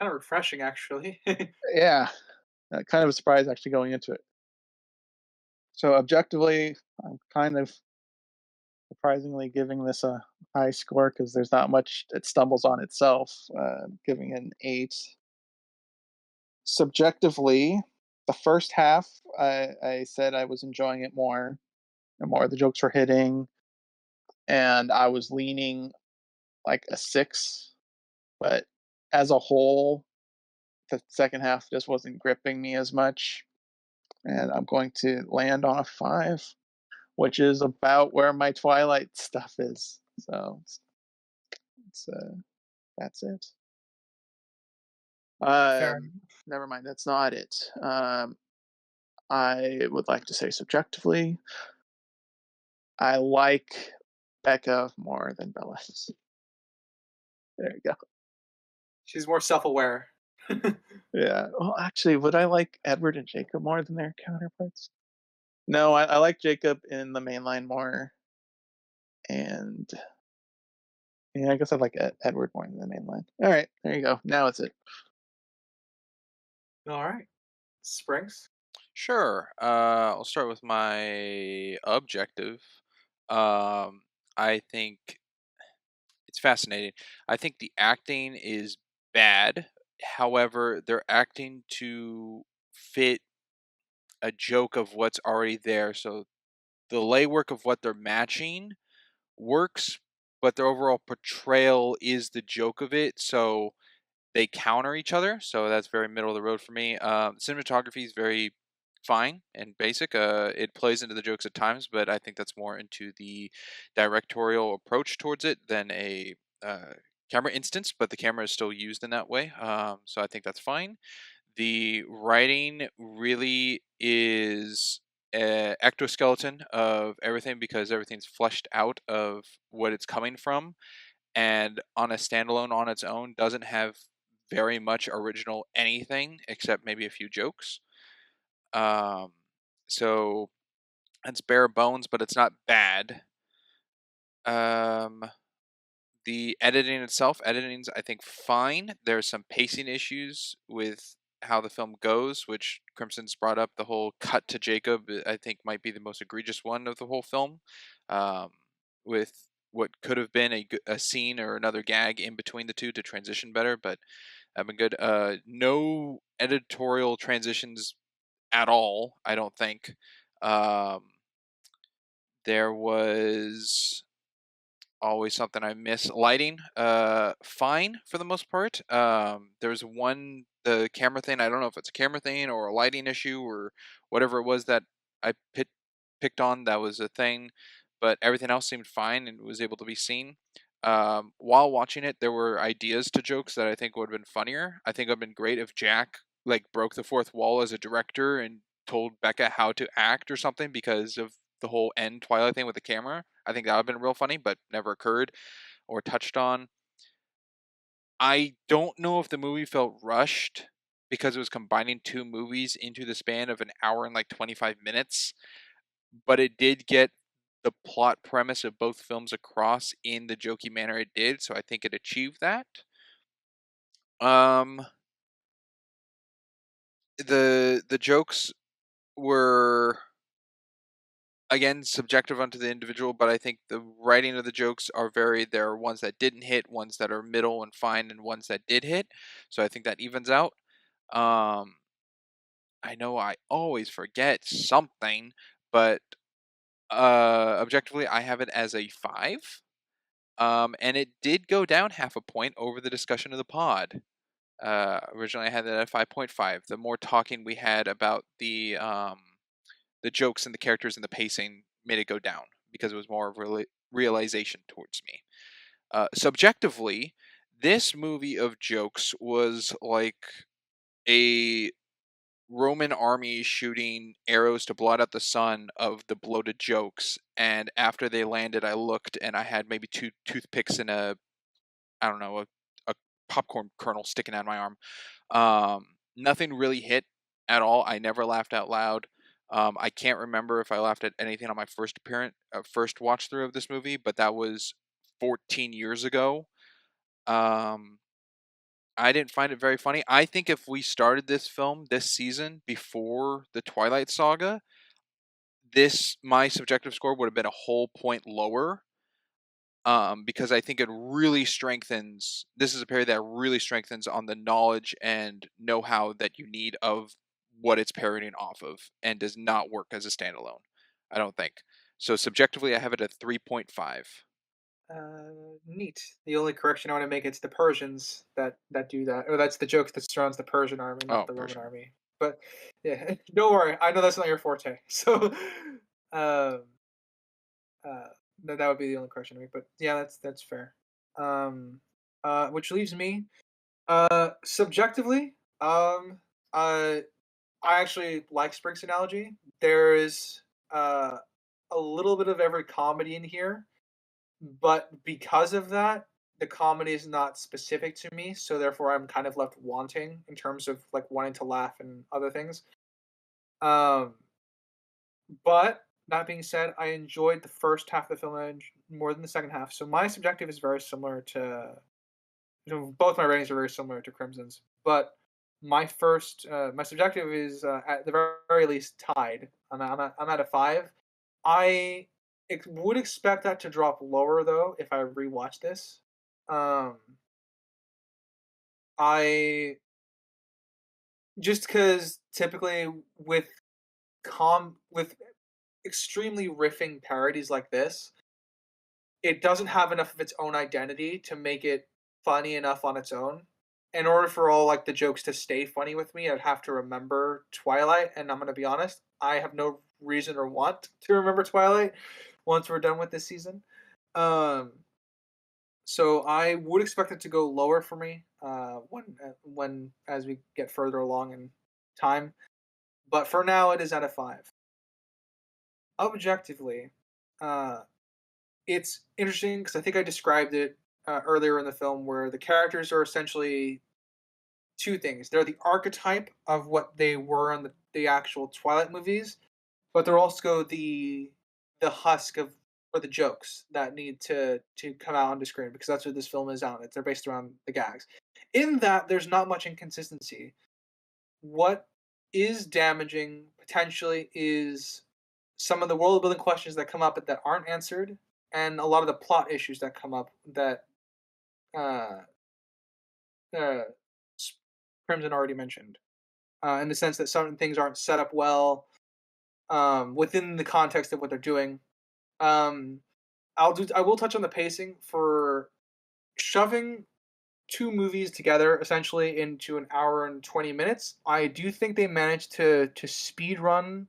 Kind of refreshing, actually. Yeah, kind of a surprise actually going into it. So objectively, I'm kind of surprisingly giving this a high score because there's not much it stumbles on itself. Giving it an 8. Subjectively, the first half, I said I was enjoying it more, and more of the jokes were hitting. and I was leaning like a 6, but as a whole, the second half just wasn't gripping me as much, and I'm going to land on a 5, which is about where my Twilight stuff is. So it's that's it. Fair. Never mind. That's not it. I would like to say subjectively, I like Becca more than Bella. There you go. She's more self-aware. Yeah. Well, actually, would I like Edward and Jacob more than their counterparts? No, I like Jacob in the main line more, and yeah, I guess I like Edward more than the main line. All right, there you go. Now it's it. All right. Springs. Sure. I'll start with my objective. I think it's fascinating. I think the acting is bad. However, they're acting to fit a joke of what's already there. So the laywork of what they're matching works, but their overall portrayal is the joke of it. So they counter each other. So that's very middle of the road for me. Cinematography is very fine and basic. It plays into the jokes at times, but I think that's more into the directorial approach towards it than a camera instance. But the camera is still used in that way. So I think that's fine. The writing really is a ectoskeleton of everything because everything's fleshed out of what it's coming from, and on a standalone on its own doesn't have very much original anything except maybe a few jokes. Um, so it's bare bones, but it's not bad. Um, the editing itself, editing's I think fine. There's some pacing issues with how the film goes, which Crimson's brought up. The whole cut to Jacob, I think, might be the most egregious one of the whole film, um, with what could have been a scene or another gag in between the two to transition better, but I've been good. No editorial transitions at all, I don't think. Um, there was always something I miss. Lighting, fine for the most part. There's the camera thing. I don't know if it's a camera thing or a lighting issue or whatever it was that I picked on. That was a thing, but everything else seemed fine and was able to be seen. While watching it, there were ideas to jokes that I think would have been funnier. I think it would have been great if Jack like broke the fourth wall as a director and told Becca how to act or something because of the whole end Twilight thing with the camera. I think that would have been real funny, but never occurred or touched on. I don't know if the movie felt rushed because it was combining two movies into the span of an hour and like 25 minutes, but it did get the plot premise of both films across in the jokey manner it did, so I think it achieved that. Um the jokes were again subjective unto the individual, but I think the writing of the jokes are there are ones that didn't hit, ones that are middle and fine, and ones that did hit, so I think that evens out. um I know I always forget something, but objectively I have it as a 5. And it did go down half a point over the discussion of the pod. Originally I had that at 5.5. The more talking we had about the jokes and the characters and the pacing made it go down because it was more of a realization towards me. Subjectively, this movie of jokes was like a Roman army shooting arrows to blot out the sun of the bloated jokes. And after they landed, I looked and I had maybe 2 toothpicks and I don't know, a popcorn kernel sticking out of my arm. Nothing really hit at all. I never laughed out loud. I can't remember if I laughed at anything on my first watch through of this movie, but that was 14 years ago. Um, I didn't find it very funny. I think if we started this film this season before the Twilight Saga, my subjective score would have been a whole point lower. Because I think it really strengthens. This is a period that really strengthens on the knowledge and know-how that you need of what it's parodying off of, and does not work as a standalone. I don't think so. Subjectively, I have it at 3.5. Neat. The only correction I want to make, it's the Persians that do that, or that's the joke that surrounds the Persian army, not the Roman army. But yeah, don't worry. I know that's not your forte. So, um, that would be the only correction I make. But yeah, that's fair. Um, which leaves me, subjectively, I actually like Sprig's analogy. There's a little bit of every comedy in here, but because of that, the comedy is not specific to me, so therefore I'm kind of left wanting in terms of like wanting to laugh and other things. Um, but that being said, I enjoyed the first half of the film more than the second half. So my subjective is very similar to, both my ratings are very similar to Crimson's, but my subjective is at the very least tied. I'm at a 5. I would expect that to drop lower though if I rewatch this. Um, I just because typically with with extremely riffing parodies like this, it doesn't have enough of its own identity to make it funny enough on its own. In order for all like the jokes to stay funny with me, I'd have to remember Twilight, and I'm gonna be honest, I have no reason or want to remember Twilight once we're done with this season. Um, so I would expect it to go lower for me when as we get further along in time. But for now, it is at a 5. Objectively, uh, it's interesting because I think I described it earlier in the film, where the characters are essentially two things. They're the archetype of what they were in the actual Twilight movies, but they're also the husk of for the jokes that need to come out onto screen, because that's what this film is on. They're based around the gags. In that, there's not much inconsistency. What is damaging potentially is some of the world building questions that come up that aren't answered, and a lot of the plot issues that come up that uh, uh, Crimson already mentioned. In the sense that certain things aren't set up well within the context of what they're doing. Um, I will touch on the pacing for shoving two movies together essentially into an hour and 20 minutes. I do think they managed to speed run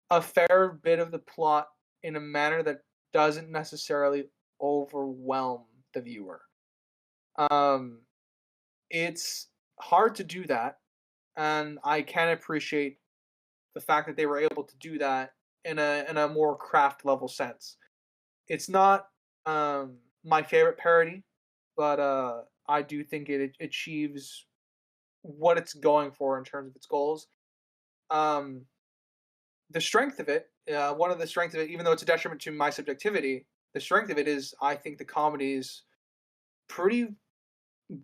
a fair bit of the plot in a manner that doesn't necessarily overwhelm the viewer. Um, it's hard to do that, and I can appreciate the fact that they were able to do that in a more craft level sense. It's not my favorite parody, but I do think it achieves what it's going for in terms of its goals. Um, the strength of it, one of the strengths of it, even though it's a detriment to my subjectivity, the strength of it is I think the comedy is pretty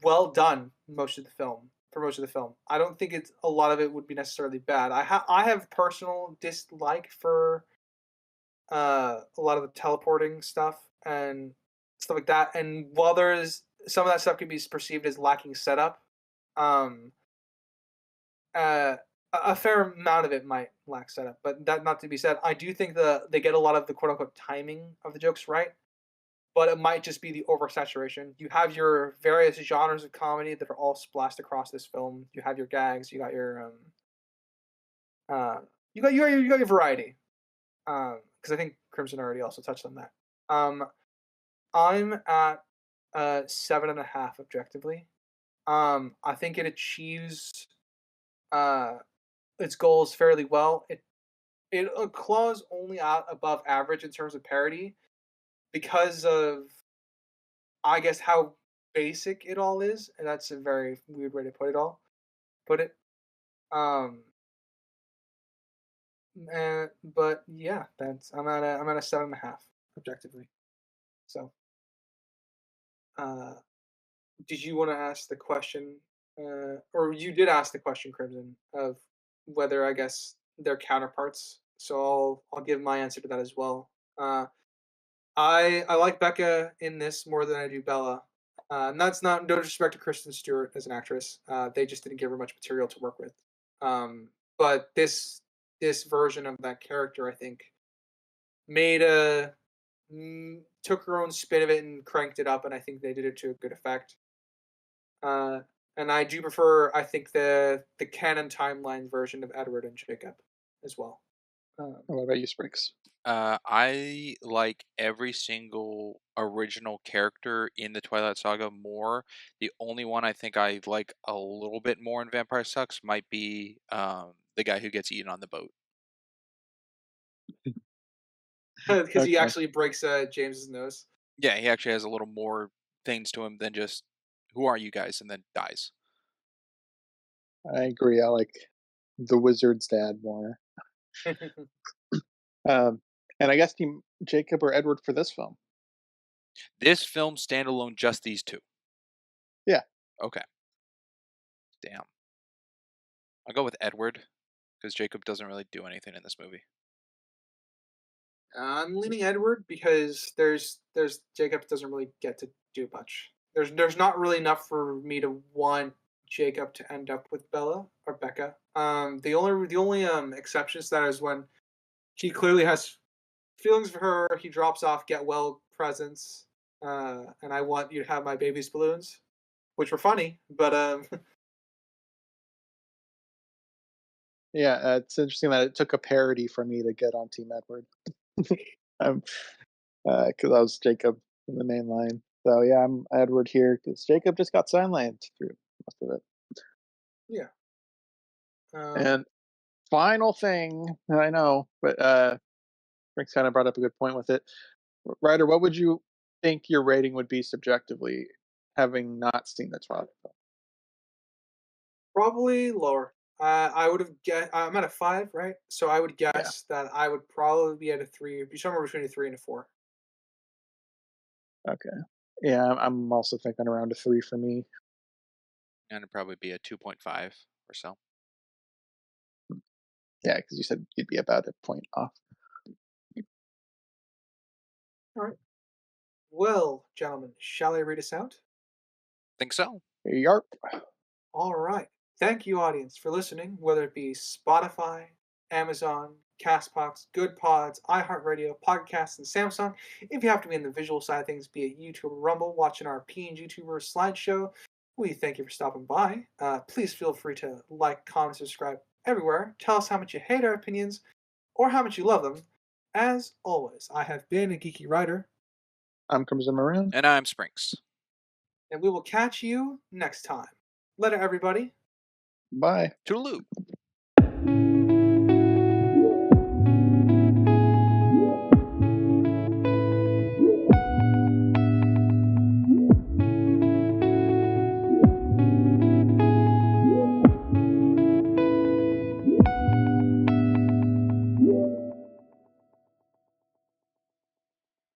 well done most of the film for most of the film. I don't think it's a lot of it would be necessarily bad. I have personal dislike for a lot of the teleporting stuff and stuff like that. And while there's some of that stuff can be perceived as lacking setup, um, a fair amount of it might lack setup. But that not to be said, I do think they get a lot of the quote unquote timing of the jokes right. But it might just be the oversaturation. You have your various genres of comedy that are all splashed across this film. You have your gags. You got your you got your variety. Because I think Crimson already also touched on that. I'm at 7.5 objectively. I think it achieves its goals fairly well. It claws only out above average in terms of parody because of, I guess, how basic it all is, and that's a very weird way to put it. Um, but yeah, I'm at a 7.5 objectively. So, uh, did you want to ask the question, or you did ask the question, Crimson, of whether I guess they're counterparts? So I'll give my answer to that as well. I like Becca in this more than I do Bella. And that's not no disrespect to Kristen Stewart as an actress. They just didn't give her much material to work with. But this version of that character, I think, made a took her own spin of it and cranked it up, and I think they did it to a good effect. Uh, and I do prefer, I think, the canon timeline version of Edward and Jacob as well. What about you, Spriggs? I like every single original character in the Twilight Saga more. The only one I think I like a little bit more in Vampire Sucks might be the guy who gets eaten on the boat. Because he Okay, actually breaks James's nose. Yeah, he actually has a little more things to him than just "Who are you guys?" and then dies. I agree. I like the wizard's dad more. Um, and I guess Team Jacob or Edward for this film. This film standalone, just these two. Yeah. Okay. Damn. I'll go with Edward because Jacob doesn't really do anything in this movie. I'm leaning Edward because there's Jacob doesn't really get to do much. There's not really enough for me to want Jacob to end up with Bella or Becca. The only exceptions to that is when he clearly has feelings for her. He drops off get well presents, and I want you to have my baby's balloons, which were funny, but Yeah, it's interesting that it took a parody for me to get on Team Edward. Um, because I was Jacob in the main line. So yeah, I'm Edward here because Jacob just got sidelined through most of it. yeah. And final thing, I know, but Rick's kind of brought up a good point with it. Ryder, what would you think your rating would be subjectively, having not seen the Twilight film? Probably lower. I would have guessed. I'm at a 5, right? So I would Yeah. guess that I would probably be at a 3, be somewhere between a 3 and a 4. Okay. Yeah, I'm also thinking around a 3 for me. And it'd probably be a 2.5 or so. Yeah, because you said you'd be about a point off. All right. Well, gentlemen, shall I read us out? Think so. Yarp. All right. Thank you, audience, for listening, whether it be Spotify, Amazon, Castbox, Good Pods, iHeartRadio, Podcasts, and Samsung. If you have to be in the visual side of things, be it YouTube or Rumble, watching our PNG YouTuber slideshow, we thank you for stopping by. Please feel free to like, comment, subscribe everywhere. Tell us how much you hate our opinions or how much you love them. As always, I have been a geeky writer, I'm Crimson Maroon. And I'm Sprinks. and we will catch you next time. Later, everybody. Bye. Toodaloo.